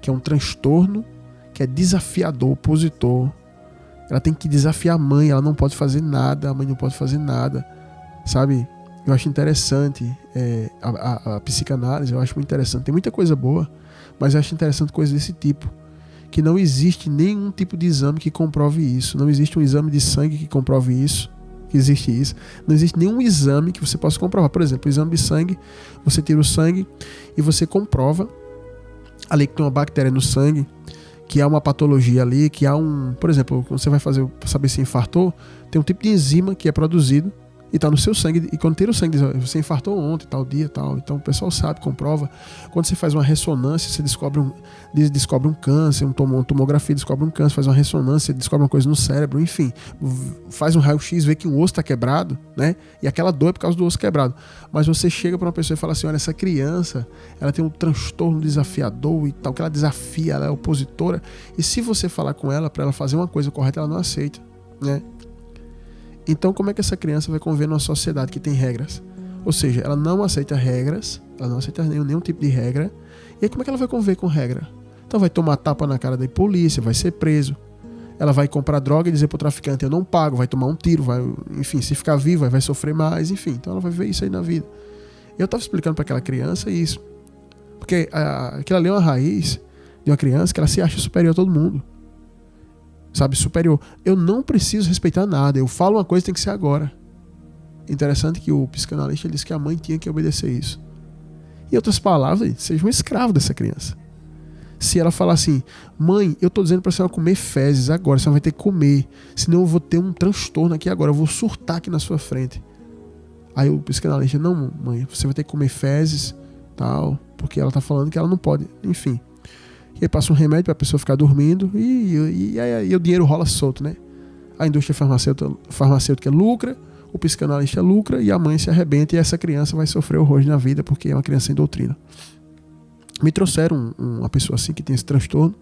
que é um transtorno que é desafiador, opositor. Ela tem que desafiar a mãe, ela não pode fazer nada, a mãe não pode fazer nada, sabe? Eu acho interessante a psicanálise, eu acho muito interessante. Tem muita coisa boa, mas eu acho interessante coisas desse tipo. Que não existe nenhum tipo de exame que comprove isso. Não existe um exame de sangue que comprove isso. Que existe isso. Não existe nenhum exame que você possa comprovar. Por exemplo, o exame de sangue, você tira o sangue e você comprova ali que tem uma bactéria no sangue, que há uma patologia ali, que há por exemplo, quando você vai fazer para saber se infartou, tem um tipo de enzima que é produzido e está no seu sangue, e quando tira o sangue, você infartou ontem, tal dia, tal. Então o pessoal sabe, comprova. Quando você faz uma ressonância, você descobre um câncer, uma tomografia descobre um câncer, faz uma ressonância, descobre uma coisa no cérebro, enfim, faz um raio-x, vê que um osso está quebrado, né? E aquela dor é por causa do osso quebrado. Mas você chega para uma pessoa e fala assim: olha, essa criança, ela tem um transtorno desafiador e tal, que ela desafia, ela é opositora, e se você falar com ela para ela fazer uma coisa correta, ela não aceita, né? Então, como é que essa criança vai conviver numa sociedade que tem regras? Ou seja, ela não aceita regras, ela não aceita nenhum tipo de regra. E aí, como é que ela vai conviver com regra? Então, vai tomar tapa na cara da polícia, vai ser preso. Ela vai comprar droga e dizer pro traficante: eu não pago, vai tomar um tiro, enfim, se ficar viva, vai sofrer mais, enfim. Então, ela vai viver isso aí na vida. Eu estava explicando para aquela criança isso. Porque aquilo ali é uma raiz de uma criança que ela se acha superior a todo mundo. Sabe, superior. Eu não preciso respeitar nada. Eu falo uma coisa, tem que ser agora. Interessante que o psicanalista disse que a mãe tinha que obedecer isso. Em outras palavras, seja um escravo dessa criança. Se ela falar assim: mãe, eu estou dizendo para a senhora comer fezes agora, a senhora vai ter que comer, senão eu vou ter um transtorno aqui agora, eu vou surtar aqui na sua frente. Aí o psicanalista, não, mãe, você vai ter que comer fezes, tal, porque ela tá falando que ela não pode, enfim. E aí passa um remédio pra pessoa ficar dormindo e aí o dinheiro rola solto, né? A indústria farmacêutica lucra, o psicanalista lucra e a mãe se arrebenta e essa criança vai sofrer horrores na vida porque é uma criança sem doutrina. Me trouxeram uma pessoa assim que tem esse transtorno.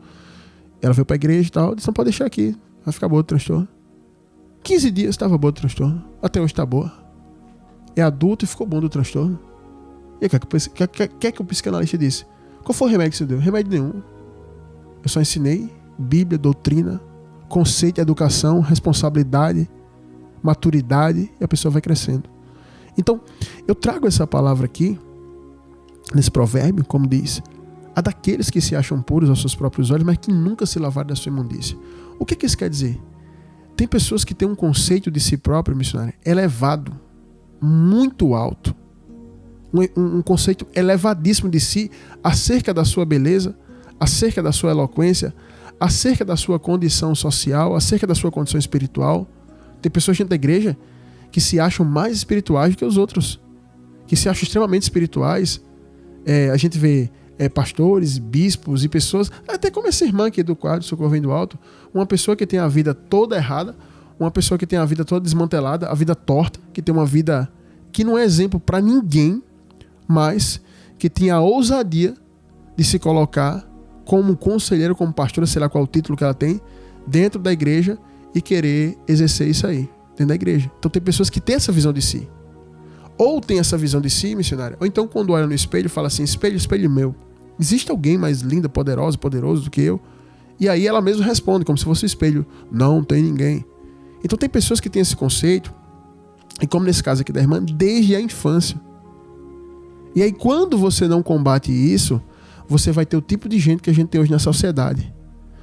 Ela veio pra igreja e tal, disse, não pode deixar aqui, vai ficar boa do transtorno. 15 dias estava boa do transtorno, até hoje está boa. É adulto e ficou bom do transtorno. E o que o psicanalista disse? Qual foi o remédio que você deu? Remédio nenhum. Eu só ensinei Bíblia, doutrina, conceito, educação, responsabilidade, maturidade, e a pessoa vai crescendo. Então, eu trago essa palavra aqui, nesse provérbio, como diz, a daqueles que se acham puros aos seus próprios olhos, mas que nunca se lavaram da sua imundícia. O que isso quer dizer? Tem pessoas que têm um conceito de si próprio, missionário, elevado, muito alto. Um conceito elevadíssimo de si, acerca da sua beleza, acerca da sua eloquência, acerca da sua condição social, acerca da sua condição espiritual. Tem pessoas dentro da igreja que se acham mais espirituais do que os outros, que se acham extremamente espirituais. A gente vê pastores, bispos e pessoas, até como essa irmã aqui do quadro Socorro Vem do Alto, uma pessoa que tem a vida toda errada, uma pessoa que tem a vida toda desmantelada, a vida torta, que tem uma vida que não é exemplo para ninguém, mas que tinha a ousadia de se colocar como conselheiro, como pastora, sei lá qual é o título que ela tem, dentro da igreja e querer exercer isso aí, dentro da igreja. Então tem pessoas que têm essa visão de si. Ou tem essa visão de si, missionário, ou então quando olha no espelho, fala assim, espelho, espelho meu, existe alguém mais linda, poderoso do que eu? E aí ela mesma responde, como se fosse um espelho, não tem ninguém. Então tem pessoas que têm esse conceito, e como nesse caso aqui da irmã, desde a infância. E aí quando você não combate isso, você vai ter o tipo de gente que a gente tem hoje na sociedade.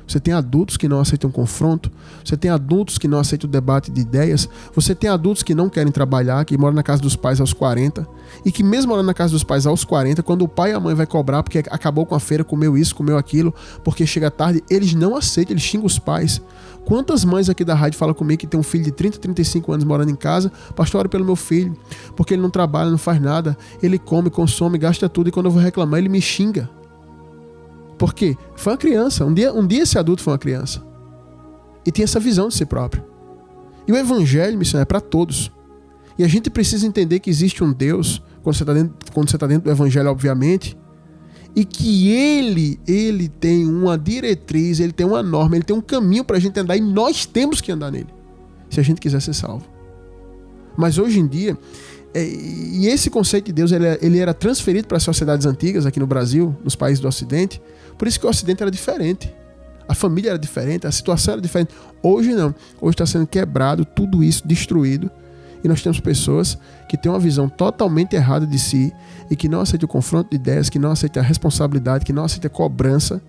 Você tem adultos que não aceitam confronto, você tem adultos que não aceitam o debate de ideias, você tem adultos que não querem trabalhar, que moram na casa dos pais aos 40, e que mesmo morando na casa dos pais aos 40, quando o pai e a mãe vai cobrar porque acabou com a feira, comeu isso, comeu aquilo, porque chega tarde, eles não aceitam, eles xingam os pais. Quantas mães aqui da rádio falam comigo que tem um filho de 30, 35 anos morando em casa, pastor, ore pelo meu filho, porque ele não trabalha, não faz nada, ele come, consome, gasta tudo, e quando eu vou reclamar, ele me xinga. Por quê? Foi uma criança. Um dia esse adulto foi uma criança. E tem essa visão de si próprio. E o evangelho, missionário, é para todos. E a gente precisa entender que existe um Deus, quando você está dentro do evangelho, obviamente, e que ele tem uma diretriz, ele tem uma norma, ele tem um caminho para a gente andar, e nós temos que andar nele, se a gente quiser ser salvo. Mas hoje em dia, e esse conceito de Deus ele era transferido para as sociedades antigas aqui no Brasil, nos países do Ocidente. Por isso que o Ocidente era diferente. A família era diferente, a situação era diferente. Hoje não. Hoje está sendo quebrado tudo isso, destruído. E nós temos pessoas que têm uma visão totalmente errada de si e que não aceitam o confronto de ideias, que não aceitam a responsabilidade, que não aceitam a cobrança.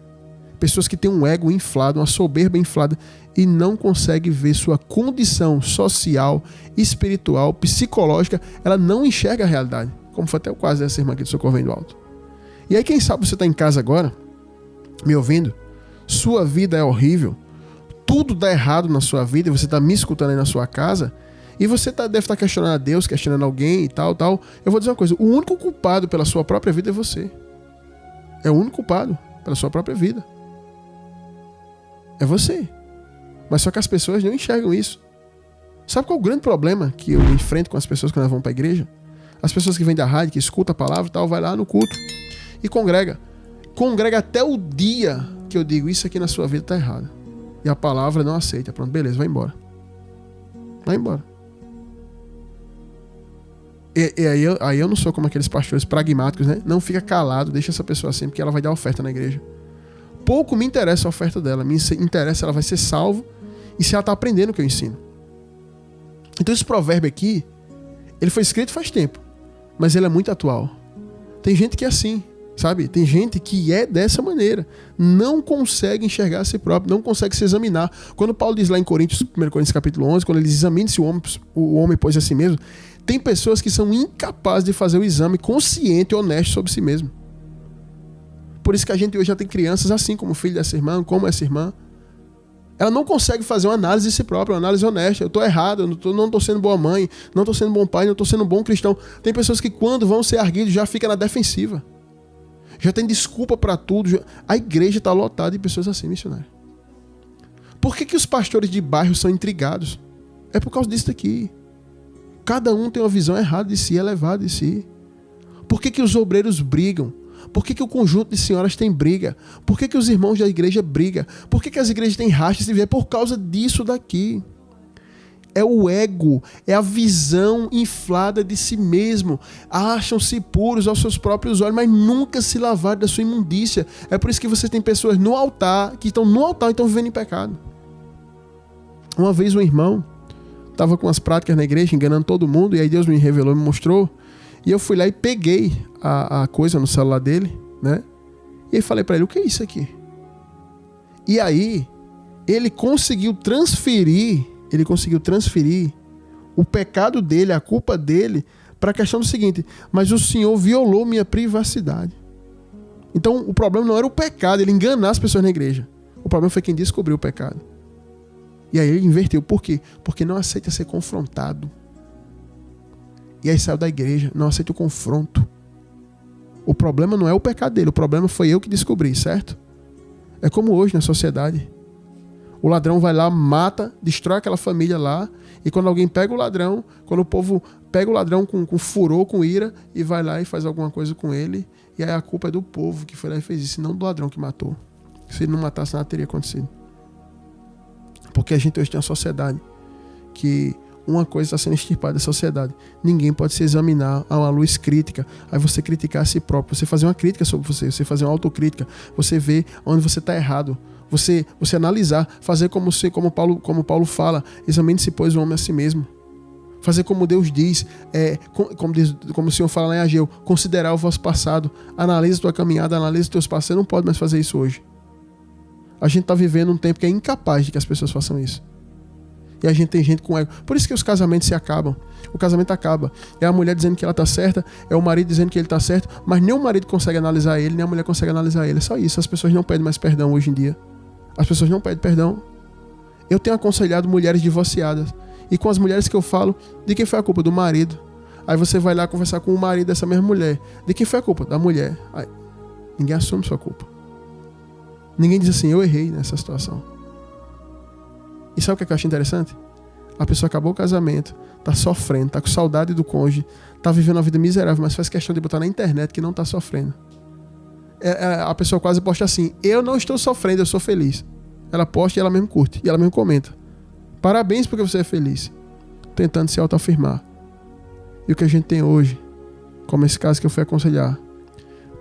Pessoas que têm um ego inflado, uma soberba inflada e não conseguem ver sua condição social, espiritual, psicológica. Ela não enxerga a realidade. Como foi até o caso dessa irmã aqui do Socorro Vem do Alto. E aí quem sabe você está em casa agora, me ouvindo, sua vida é horrível, tudo dá errado na sua vida, e você está me escutando aí na sua casa, e você deve estar questionando a Deus, questionando alguém e tal. Eu vou dizer uma coisa, o único culpado pela sua própria vida é você. É o único culpado pela sua própria vida. É você. Mas só que as pessoas não enxergam isso. Sabe qual é o grande problema que eu enfrento com as pessoas quando elas vão para a igreja? As pessoas que vêm da rádio, que escutam a palavra e tal, vai lá no culto e congrega. Congrega até o dia que eu digo, isso aqui na sua vida está errado. E a palavra não aceita. Pronto, beleza, vai embora. Vai embora. E aí eu não sou como aqueles pastores pragmáticos, né? Não fica calado, deixa essa pessoa assim, porque ela vai dar oferta na igreja. Pouco me interessa a oferta dela. Me interessa se ela vai ser salvo e se ela está aprendendo o que eu ensino. Então esse provérbio aqui, ele foi escrito faz tempo, mas ele é muito atual. Tem gente que é assim, sabe? Tem gente que é dessa maneira. Não consegue enxergar a si próprio, não consegue se examinar. Quando Paulo diz lá em 1 Coríntios capítulo 11, quando ele diz, examine-se o homem pois a si mesmo, tem pessoas que são incapazes de fazer o exame consciente e honesto sobre si mesmo. Por isso que a gente hoje já tem crianças assim, como o filho dessa irmã, como essa irmã, Ela não consegue fazer uma análise de si própria, uma análise honesta. Eu estou errado, eu não estou sendo boa mãe, não estou sendo bom pai, não estou sendo bom cristão. Tem pessoas que quando vão ser erguidos já fica na defensiva. Já tem desculpa para tudo. A igreja está lotada de pessoas assim, missionário. Por que os pastores de bairro são intrigados? É por causa disso daqui. Cada um tem uma visão errada de si, elevada de si. Por que os obreiros brigam? Por que o conjunto de senhoras tem briga? Por que os irmãos da igreja brigam? Por que as igrejas têm rachas? É por causa disso daqui. É o ego, é a visão inflada de si mesmo. Acham-se puros aos seus próprios olhos, mas nunca se lavaram da sua imundícia. É por isso que você tem pessoas no altar, que estão no altar e estão vivendo em pecado. Uma vez um irmão estava com as práticas na igreja, enganando todo mundo, e aí Deus me revelou, me mostrou, e eu fui lá e peguei a coisa no celular dele, né? E aí falei para ele, o que é isso aqui? E aí, ele conseguiu transferir o pecado dele, a culpa dele, para a questão do seguinte, mas o Senhor violou minha privacidade. Então, o problema não era o pecado, ele enganar as pessoas na igreja. O problema foi quem descobriu o pecado. E aí ele inverteu. Por quê? Porque não aceita ser confrontado. E aí saiu da igreja, não aceita o confronto. O problema não é o pecado dele, o problema foi eu que descobri, certo? É como hoje na sociedade. O ladrão vai lá, mata, destrói aquela família lá, e quando alguém pega o ladrão, quando o povo pega o ladrão com furor, com ira, e vai lá e faz alguma coisa com ele, e aí a culpa é do povo que foi lá e fez isso, e não do ladrão que matou. Se ele não matasse, nada teria acontecido. Porque a gente hoje tem uma sociedade que uma coisa está sendo extirpada da sociedade. Ninguém pode se examinar a uma luz crítica. Aí você criticar a si próprio, você fazer uma crítica sobre você fazer uma autocrítica, você ver onde você está errado, você analisar, fazer como Paulo fala, examine-se, pois, o homem a si mesmo. Fazer como Deus diz, como o Senhor fala lá em Ageu, considerar o vosso passado, analisa a tua caminhada, analisa os teus passos. Você não pode mais fazer isso hoje. A gente está vivendo um tempo que é incapaz de que as pessoas façam isso. E a gente tem gente com ego. Por isso que os casamentos se acabam. O casamento acaba. É a mulher dizendo que ela está certa, é o marido dizendo que ele está certo, mas nem o marido consegue analisar ele, nem a mulher consegue analisar ele. É só isso. As pessoas não pedem mais perdão hoje em dia. As pessoas não pedem perdão. Eu tenho aconselhado mulheres divorciadas. E com as mulheres que eu falo, de quem foi a culpa? Do marido. Aí você vai lá conversar com o marido dessa mesma mulher. De quem foi a culpa? Da mulher. Aí, ninguém assume sua culpa. Ninguém diz assim, eu errei nessa situação. E sabe o que eu acho interessante? A pessoa acabou o casamento, tá sofrendo, tá com saudade do cônjuge, tá vivendo uma vida miserável, mas faz questão de botar na internet que não tá sofrendo. A pessoa quase posta assim, eu não estou sofrendo, eu sou feliz. Ela posta e ela mesmo curte, e ela mesmo comenta. Parabéns porque você é feliz. Tentando se autoafirmar. E o que a gente tem hoje, como esse caso que eu fui aconselhar,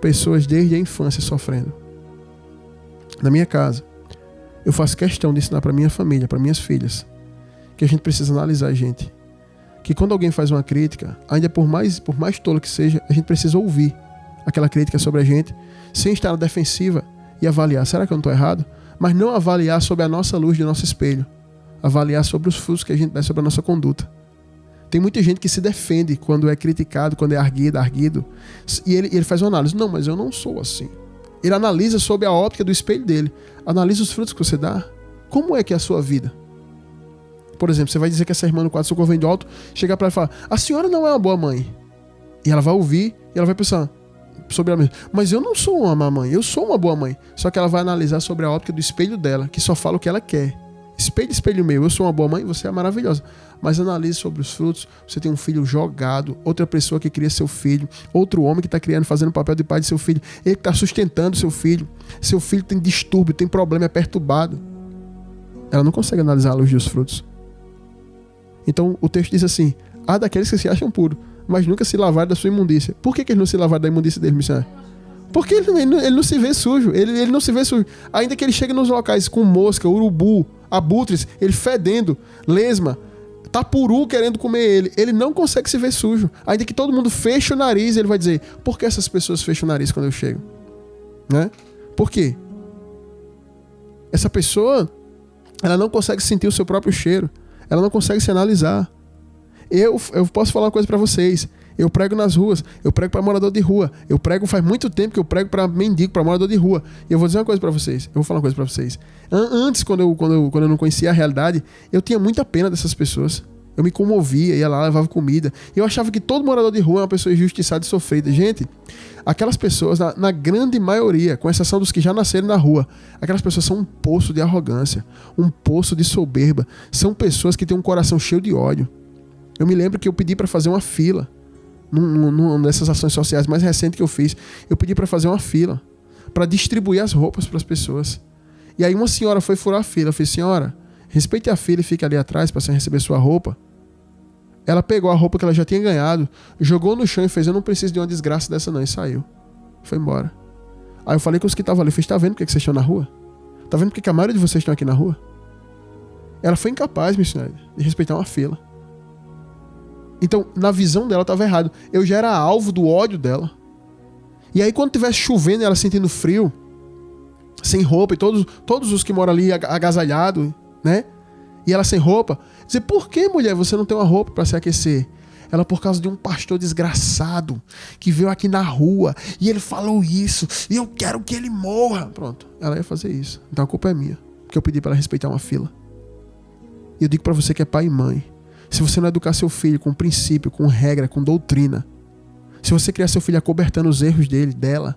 pessoas desde a infância sofrendo. Na minha casa, eu faço questão de ensinar para minha família, para minhas filhas, que a gente precisa analisar a gente. Que quando alguém faz uma crítica, ainda por mais tola que seja, a gente precisa ouvir aquela crítica sobre a gente, sem estar na defensiva e avaliar, será que eu não estou errado? Mas não avaliar sobre a nossa luz do nosso espelho. Avaliar sobre os frutos que a gente dá sobre a nossa conduta. Tem muita gente que se defende quando é criticado, quando é arguido, e ele faz uma análise. Não, mas eu não sou assim. Ele analisa sob a óptica do espelho dele. Analisa os frutos que você dá. Como é que é a sua vida? Por exemplo, você vai dizer que essa irmã no quadro Socorro Vem do Alto chega para ela e fala, a senhora não é uma boa mãe. E ela vai ouvir e ela vai pensar sobre ela mesma. Mas eu não sou uma má mãe, eu sou uma boa mãe. Só que ela vai analisar sobre a óptica do espelho dela, que só fala o que ela quer. Espelho meu, eu sou uma boa mãe, você é maravilhosa. Mas analise sobre os frutos. Você tem um filho jogado, outra pessoa que cria seu filho, outro homem que está criando, fazendo o papel de pai de seu filho, ele que está sustentando seu filho tem distúrbio, tem problema, é perturbado. Ela não consegue analisar a luz dos frutos. Então o texto diz assim, há daqueles que se acham puros, mas nunca se lavaram da sua imundícia. Por que eles não se lavaram da imundícia dele, missionário? Porque ele não se vê sujo, ele não se vê sujo. Ainda que ele chegue nos locais com mosca, urubu, abutres, ele fedendo, lesma, tapuru querendo comer ele não consegue se ver sujo. Ainda que todo mundo feche o nariz, ele vai dizer, por que essas pessoas fecham o nariz quando eu chego? Né? Por quê? Essa pessoa, ela não consegue sentir o seu próprio cheiro, ela não consegue se analisar. Eu posso falar uma coisa para vocês, Eu prego nas ruas, eu prego para morador de rua, eu prego faz muito tempo que eu prego para mendigo, para morador de rua. E eu vou dizer uma coisa para vocês, eu vou falar uma coisa para vocês. Antes, quando eu não conhecia a realidade, eu tinha muita pena dessas pessoas. Eu me comovia, ia lá, levava comida. E eu achava que todo morador de rua é uma pessoa injustiçada e sofrida. Gente, aquelas pessoas, na grande maioria, com exceção dos que já nasceram na rua, aquelas pessoas são um poço de arrogância, um poço de soberba. São pessoas que têm um coração cheio de ódio. Eu me lembro que eu pedi para fazer uma fila. Nessas ações sociais mais recentes que eu fiz, eu pedi para fazer uma fila, para distribuir as roupas para as pessoas. E aí uma senhora foi furar a fila. Eu falei, senhora, respeite a fila e fique ali atrás para você receber sua roupa. Ela pegou a roupa que ela já tinha ganhado, jogou no chão e fez, eu não preciso de uma desgraça dessa não, e saiu. Foi embora. Aí eu falei com os que estavam ali, falei, tá vendo por que vocês estão na rua? Tá vendo por que a maioria de vocês estão aqui na rua? Ela foi incapaz, missionário, de respeitar uma fila. Então, na visão dela estava errado. Eu já era alvo do ódio dela. E aí quando estivesse chovendo, ela sentindo frio, sem roupa, e todos os que moram ali agasalhados, né? E ela sem roupa, dizer, por que, mulher, você não tem uma roupa para se aquecer? Ela, por causa de um pastor desgraçado que veio aqui na rua e ele falou isso e eu quero que ele morra. Pronto, ela ia fazer isso. Então a culpa é minha, porque eu pedi para ela respeitar uma fila. E eu digo para você que é pai e mãe, se você não educar seu filho com princípio, com regra, com doutrina, se você criar seu filho acobertando os erros dela,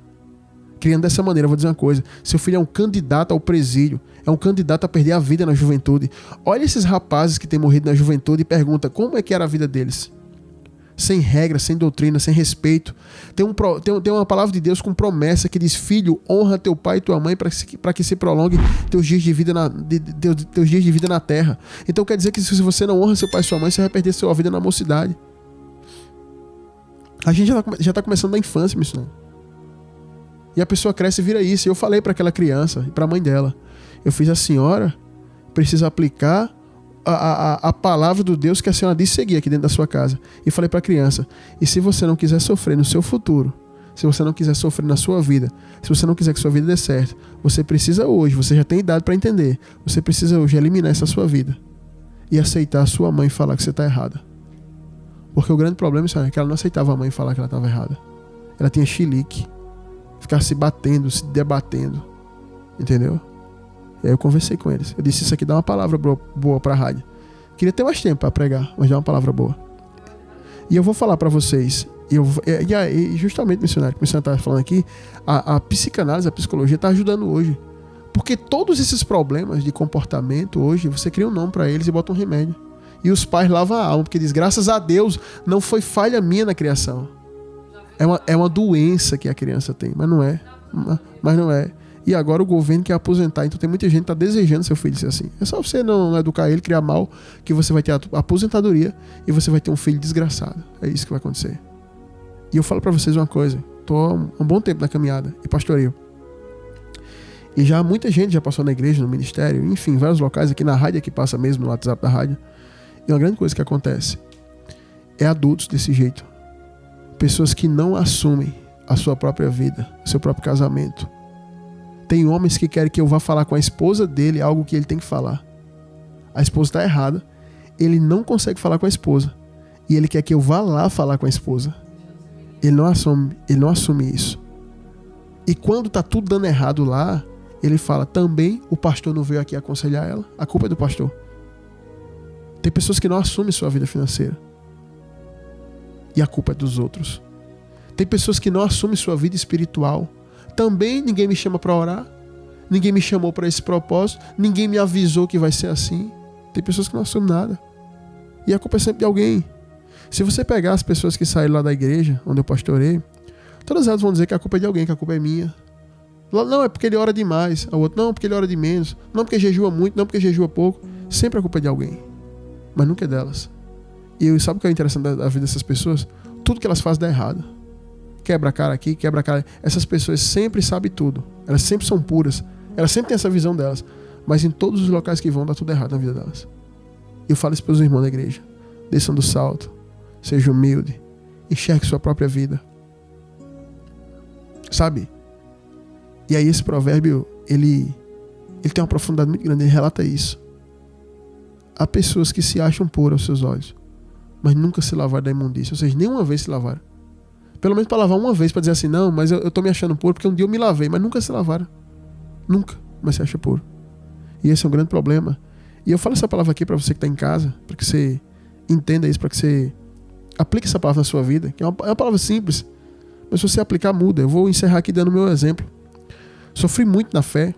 criando dessa maneira, eu vou dizer uma coisa, seu filho é um candidato ao presídio, é um candidato a perder a vida na juventude. Olha esses rapazes que têm morrido na juventude e pergunta como é que era a vida deles. Sem regra, sem doutrina, sem respeito. Tem uma palavra de Deus com promessa que diz, filho, honra teu pai e tua mãe para que se prolongue teus dias de vida na terra. Então quer dizer que se você não honra seu pai e sua mãe, você vai perder sua vida na mocidade. A gente já está começando na infância, missionário. E a pessoa cresce e vira isso. E eu falei para aquela criança e para a mãe dela, eu fiz, a senhora precisa aplicar a palavra do Deus que a senhora disse seguir aqui dentro da sua casa. E falei para a criança, e se você não quiser sofrer no seu futuro, se você não quiser sofrer na sua vida, se você não quiser que sua vida dê certo, você precisa hoje, você já tem idade para entender, você precisa hoje eliminar essa sua vida e aceitar a sua mãe falar que você está errada. Porque o grande problema é que ela não aceitava a mãe falar que ela estava errada. Ela tinha chilique, ficava se batendo, se debatendo, entendeu? E aí eu conversei com eles. Eu disse, isso aqui dá uma palavra boa pra rádio. Queria ter mais tempo pra pregar, mas dá uma palavra boa. E eu vou falar pra vocês, e justamente, missionário, que o missionário tá falando aqui, a psicanálise, a psicologia tá ajudando hoje. Porque todos esses problemas de comportamento hoje, você cria um nome pra eles e bota um remédio. E os pais lavam a alma, porque diz, graças a Deus, não foi falha minha na criação. É uma doença que a criança tem, mas não é. Mas não é. E agora o governo quer aposentar. Então tem muita gente que está desejando seu filho ser assim. É só você não educar ele, criar mal, que você vai ter a aposentadoria e você vai ter um filho desgraçado. É isso que vai acontecer. E eu falo para vocês uma coisa. Estou há um bom tempo na caminhada e pastoreio. E já muita gente já passou na igreja, no ministério, enfim, vários locais, aqui na rádio, que passa mesmo no WhatsApp da rádio. E uma grande coisa que acontece é adultos desse jeito. Pessoas que não assumem a sua própria vida, o seu próprio casamento. Tem homens que querem que eu vá falar com a esposa dele algo que ele tem que falar. A esposa está errada. Ele não consegue falar com a esposa. E ele quer que eu vá lá falar com a esposa. Ele não assume isso. E quando está tudo dando errado lá, ele fala, também o pastor não veio aqui aconselhar ela. A culpa é do pastor. Tem pessoas que não assumem sua vida financeira. E a culpa é dos outros. Tem pessoas que não assumem sua vida espiritual. Também ninguém me chama para orar. Ninguém me chamou para esse propósito. Ninguém me avisou que vai ser assim. Tem pessoas que não assumem nada. E a culpa é sempre de alguém. Se você pegar as pessoas que saíram lá da igreja, onde eu pastorei, todas elas vão dizer que a culpa é de alguém, que a culpa é minha. Não, é porque ele ora demais. A outra, não, porque ele ora de menos. Não, porque jejua muito. Não, porque jejua pouco. Sempre a culpa é de alguém. Mas nunca é delas. E sabe o que é interessante da vida dessas pessoas? Tudo que elas fazem dá errado. Quebra a cara aqui, quebra a cara. Essas pessoas sempre sabem tudo. Elas sempre são puras. Elas sempre têm essa visão delas. Mas em todos os locais que vão, dá tudo errado na vida delas. E eu falo isso para os irmãos da igreja. Desçam do salto. Seja humilde. Enxergue sua própria vida. Sabe? E aí esse provérbio, ele tem uma profundidade muito grande. Ele relata isso. Há pessoas que se acham puras aos seus olhos. mas nunca se lavaram da imundícia. Ou seja, nenhuma vez se lavaram. Pelo menos para lavar uma vez, para dizer assim, não, mas eu tô me achando puro porque um dia eu me lavei, mas nunca se lavaram. Nunca, mas se acha puro. E esse é um grande problema. E eu falo essa palavra aqui para você que está em casa, para que você entenda isso, para que você aplique essa palavra na sua vida, que é uma palavra simples, mas se você aplicar, muda. Eu vou encerrar aqui dando o meu exemplo. Sofri muito na fé,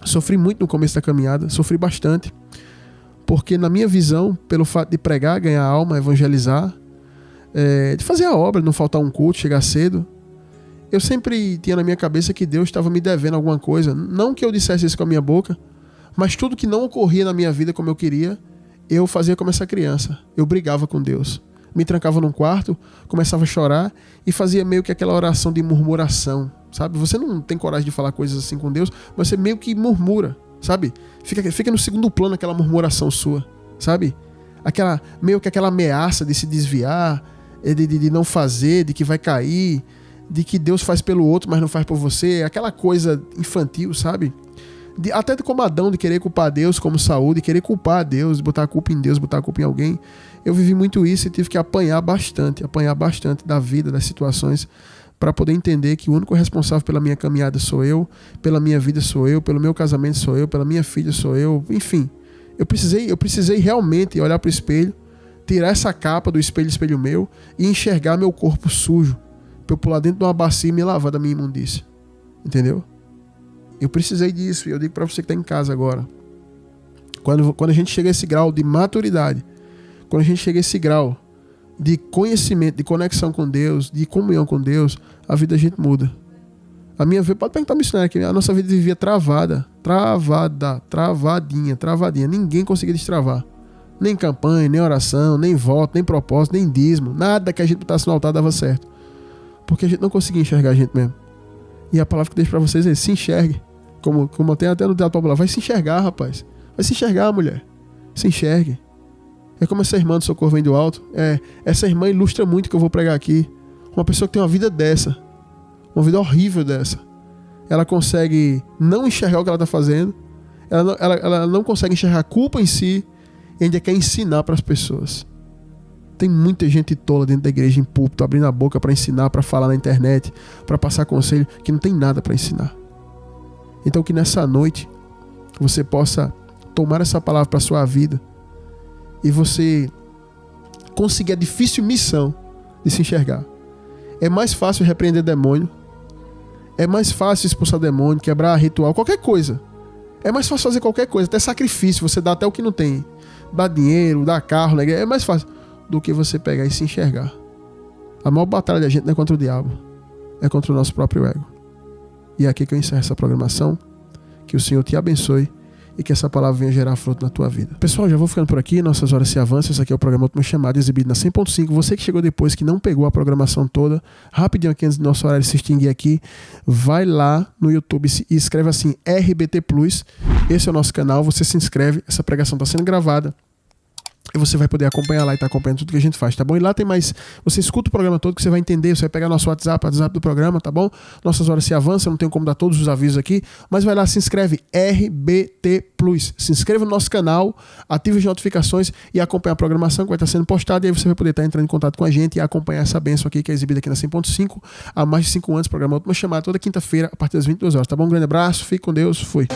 sofri muito no começo da caminhada, sofri bastante, porque na minha visão, pelo fato de pregar, ganhar alma, evangelizar, de fazer a obra, não faltar um culto, chegar cedo, eu sempre tinha na minha cabeça que Deus estava me devendo alguma coisa. Não que eu dissesse isso com a minha boca, mas tudo que não ocorria na minha vida como eu queria, eu fazia como essa criança. Eu brigava com Deus. Me trancava num quarto, começava a chorar e fazia meio que aquela oração de murmuração, sabe? Você não tem coragem de falar coisas assim com Deus, mas você meio que murmura, sabe? Fica no segundo plano aquela murmuração sua, sabe? Meio que aquela ameaça de se desviar, de não fazer, de que vai cair, de que Deus faz pelo outro, mas não faz por você, aquela coisa infantil, sabe? Até como Adão, de querer culpar Deus, como Saul, de querer culpar a Deus, botar a culpa em Deus, botar a culpa em alguém. Eu vivi muito isso e tive que apanhar bastante da vida, das situações, para poder entender que o único responsável pela minha caminhada sou eu, pela minha vida sou eu, pelo meu casamento sou eu, pela minha filha sou eu, enfim. Eu precisei realmente olhar para o espelho, tirar essa capa do espelho meu e enxergar meu corpo sujo, para eu pular dentro de uma bacia e me lavar da minha imundícia. Entendeu? Eu precisei disso, e eu digo para você que está em casa agora. Quando a gente chega a esse grau de maturidade, quando a gente chega a esse grau de conhecimento, de conexão com Deus, de comunhão com Deus, a vida da gente muda. A minha vida, pode perguntar ao missionário aqui, a nossa vida vivia travadinha. Ninguém conseguia destravar. Nem campanha, nem oração, nem voto, nem propósito, nem dízimo. Nada que a gente botasse no altar dava certo. Porque a gente não conseguia enxergar a gente mesmo. E a palavra que eu deixo pra vocês é: se enxergue. Como tem até no teatro popular, vai se enxergar, rapaz. Vai se enxergar, mulher. Se enxergue. É como essa irmã do Socorro Vem do Alto. Essa irmã ilustra muito o que eu vou pregar aqui. Uma pessoa que tem uma vida dessa, uma vida horrível dessa, ela consegue não enxergar o que ela está fazendo, ela não consegue enxergar a culpa em si e ainda quer ensinar para as pessoas. Tem muita gente tola dentro da igreja, em púlpito, abrindo a boca para ensinar, para falar na internet, para passar conselho, que não tem nada para ensinar. Então que nessa noite você possa tomar essa palavra para a sua vida e você conseguir a difícil missão de se enxergar. É mais fácil repreender demônio, é mais fácil expulsar demônio, quebrar ritual, qualquer coisa. É mais fácil fazer qualquer coisa, até sacrifício, você dá até o que não tem. Dá dinheiro, dá carro, né? É mais fácil do que você pegar e se enxergar. A maior batalha da gente não é contra o diabo, é contra o nosso próprio ego. E é aqui que eu encerro essa programação. Que o Senhor te abençoe e que essa palavra venha gerar fruto na tua vida. Pessoal, já vou ficando por aqui, nossas horas se avançam. Esse aqui é o programa Última Chamada, exibido na 100.5. Você que chegou depois, que não pegou a programação toda, rapidinho aqui antes do nosso horário se extinguir aqui, vai lá no YouTube e escreve assim, RBT Plus. Esse é o nosso canal, você se inscreve, essa pregação está sendo gravada. E você vai poder acompanhar lá e tá acompanhando tudo que a gente faz, tá bom? E lá tem mais... Você escuta o programa todo que você vai entender, você vai pegar nosso WhatsApp do programa, tá bom? Nossas horas se avançam, não tenho como dar todos os avisos aqui, mas vai lá, se inscreve, RBT Plus. Se inscreva no nosso canal, ative as notificações e acompanhe a programação que vai estar sendo postada, e aí você vai poder estar entrando em contato com a gente e acompanhar essa bênção aqui que é exibida aqui na 100.5 há mais de 5 anos, programa Última Chamada, toda quinta-feira, a partir das 22 horas, tá bom? Um grande abraço, fique com Deus, fui.